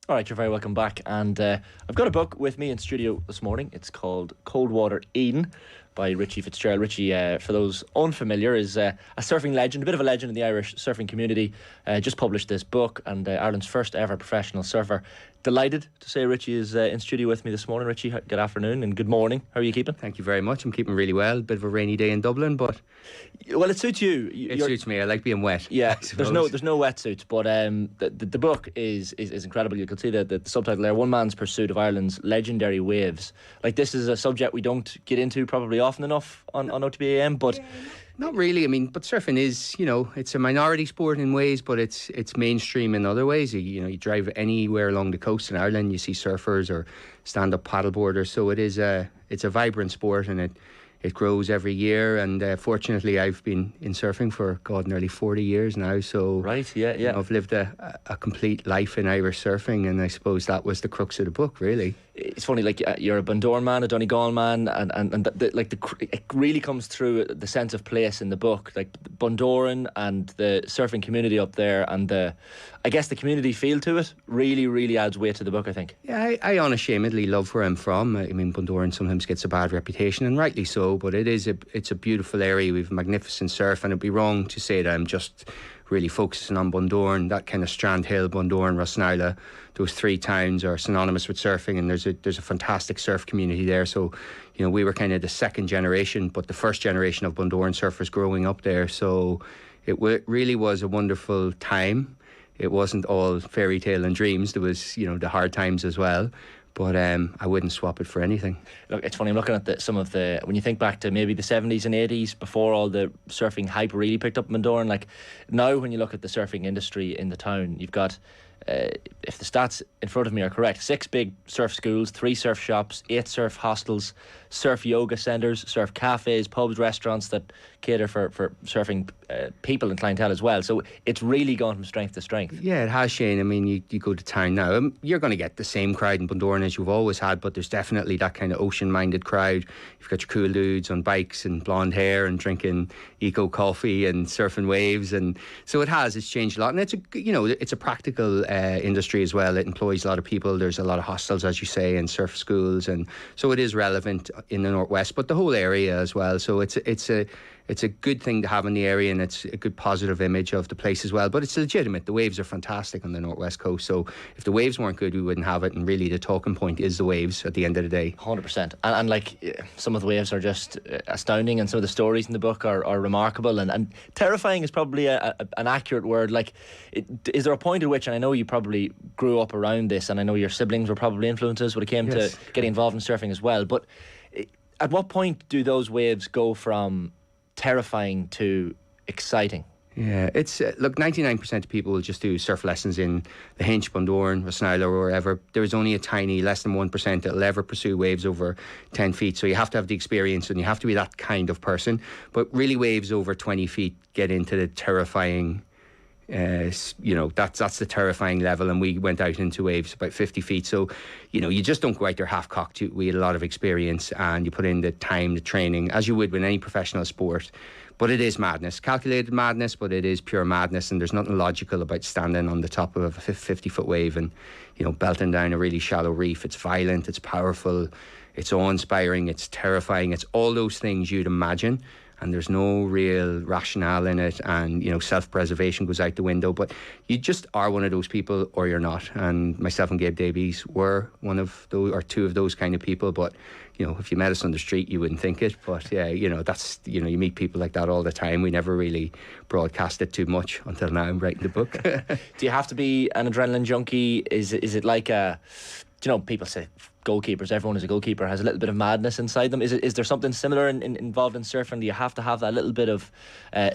Alright, you're very welcome back, and I've got a book with me in studio this morning. It's called Cold Water Eden by Richie Fitzgerald. Richie, for those unfamiliar, is a surfing legend, a bit of a legend in the Irish surfing community. Just published this book, and Ireland's first ever professional surfer. Delighted to say Richie is in studio with me this morning. Richie, good afternoon and good morning. How are you keeping? Thank you very much. I'm keeping really well. Bit of a rainy day in Dublin, but well, it suits you. It suits me. I like being wet. Yeah, there's no wetsuits, but the book is incredible. You can see the subtitle there: One Man's Pursuit of Ireland's Legendary Waves. Like, this is a subject we don't get into probably often enough on OTB AM, but. Not really. I mean, but surfing is, it's a minority sport in ways, but it's mainstream in other ways. You drive anywhere along the coast in Ireland, you see surfers or stand-up paddleboarders. So it's a vibrant sport, and it it grows every year, and fortunately I've been in surfing for nearly 40 years now, so I've lived a complete life in Irish surfing, and I suppose that was the crux of the book, really. It's funny, like you're a Bundoran man, a Donegal man, and it really comes through the sense of place in the book, like Bundoran and the surfing community up there, and I guess the community feel to it really adds weight to the book, I think. Yeah, I unashamedly love where I'm from. I mean, Bundoran sometimes gets a bad reputation, and rightly so, but it's a beautiful area. We've magnificent surf, and it'd be wrong to say that I'm just really focusing on Bundoran. That kind of Strand Hill, Bundoran, Rossnila, those 3 towns are synonymous with surfing, and there's a fantastic surf community there. So, we were kind of the second generation, but the first generation of Bundoran surfers growing up there. So it really was a wonderful time. It wasn't all fairy tale and dreams. There was, the hard times as well. But I wouldn't swap it for anything. Look, it's funny, I'm looking at when you think back to maybe the 70s and 80s, before all the surfing hype really picked up in Bundoran, like now when you look at the surfing industry in the town, you've got, if the stats in front of me are correct, 6 big surf schools, 3 surf shops, 8 surf hostels, surf yoga centres, surf cafes, pubs, restaurants that cater for surfing people and clientele as well. So it's really gone from strength to strength. Yeah, it has, Shane. I mean, you go to town now, you're going to get the same crowd in Bundoran as you've always had, but there's definitely that kind of ocean-minded crowd. You've got your cool dudes on bikes and blonde hair and drinking eco coffee and surfing waves, and so it's changed a lot. And it's a practical industry as well. It employs a lot of people. There's a lot of hostels, as you say, and surf schools, and so it is relevant in the northwest, but the whole area as well. So it's a good thing to have in the area, and it's a good positive image of the place as well. But it's legitimate. The waves are fantastic on the northwest coast. So if the waves weren't good, we wouldn't have it. And really, the talking point is the waves at the end of the day. 100%. And like some of the waves are just astounding, and some of the stories in the book are remarkable. And terrifying is probably an accurate word. Like, is there a point at which, and I know you probably grew up around this, and I know your siblings were probably influences when it came to getting involved in surfing as well. But at what point do those waves go from terrifying to exciting? Yeah, it's look, 99% of people will just do surf lessons in the Hinch, Bundoran, Rossnila or wherever. There's only a tiny, less than 1% that will ever pursue waves over 10 feet. So you have to have the experience, and you have to be that kind of person. But really, waves over 20 feet get into the terrifying, that's the terrifying level. And we went out into waves about 50 feet. So, you just don't go out there half-cocked. We had a lot of experience, and you put in the time, the training, as you would with any professional sport. But it is madness, calculated madness, but it is pure madness, and there's nothing logical about standing on the top of a 50-foot wave and, belting down a really shallow reef. It's violent, it's powerful, it's awe-inspiring, it's terrifying, it's all those things you'd imagine, and there's no real rationale in it, and, self-preservation goes out the window. But you just are one of those people, or you're not, and myself and Gabe Davies were one of those, or two of those kind of people. But if you met us on the street, you wouldn't think it. But yeah, that's, you meet people like that all the time. We never really broadcast it too much until now I'm writing the book. Do you have to be an adrenaline junkie? Is it like people say goalkeepers, everyone is a goalkeeper, has a little bit of madness inside them. Is there something similar involved in surfing? Do you have to have that little bit of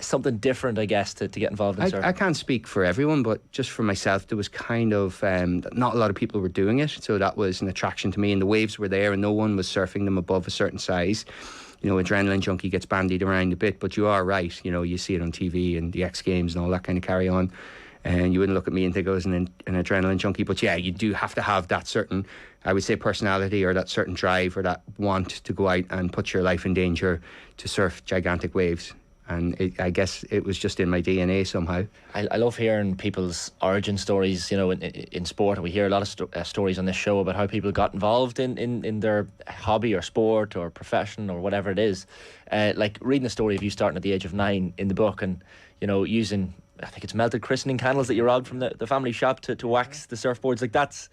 something different, I guess, to get involved in surfing? I can't speak for everyone, but just for myself, there was kind of not a lot of people were doing it, so that was an attraction to me. And the waves were there, and no one was surfing them above a certain size. Adrenaline junkie gets bandied around a bit, but you are right. You see it on TV and the X Games and all that kind of carry on. And you wouldn't look at me and think I was an adrenaline junkie. But yeah, you do have to have that certain, I would say, personality, or that certain drive, or that want to go out and put your life in danger to surf gigantic waves. And I guess it was just in my DNA somehow. I love hearing people's origin stories, in sport. And we hear a lot of stories on this show about how people got involved in their hobby or sport or profession or whatever it is. Like reading the story of you starting at the age of 9 in the book, and, using, I think it's melted christening candles that you robbed from the family shop to wax the surfboards. Like that's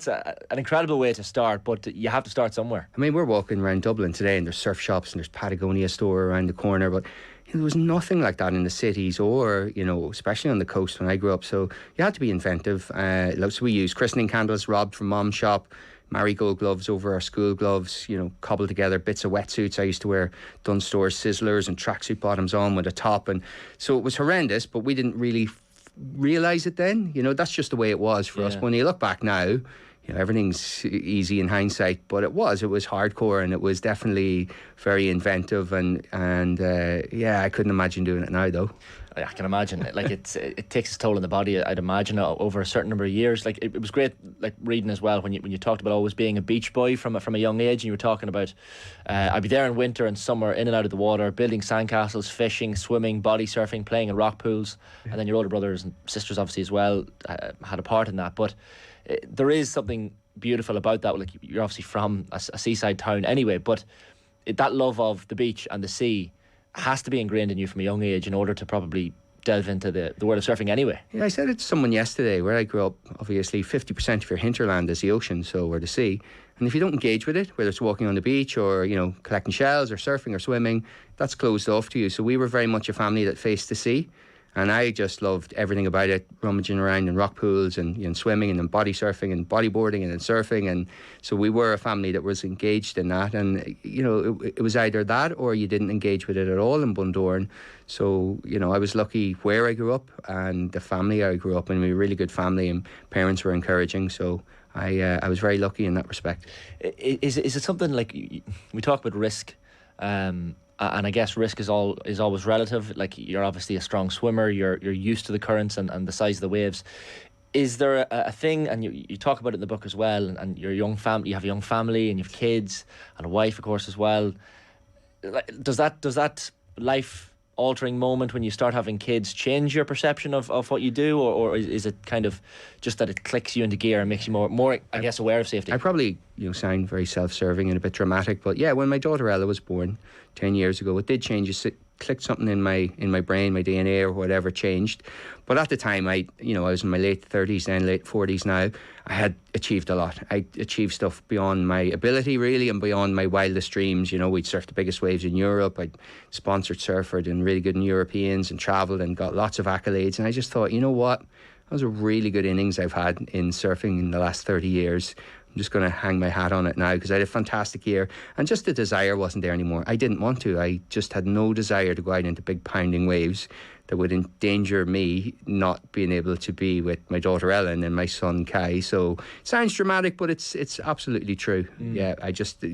an incredible way to start, but you have to start somewhere. I mean, we're walking around Dublin today, and there's surf shops and there's Patagonia store around the corner, but there was nothing like that in the cities, or especially on the coast when I grew up. So you had to be inventive. So we used christening candles robbed from mom's shop, marigold gloves over our school gloves, cobbled together bits of wetsuits. I used to wear Dunstores Sizzlers and tracksuit bottoms on with a top, and so it was horrendous, but we didn't really realise it then. That's just the way it was for us. When you look back now, everything's easy in hindsight, but it was hardcore, and it was definitely very inventive, and I couldn't imagine doing it now though. I can imagine. Like it takes its toll on the body, I'd imagine, over a certain number of years. Like it was great, like reading as well when you talked about always being a beach boy from a young age, and you were talking about I'd be there in winter and summer, in and out of the water, building sandcastles, fishing, swimming, body surfing, playing in rock pools, and then your older brothers and sisters obviously as well had a part in that. But there is something beautiful about that. Like, you're obviously from a seaside town anyway, but that love of the beach and the sea has to be ingrained in you from a young age in order to probably delve into the world of surfing anyway. Yeah, I said it to someone yesterday. Where I grew up, obviously 50% of your hinterland is the ocean, or the sea. And if you don't engage with it, whether it's walking on the beach or, collecting shells or surfing or swimming, that's closed off to you. So we were very much a family that faced the sea. And I just loved everything about it, rummaging around in rock pools and swimming and then body surfing and bodyboarding and then surfing. And so we were a family that was engaged in that. And, it was either that or you didn't engage with it at all in Bundoran. So, I was lucky where I grew up and the family I grew up in. We were a really good family and parents were encouraging. So I was very lucky in that respect. Is it something like, we talk about risk, and I guess risk is always relative. Like, you're obviously a strong swimmer, you're used to the currents and the size of the waves. Is there a thing, and you talk about it in the book as well, and your young family, you have a young family and you have kids and a wife, of course, as well. Does that life altering moment when you start having kids change your perception of what you do, or is it kind of just that it clicks you into gear and makes you more I guess, aware of safety? I probably sound very self-serving and a bit dramatic, but yeah, when my daughter Ella was born 10 years ago, it did change. It clicked something in my brain, my DNA or whatever changed. But at the time, I was in my late 30s, then late 40s now. I had achieved a lot. I achieved stuff beyond my ability, really, and beyond my wildest dreams. We'd surfed the biggest waves in Europe. I'd sponsored surfers and really good in Europeans and travelled and got lots of accolades. And I just thought, you know what? That was a really good innings I've had in surfing in the last 30 years. I'm just going to hang my hat on it now because I had a fantastic year, and just the desire wasn't there anymore. I didn't want to. I just had no desire to go out into big pounding waves that would endanger me not being able to be with my daughter Ellen and my son Kai. So it sounds dramatic, but it's absolutely true. Yeah,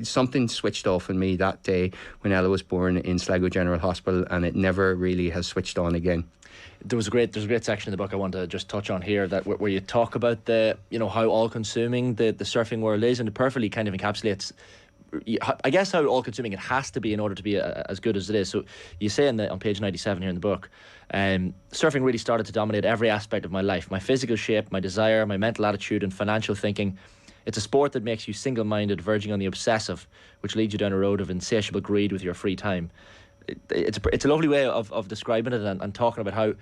something switched off in me that day when Ella was born in Sligo General Hospital, and it never really has switched on again. There's a great section in the book I want to just touch on here, that where you talk about how all-consuming the surfing world is, and it perfectly kind of encapsulates, I guess, how all-consuming it has to be in order to be as good as it is. So you say on page 97 here in the book, surfing really started to dominate every aspect of my life: my physical shape, my desire, my mental attitude and financial thinking. It's a sport that makes you single-minded, verging on the obsessive, which leads you down a road of insatiable greed with your free time. It's a lovely way of describing it and talking about how,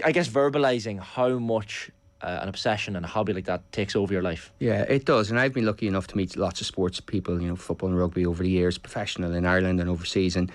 I guess, verbalising how much an obsession and a hobby like that takes over your life. Yeah, it does. And I've been lucky enough to meet lots of sports people, football and rugby over the years, professional in Ireland and overseas, and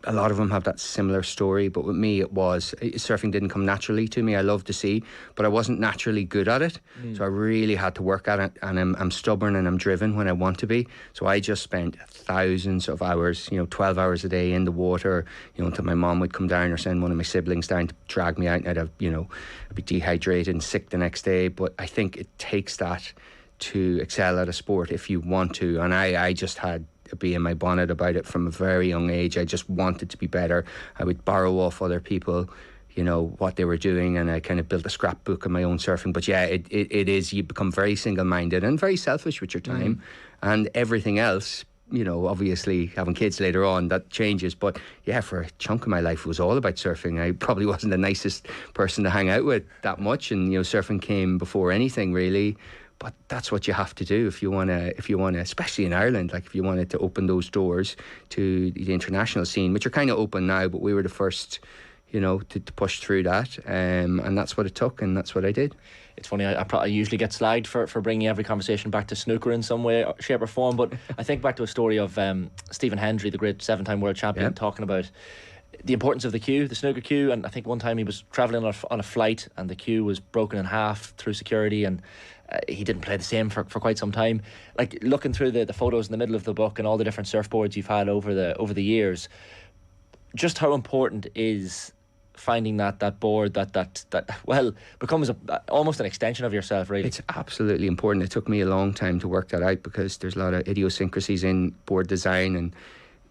a lot of them have that similar story. But with me, surfing didn't come naturally to me. I love the sea, but I wasn't naturally good at it. So I really had to work at it, and I'm stubborn and I'm driven when I want to be. So I just spent thousands of hours, 12 hours a day in the water, until my mom would come down or send one of my siblings down to drag me out, and I'd be dehydrated and sick the next day. But I think it takes that to excel at a sport if you want to. And I just had be in my bonnet about it from a very young age. I just wanted to be better. I would borrow off other people, what they were doing, and I kind of built a scrapbook of my own surfing. But yeah, it is, you become very single-minded and very selfish with your time and everything else. Obviously having kids later on, that changes. But yeah, for a chunk of my life, it was all about surfing. I probably wasn't the nicest person to hang out with that much, and surfing came before anything really. But that's what you have to do if you want to, especially in Ireland, like if you wanted to open those doors to the international scene, which are kind of open now, but we were the first, to push through that. And that's what it took, and that's what I did. It's funny, I usually get slagged for bringing every conversation back to snooker in some way, shape or form, but I think back to a story of Stephen Hendry, the great 7-time world champion, talking about the importance of the queue, the snooker queue. And I think one time he was travelling on a flight and the queue was broken in half through security, and he didn't play the same for quite some time. Like, looking through the photos in the middle of the book and all the different surfboards you've had over the years, just how important is finding that board that well becomes almost an extension of yourself, really? It's absolutely important. It took me a long time to work that out because there's a lot of idiosyncrasies in board design, and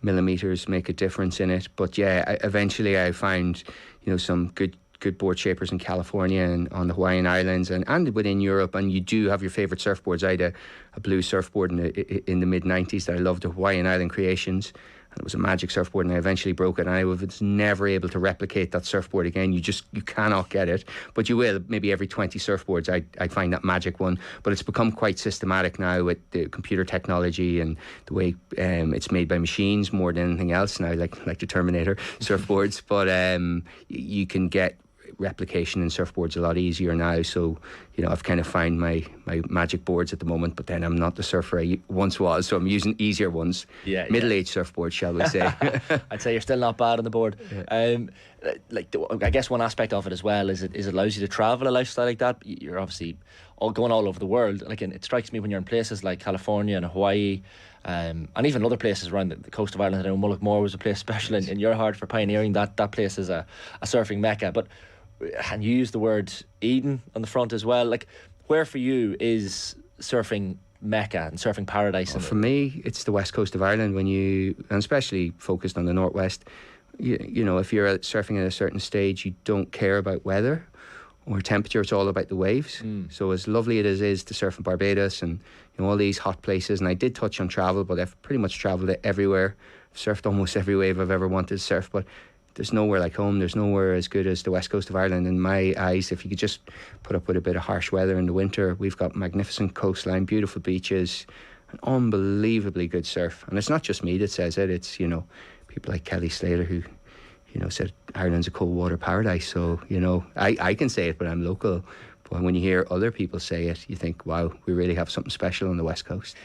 millimeters make a difference in it. But yeah, eventually I found, you know, some good board shapers in California and on the Hawaiian Islands and within Europe. And you do have your favourite surfboards. I had a blue surfboard in the mid-90s that I loved, the Hawaiian Island Creations. And it was a magic surfboard, and I eventually broke it, and I was never able to replicate that surfboard again. You cannot get it, but you will. Maybe every 20 surfboards I'd find that magic one. But it's become quite systematic now with the computer technology and the way it's made by machines more than anything else now, like the Terminator surfboards. But you can get replication in surfboards a lot easier now. So, you know, I've kind of found my magic boards at the moment, but then I'm not the surfer I once was, so I'm using easier ones. Middle-aged surfboards, shall we say. I'd say you're still not bad on the board. I guess one aspect of it as well is it allows you to travel a lifestyle like that. You're obviously going all over the world. Like, it strikes me when you're in places like California and Hawaii, and even other places around the coast of Ireland. I know Mullaghmore was a place special in your heart for pioneering that place as a surfing mecca. But and you use the word Eden on the front as well. Like, where for you is surfing mecca and surfing paradise? Well, for me, it's the west coast of Ireland. And especially focused on the northwest, you know, if you're surfing at a certain stage, you don't care about weather or temperature. It's all about the waves. So as lovely as it is to surf in Barbados and, you know, all these hot places, and I did touch on travel, but I've pretty much travelled everywhere. I've surfed almost every wave I've ever wanted to surf, but there's nowhere like home. There's nowhere as good as the west coast of Ireland in my eyes. If you could just put up with a bit of harsh weather in the winter, we've got magnificent coastline, beautiful beaches, an unbelievably good surf. And it's not just me that says it. It's, you know, people like Kelly Slater who, you know, said Ireland's a cold water paradise. So, you know, I can say it, but I'm local. But when you hear other people say it, you think, wow, we really have something special on the west coast.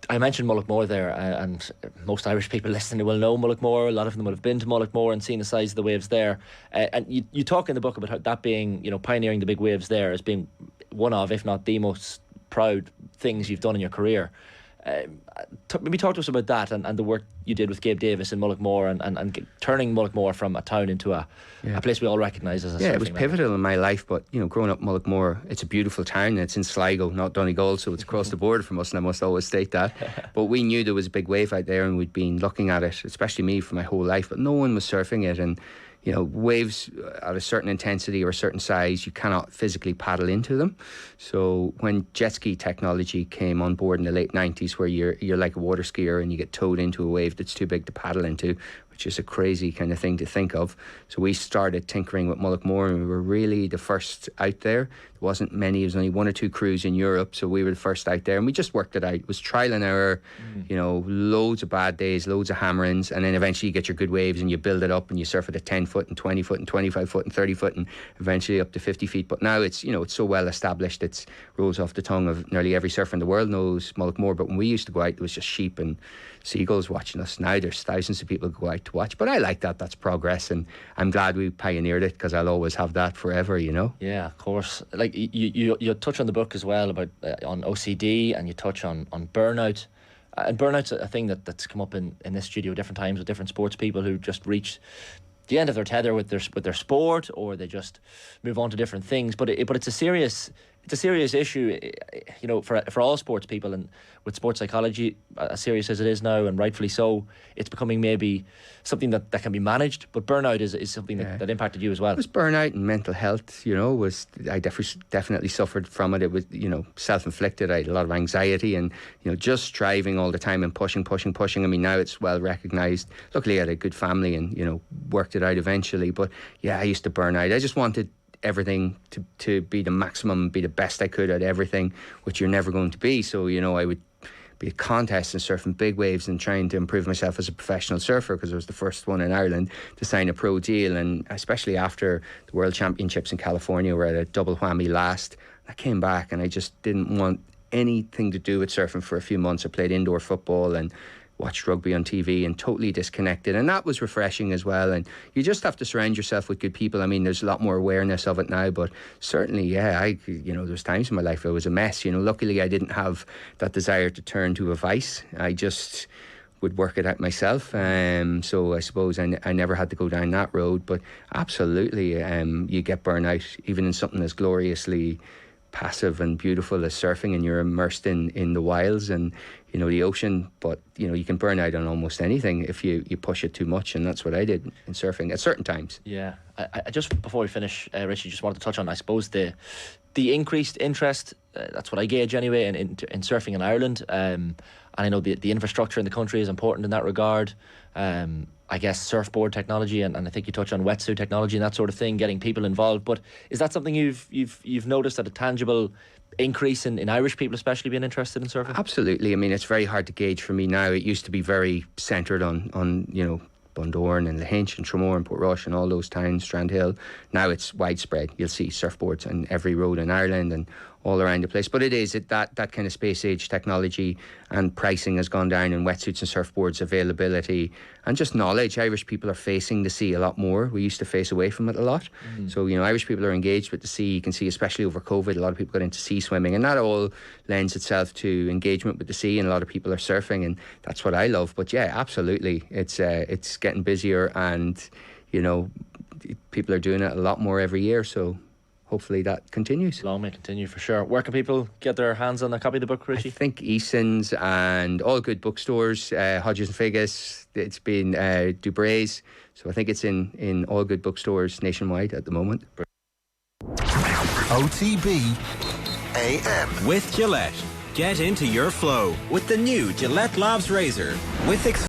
I mentioned Mullaghmore there, and most Irish people listening will know Mullaghmore. A lot of them will have been to Mullaghmore and seen the size of the waves there. And you talk in the book about how that being, you know, pioneering the big waves there as being one of, if not the most proud things you've done in your career. Maybe talk to us about that and the work you did with Gabe Davis in Mullaghmore and turning Mullaghmore from a town into a place we all recognise as a surfing it was pivotal in my life. But, you know, growing up in Mullaghmore, it's a beautiful town. It's in Sligo, not Donegal, so it's across the border from us, and I must always state that. But we knew there was a big wave out there, and we'd been looking at it, especially me, for my whole life, but no one was surfing it. And, you know, waves at a certain intensity or a certain size, you cannot physically paddle into them. So when jet ski technology came on board in the late 90s, where you're like a water skier and you get towed into a wave that's too big to paddle into, which is a crazy kind of thing to think of. So we started tinkering with Mullaghmore, and we were really the first out there. There wasn't many, there was only one or two crews in Europe, so we were the first out there, and we just worked it out. It was trial and error, you know, loads of bad days, loads of hammerings, and then eventually you get your good waves and you build it up and you surf it at 10 foot and 20 foot and 25 foot and 30 foot and eventually up to 50 feet. But now it's, you know, it's so well established, it rolls off the tongue of nearly every surfer in the world knows Mullaghmore. But when we used to go out, it was just sheep and seagulls watching us. Now there's thousands of people who go out to watch, but I like that. That's progress, and I'm glad we pioneered it, because I'll always have that forever, you know. Yeah, of course. Like you touch on the book as well about on OCD, and you touch on burnout, and burnout's a thing that's come up in this studio different times with different sports people who just reach the end of their tether with their sport, or they just move on to different things. But it's a serious issue, you know, for all sports people, and with sports psychology as serious as it is now, and rightfully so, it's becoming maybe something that can be managed. But burnout is something that impacted you as well. It was burnout and mental health, you know. I definitely suffered from it. It was, you know, self-inflicted. I had a lot of anxiety, and, you know, just striving all the time and pushing. I mean, now it's well recognised. Luckily I had a good family and, you know, worked it out eventually. But yeah, I used to burn out. I just wanted everything to be the maximum, be the best I could at everything, which you're never going to be. So, you know, I would be a contest and surfing big waves and trying to improve myself as a professional surfer, because I was the first one in Ireland to sign a pro deal. And especially after the World Championships in California, where I had a double whammy last, I came back and I just didn't want anything to do with surfing for a few months. I played indoor football and watched rugby on TV and totally disconnected, and that was refreshing as well. And you just have to surround yourself with good people. I mean, there's a lot more awareness of it now, but certainly, yeah, there's times in my life I was a mess. You know, luckily I didn't have that desire to turn to a vice. I just would work it out myself. So I suppose I never had to go down that road. But absolutely, you get burnout even in something as gloriously passive and beautiful as surfing, and you're immersed in the wilds and the ocean. But you can burn out on almost anything if you push it too much, and that's what I did in surfing at certain times. Yeah, I just before we finish, Richie, just wanted to touch on, I suppose, the increased interest. That's what I gauge anyway in surfing in Ireland. And I know the infrastructure in the country is important in that regard. I guess surfboard technology, and I think you touch on wetsuit technology and that sort of thing, getting people involved. But is that something you've noticed, that a tangible increase in Irish people especially being interested in surfing? Absolutely. I mean, it's very hard to gauge for me now. It used to be very centred on Bundoran and Lahinch and Tramore and Portrush and all those towns, Strandhill. Now it's widespread. You'll see surfboards on every road in Ireland and all around the place. But it is that kind of space age technology, and pricing has gone down in wetsuits and surfboards, availability and just knowledge. Irish people are facing the sea a lot more. We used to face away from it a lot. So Irish people are engaged with the sea. You can see, especially over COVID, a lot of people got into sea swimming, and that all lends itself to engagement with the sea, and a lot of people are surfing, and that's what I love. But yeah, absolutely, it's getting busier, and people are doing it a lot more every year, so hopefully that continues. Long may continue, for sure. Where can people get their hands on a copy of the book, Richie? I think Eason's and all good bookstores, Hodges and Figgis. It's been Dubray's, so I think it's in all good bookstores nationwide at the moment. OTB AM with Gillette. Get into your flow with the new Gillette Labs Razor with